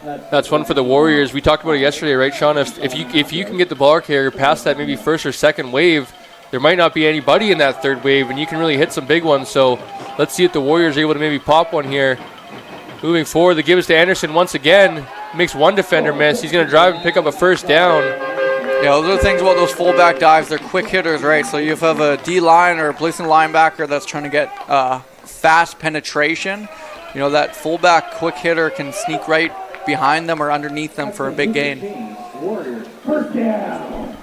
That's one for the Warriors. We talked about it yesterday, right, Sean? If you can get the ball carrier past that maybe first or second wave, there might not be anybody in that third wave, and you can really hit some big ones. So let's see if the Warriors are able to maybe pop one here. Moving forward, the give is to Anderson once again. Makes one defender miss. He's going to drive and pick up a first down. Yeah, those are the things about those fullback dives. They're quick hitters, right? So you have a D-line or a policing linebacker that's trying to get fast penetration. You know, that fullback quick hitter can sneak right behind them or underneath them for a big gain. First down.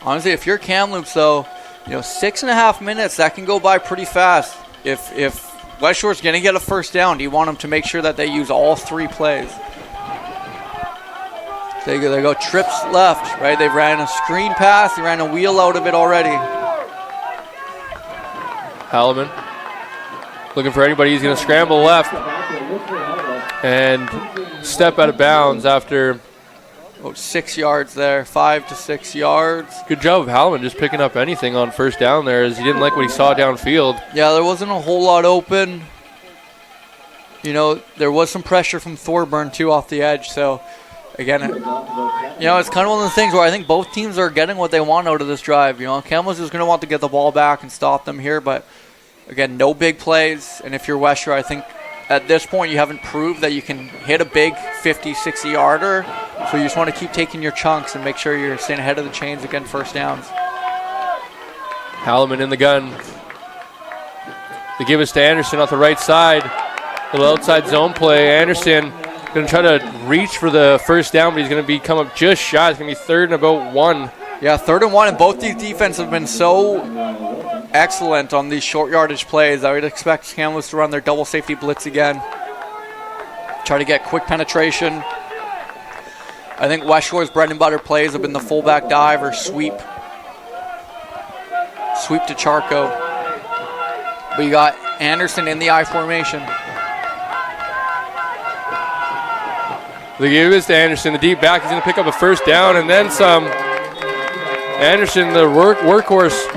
Honestly, if you're Kamloops, though, you know, 6.5 minutes, that can go by pretty fast. If Westshore's going to get a first down, do you want them to make sure that they use all 3 plays? They go trips left, right? They ran a screen pass. They ran a wheel out of it already. Halloman looking for anybody. He's going to scramble left and step out of bounds after about 6 yards there, 5 to 6 yards. Good job of Halloman just picking up anything on first down there, as he didn't like what he saw downfield. Yeah, there wasn't a whole lot open. You know, there was some pressure from Thorburn, too, off the edge. So, again, you know, it's kind of one of the things where I think both teams are getting what they want out of this drive. You know, Kamloops is going to want to get the ball back and stop them here. But, again, no big plays. And if you're Westshore, I think at this point you haven't proved that you can hit a big 50, 60-yarder. So you just want to keep taking your chunks and make sure you're staying ahead of the chains again, first downs. Halloman in the gun. They give us to Anderson off the right side. Little outside zone play. Anderson going to try to reach for the first down, but he's going to come up just shy. It's going to be 3rd and about 1. Yeah, 3rd and 1, and both these defenses have been so excellent on these short yardage plays. I would expect Kamloops to run their double safety blitz again. Try to get quick penetration. I think Westshore's bread and butter plays have been the fullback dive or sweep. Sweep to Charco. But you got Anderson in the I formation. They give this to Anderson, the deep back. He's going to pick up a first down and then some. Anderson, the workhorse,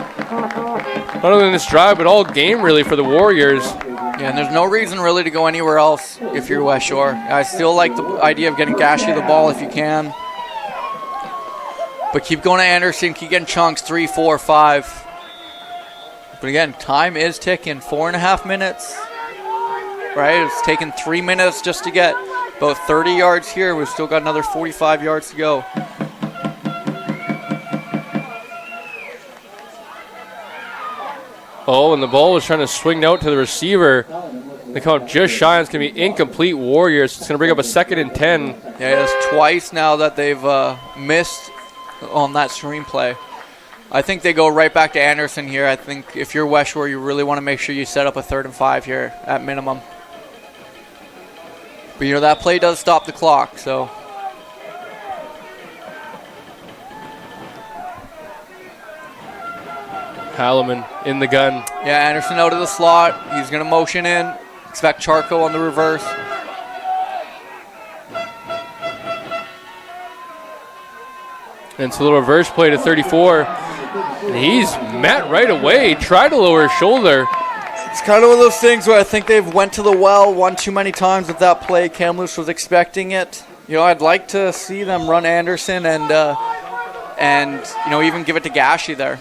not only in this drive, but all game really for the Warriors. Yeah, and there's no reason really to go anywhere else if you're Westshore. I still like the idea of getting Gashi the ball if you can. But keep going to Anderson, keep getting chunks, 3, 4, 5. But again, time is ticking, 4.5 minutes. Right, it's taken 3 minutes just to get about 30 yards here. We've still got another 45 yards to go. Oh, and the ball was trying to swing out to the receiver. They come up just shy. It's going to be incomplete Warriors. It's going to bring up a 2nd and 10. Yeah, it's twice now that they've missed on that screenplay. I think they go right back to Anderson here. I think if you're Westshore, you really want to make sure you set up a 3rd and 5 here at minimum. But, you know, that play does stop the clock, so. Halliman in the gun. Yeah, Anderson out of the slot. He's going to motion in. Expect Charco on the reverse. And it's a little reverse play to 34. And he's met right away. Tried to lower his shoulder. It's kind of one of those things where I think they've went to the well one too many times with that play. Kamloops was expecting it. You know, I'd like to see them run Anderson and you know, even give it to Gashi there.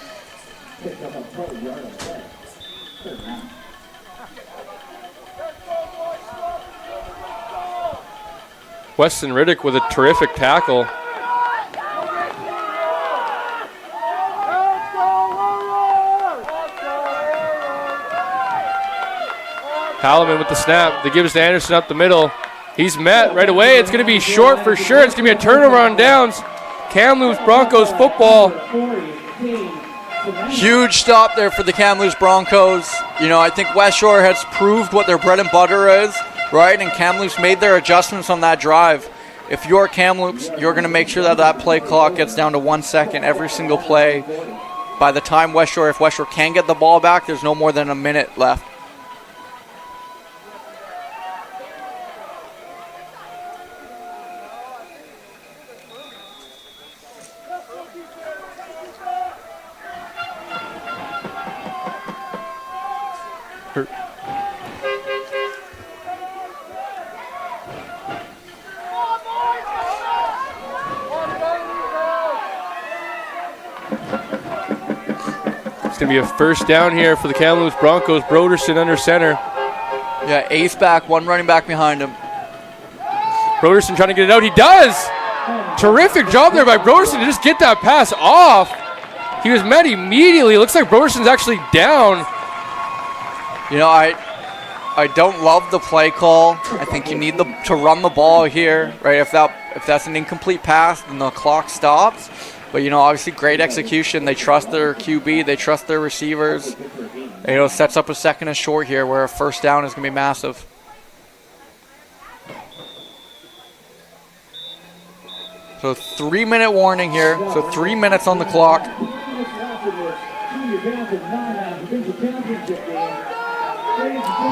Weston Riddick with a terrific tackle. Halliman with the snap. They give it to Anderson up the middle. He's met right away. It's going to be short for sure. It's going to be a turnover on downs. Kamloops Broncos football. Huge stop there for the Kamloops Broncos. You know, I think Westshore has proved what their bread and butter is, right? And Kamloops made their adjustments on that drive. If you're Kamloops, you're going to make sure that that play clock gets down to 1 second every single play. By the time Westshore, if Westshore can get the ball back, there's no more than a minute left. It's going to be a first down here for the Kamloops Broncos. Broderson under center. Yeah, ace back, one running back behind him. Broderson trying to get it out. He does! Terrific job there by Broderson to just get that pass off. He was met immediately. Looks like Broderson's actually down. You know, I don't love the play call. I think you need to run the ball here, right? If that's an incomplete pass, then the clock stops. But, you know, obviously great execution. They trust their QB. They trust their receivers. And, you know, sets up a 2nd and short here where a first down is going to be massive. So 3-minute warning here. So 3 minutes on the clock. It's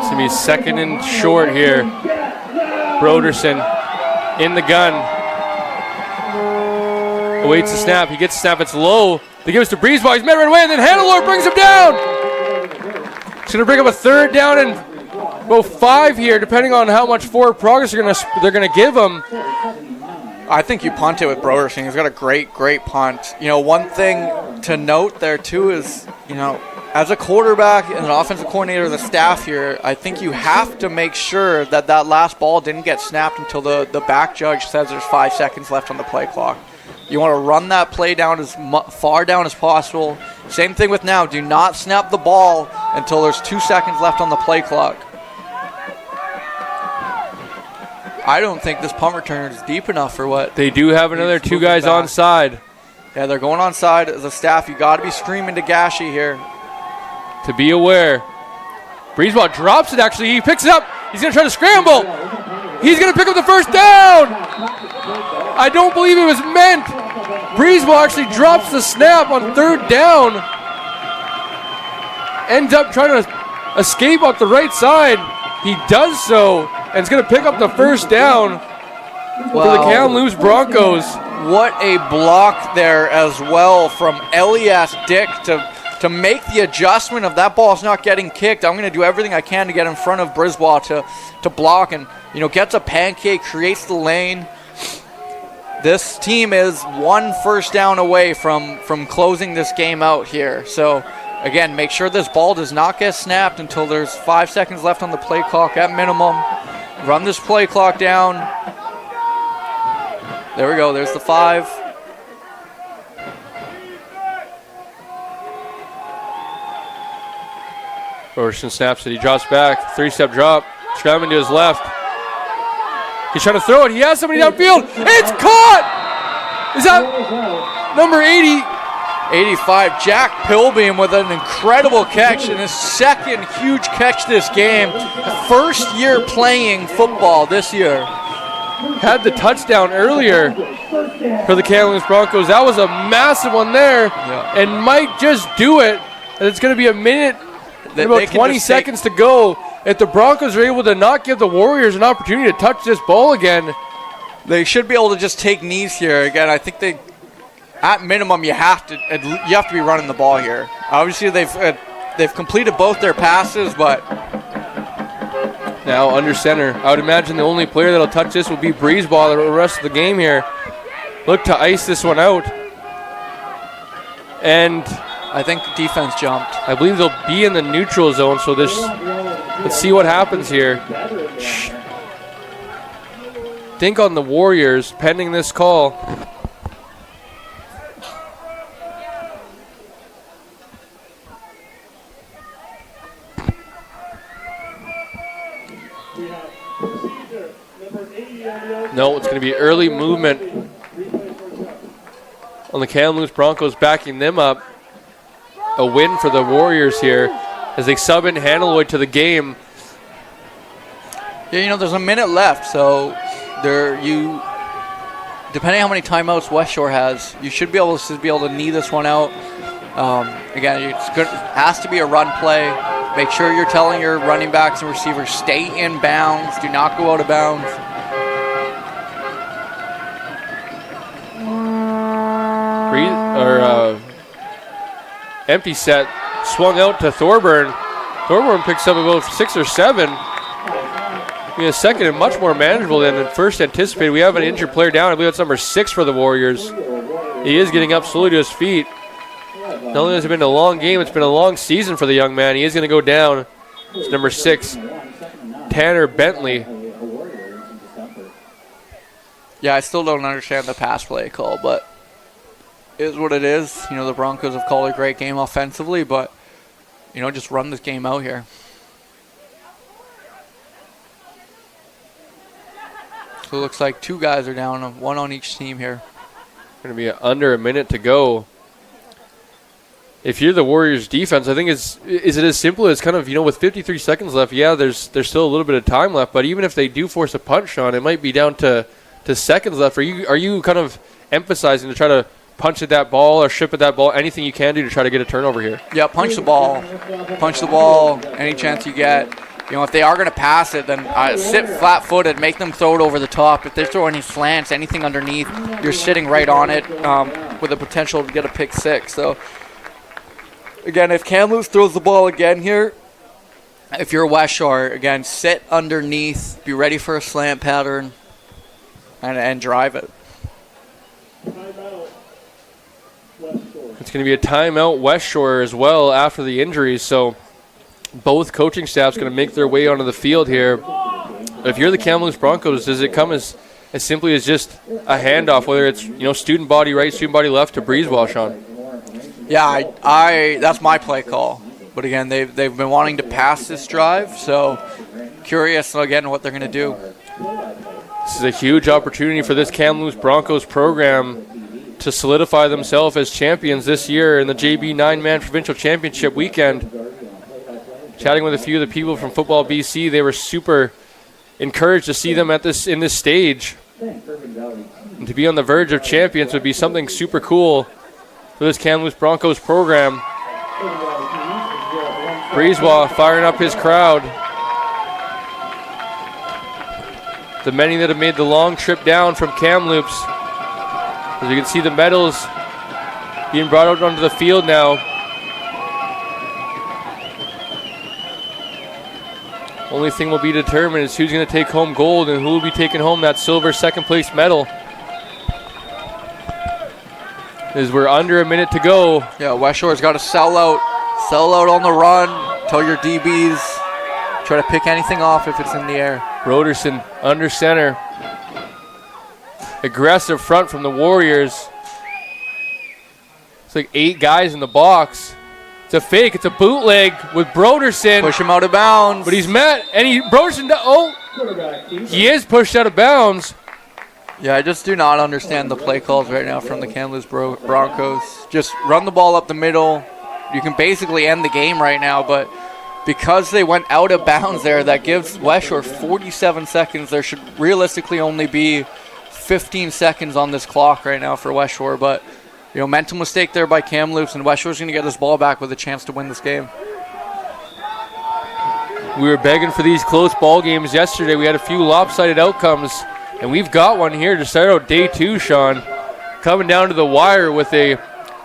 going to be 2nd and short here. Broderson in the gun. Awaits the snap. He gets the snap. It's low. They give it to Breezeball. He's met right away, and then Hannelore brings him down. It's going to bring up a 3rd down and about 5 here, depending on how much forward progress they're going to give him. I think you punt it with Broderson. He's got a great punt. You know, one thing to note there, too, is, you know, as a quarterback and an offensive coordinator, the staff here, I think you have to make sure that that last ball didn't get snapped until the back judge says there's 5 seconds left on the play clock. You want to run that play down as far down as possible. Same thing with now. Do not snap the ball until there's 2 seconds left on the play clock. I don't think this punt return is deep enough for what. They do have another 2 guys onside. Yeah, they're going onside. As a staff, you got to be screaming to Gashi here. To be aware. Breezeball drops it, actually. He picks it up. He's going to try to scramble. He's going to pick up the first down. I don't believe it was meant. Breezeball actually drops the snap on 3rd down. Ends up trying to escape up the right side. He does so, and is going to pick up the first down. for the Kamloops Broncos. What a block there as well from Elias Dick to make the adjustment of that ball's not getting kicked. I'm going to do everything I can to get in front of Brisbois to block and, gets a pancake, creates the lane. This team is 1 first down away from closing this game out here. So, again, make sure this ball does not get snapped until there's 5 seconds left on the play clock at minimum. Run this play clock down. There we go. There's the 5. Robertson snaps it. He drops back. 3-step drop. Scramming to his left. He's trying to throw it. He has somebody downfield. It's caught! Is that number 80? 85, Jack Pilbeam with an incredible catch and his second huge catch this game. First year playing football this year. Had the touchdown earlier for the Kamloops Broncos. That was a massive one there, and might just do it. And it's going to be a minute, about 20 seconds to go. If the Broncos are able to not give the Warriors an opportunity to touch this ball again, they should be able to just take knees here. Again, I think at minimum, you have to be running the ball here. Obviously, they've completed both their passes, but now under center. I would imagine the only player that'll touch this will be Brisbois the rest of the game here. Look to ice this one out. And I think defense jumped. I believe they'll be in the neutral zone, so let's see what happens here. Think on the Warriors pending this call. No, it's going to be early movement on the Kamloops Broncos, backing them up. A win for the Warriors here as they sub in Hanaloy to the game. Yeah, there's a minute left, so depending on how many timeouts Westshore has, you should be able to knee this one out. Again, it has to be a run play. Make sure you're telling your running backs and receivers, stay in bounds, do not go out of bounds. Empty set, swung out to Thorburn. Thorburn picks up about 6 or 7. A second and much more manageable than at first anticipated. We have an injured player down. I believe that's number 6 for the Warriors. He is getting up slowly to his feet. Not only has it been a long game, it's been a long season for the young man. He is going to go down. It's number 6, Tanner Bentley. Yeah, I still don't understand the pass play call, but it is what it is. The Broncos have called a great game offensively, but, just run this game out here. So it looks like 2 guys are down, 1 on each team here. Going to be under a minute to go. If you're the Warriors defense, I think is it as simple as kind of, with 53 seconds left, yeah, there's still a little bit of time left, but even if they do force a punch on, it might be down to seconds left. Are you kind of emphasizing to try to punch at that ball or ship at that ball, anything you can do to try to get a turnover here? Yeah, punch the ball. Punch the ball any chance you get. If they are going to pass it, then sit flat-footed, make them throw it over the top. If they throw any slants, anything underneath, you're sitting right on it with the potential to get a pick 6. So, again, if Kamloops throws the ball again here, if you're Westshore, again, sit underneath, be ready for a slant pattern, and drive it. It's going to be a timeout Westshore as well after the injuries, so both coaching staffs going to make their way onto the field here. If you're the Kamloops Broncos, does it come as simply as just a handoff, whether it's student body right, student body left to Brisbois, Sean? Yeah, I that's my play call. But again, they've been wanting to pass this drive, so curious again what they're going to do. This is a huge opportunity for this Kamloops Broncos program to solidify themselves as champions this year in the JB 9-man Provincial Championship weekend. Chatting with a few of the people from Football BC, they were super encouraged to see them in this stage. And to be on the verge of champions would be something super cool for this Kamloops Broncos program. Brisbois firing up his crowd. the many that have made the long trip down from Kamloops. As you can see the medals being brought out onto the field now. Only thing will be determined is who's going to take home gold and who will be taking home that silver second place medal. As we're under a minute to go. Yeah, Westshore's got to sell out on the run. Tell your DBs, try to pick anything off if it's in the air. Broderson under center. Aggressive front from the Warriors. It's like 8 guys in the box. It's a fake. It's a bootleg with Broderson. Push him out of bounds. But he's met, and Broderson, he is pushed out of bounds. Yeah, I just do not understand the play calls right now from the Kamloops Broncos. Just run the ball up the middle. You can basically end the game right now, but because they went out of bounds there, that gives Westshore 47 seconds. There should realistically only be 15 seconds on this clock right now for Westshore, but mental mistake there by Kamloops, and Westshore's going to get this ball back with a chance to win this game. We were begging for these close ball games yesterday. We had a few lopsided outcomes, and we've got one here to start out day 2, Sean. Coming down to the wire with a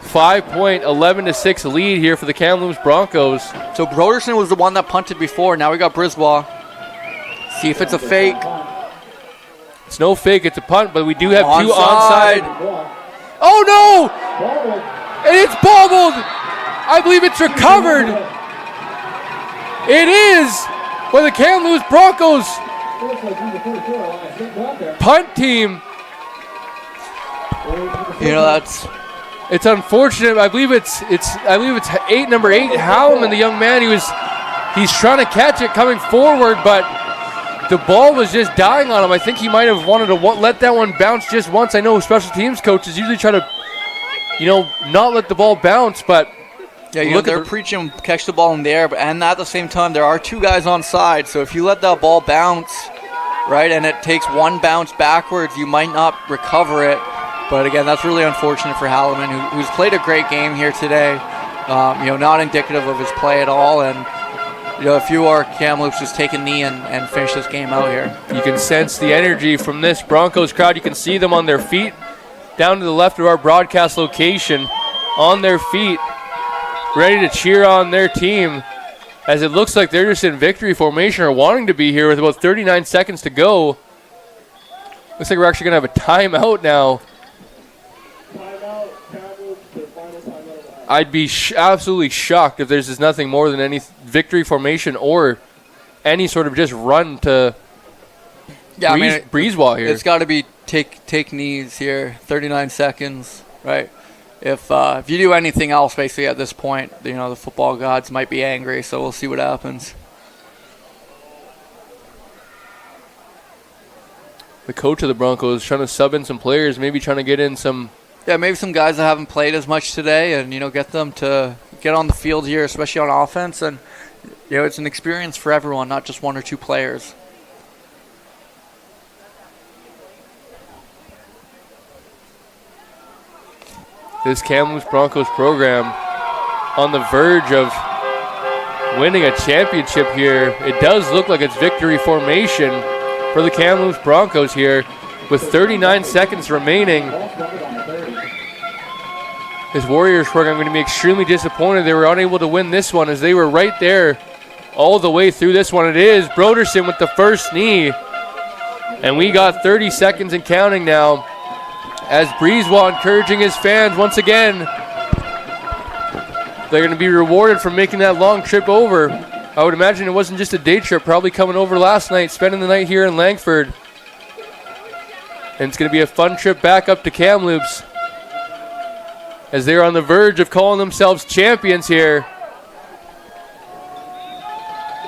5-point, 11-6 lead here for the Kamloops Broncos. So Broderson was the one that punted before. Now we got Brisbois. See if it's a fake. It's no fake. It's a punt, but we do have Onside. 2 onside. Oh, no! And it's bobbled. I believe it's recovered. It is by the Kamloops Broncos punt team. It's unfortunate. I believe it's number 8 Hallam, the young man. He's trying to catch it coming forward, but the ball was just dying on him. I think he might have wanted to let that one bounce just once. I know special teams coaches usually try to, not let the ball bounce, but they're preaching catch the ball in the air, and at the same time, there are 2 guys on side. So if you let that ball bounce, right, and it takes one bounce backwards, you might not recover it. But again, that's really unfortunate for Halliman, who's played a great game here today. Not indicative of his play at all, and if you are Kamloops, just take a knee and finish this game out here. You can sense the energy from this Broncos crowd. You can see them on their feet down to the left of our broadcast location, on their feet, ready to cheer on their team, as it looks like they're just in victory formation or wanting to be here with about 39 seconds to go. Looks like we're actually going to have a timeout now. I'd be absolutely shocked if there's just nothing more than any victory formation or any sort of just run to Brisbois here. It's got to be take knees here, 39 seconds, right? If you do anything else, basically at this point, the football gods might be angry, so we'll see what happens. The coach of the Broncos trying to sub in some players, maybe trying to get in some... Yeah, maybe some guys that haven't played as much today and, get them to get on the field here, especially on offense. And, it's an experience for everyone, not just 1 or 2 players. This Kamloops Broncos program on the verge of winning a championship here. It does look like it's victory formation for the Kamloops Broncos here with 39 seconds remaining. This Warriors program going to be extremely disappointed they were unable to win this one, as they were right there all the way through this one. It is Broderson with the first knee, and we got 30 seconds and counting now, as Brisbois encouraging his fans once again. They're going to be rewarded for making that long trip over. I would imagine it wasn't just a day trip, probably coming over last night, spending the night here in Langford. And it's going to be a fun trip back up to Kamloops, as they're on the verge of calling themselves champions here.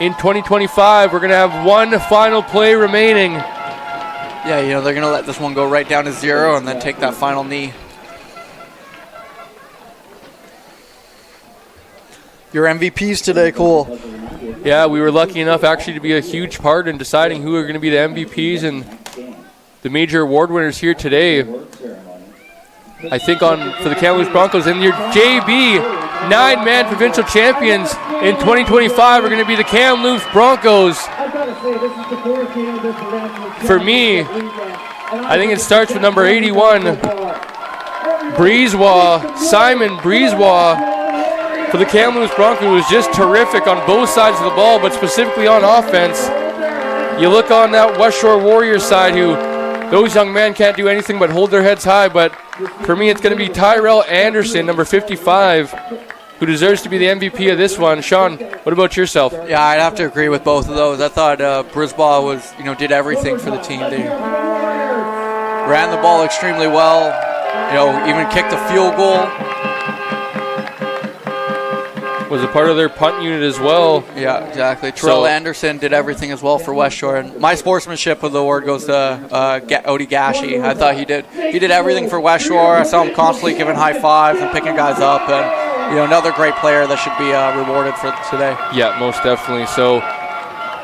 In 2025, we're going to have one final play remaining. Yeah, they're going to let this one go right down to 0 and then take that final knee. Your MVPs today, Cole. Yeah, we were lucky enough actually to be a huge part in deciding who are going to be the MVPs and the major award winners here today. I think for the Kamloops Broncos, and your JB 9-man provincial champions in 2025 are going to be the Kamloops Broncos. For me, I think it starts with number 81, Breezewa, Simon Breezewa for the Kamloops Broncos, who was just terrific on both sides of the ball, but specifically on offense. You look on that Westshore Warriors side, who those young men can't do anything but hold their heads high, but for me it's going to be Tyrell Anderson, number 55, who deserves to be the MVP of this one. Sean, what about yourself? Yeah, I'd have to agree with both of those. I thought Brisbane was, did everything for the team. They ran the ball extremely well, even kicked a field goal. Was a part of their punt unit as well. Yeah, exactly. Terrell Anderson did everything as well for Westshore. And my sportsmanship of the award goes to Odie Gashi. I thought he did everything for Westshore. I saw him constantly giving high fives and picking guys up. And another great player that should be rewarded for today. Yeah, most definitely. So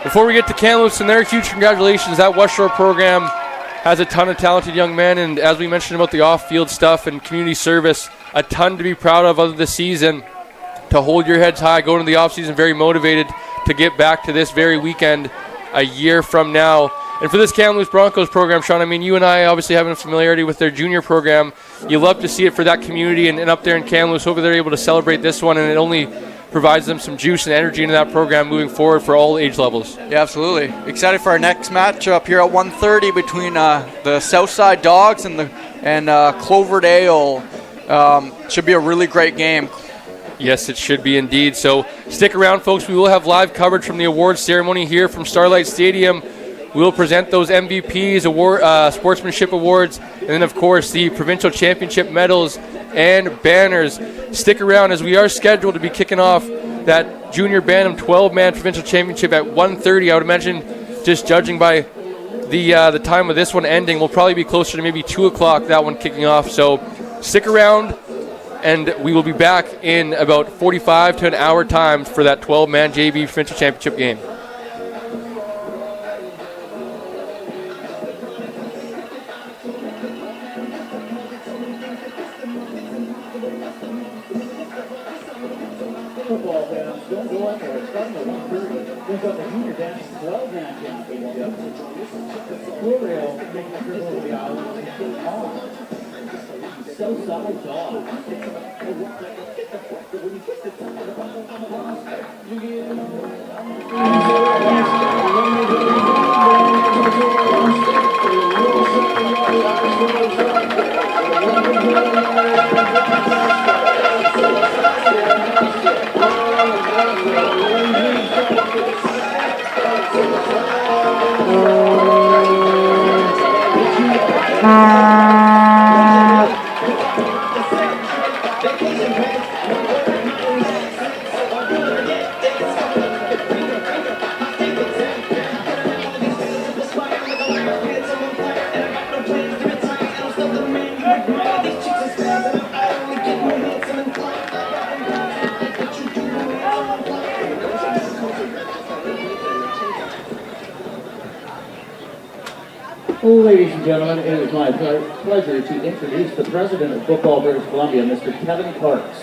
before we get to Kamloops and their huge congratulations, that Westshore program has a ton of talented young men. And as we mentioned about the off-field stuff and community service, a ton to be proud of the season. To hold your heads high, go into the offseason very motivated to get back to this very weekend a year from now. And for this Kamloops Broncos program, Sean, I mean, you and I obviously having a familiarity with their junior program. You love to see it for that community and up there in Kamloops. Hopefully they're able to celebrate this one, and it only provides them some juice and energy into that program moving forward for all age levels. Yeah, absolutely. Excited for our next matchup here at 1:30 between the Southside Dogs and Cloverdale. Should be a really great game. Yes, it should be indeed. So stick around, folks. We will have live coverage from the awards ceremony here from Starlight Stadium. We will present those MVPs, sportsmanship awards, and then, of course, the provincial championship medals and banners. Stick around as we are scheduled to be kicking off that junior Bantam 12-man provincial championship at 1:30. I would imagine, just judging by the time of this one ending, we'll probably be closer to maybe 2 o'clock, that one kicking off. So stick around. And we will be back in about 45 to an hour time for that 12-man JV provincial championship game. Football fans, don't go anywhere. It's starting at 1:30. We've got the junior dance 12-man championship. Cloverdale making a trip over the island to take on Southside Dogs. Ladies and gentlemen, it is my pleasure to introduce the President of Football British Columbia, Mr. Kevin Parks.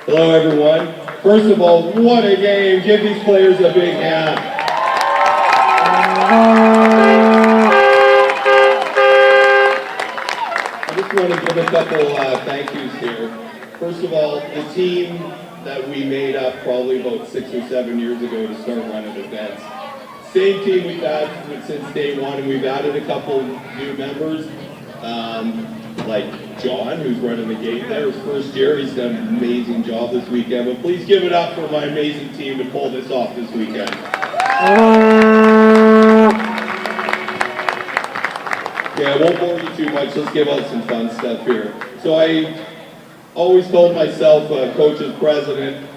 Hello, everyone. First of all, what a game. Give these players a big hand. I just want to give a couple thank yous here. First of all, the team that we made up probably about 6 or 7 years ago to start running events. Same team we've had since day one, and we've added a couple new members, like John, who's running the gate there. His first year, he's done an amazing job this weekend. But please give it up for my amazing team to pull this off this weekend. Yeah, I won't bore you too much. Let's give out some fun stuff here. So I always told myself, coach as president,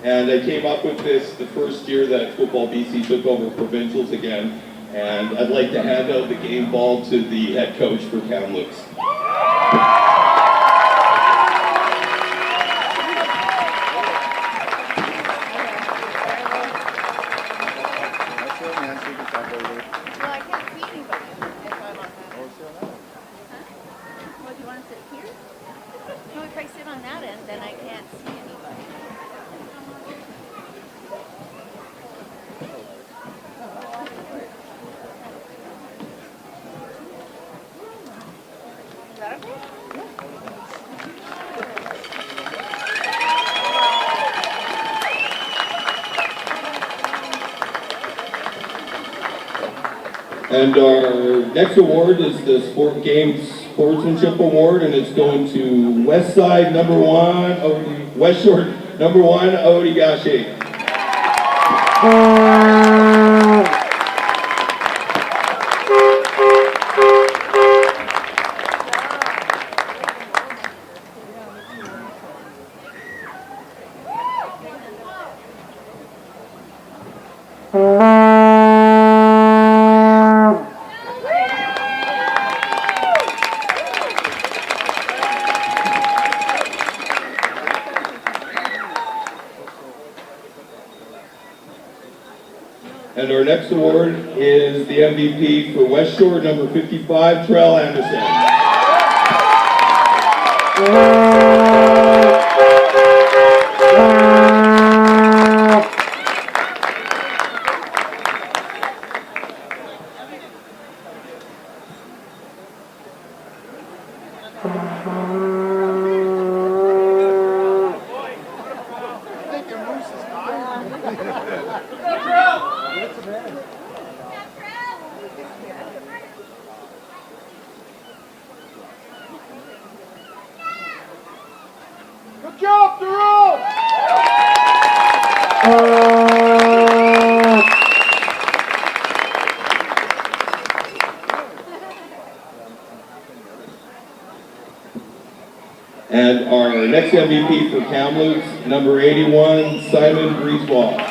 and I came up with this the first year that Football BC took over Provincials again, and I'd like to hand out the game ball to the head coach for Kamloops. And our next award is the Sport Games Sportsmanship Award, and it's going to Westside #1, Westshore #1, Odigashi. And our next award is the MVP for Westshore #55, Terrell Anderson. Good job, Terrell! And our next MVP for Kamloops, #81, Simon Griesbach.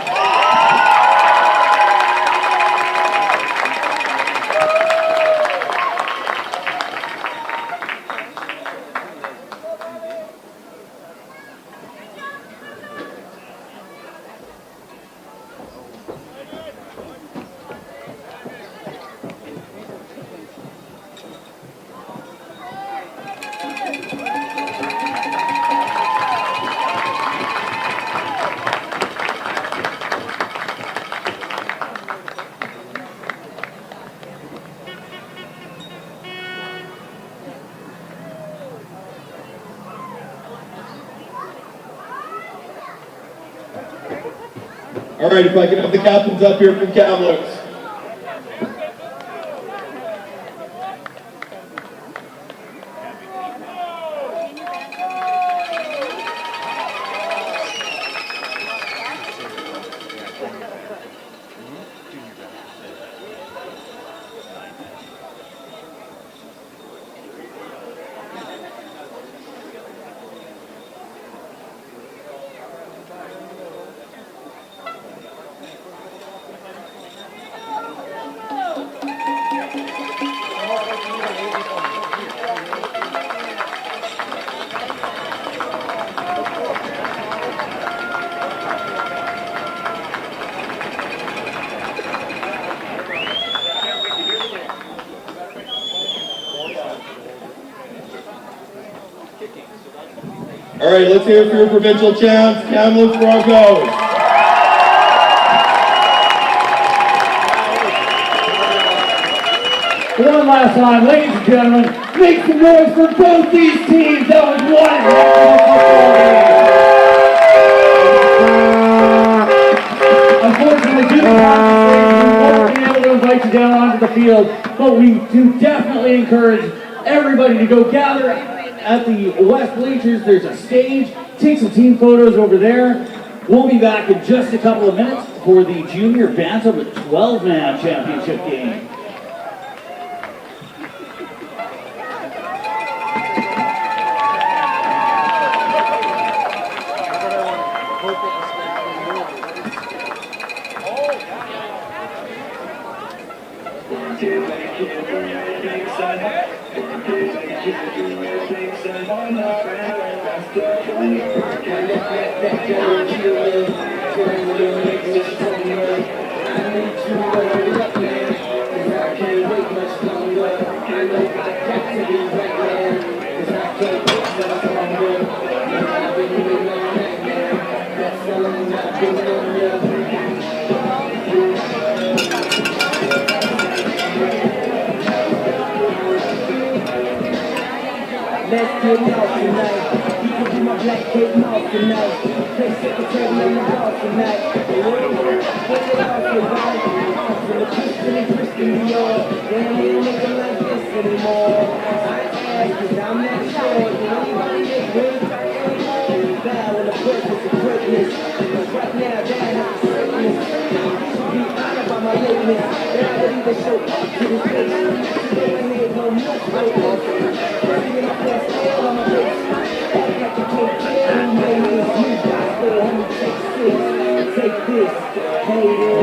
All right, if I can have the captains up here from Kamloops. All right, let's hear it for your provincial champs, Kamloops Broncos. One last time, ladies and gentlemen, make some noise for both these teams. That was one heck of a football game. Unfortunately, due to time constraints, we won't be able to invite you down onto the field, but we do definitely encourage everybody to go gather at the West Bleachers. There's a stage. Take some team photos over there. We'll be back in just a couple of minutes for the Junior Bantam 12-man championship game. let's get lost tonight. You can be my black cake mouse tonight. Play secretary on the house tonight. What it all so right? From the Christian and Christian Dior. They don't even make them like this anymore. I ask, cause I'm not sure. Did anybody make wings back anymore? Now when the purpose of greatness. Cause right now, that has greatness. Be honored by my lateness. Then I would even show up to this place. Today I made no milk breakers. Bringing up that scale on my face. Act like you can't kill me. Made this new gospel. Homie, take this. Take this. Hate it.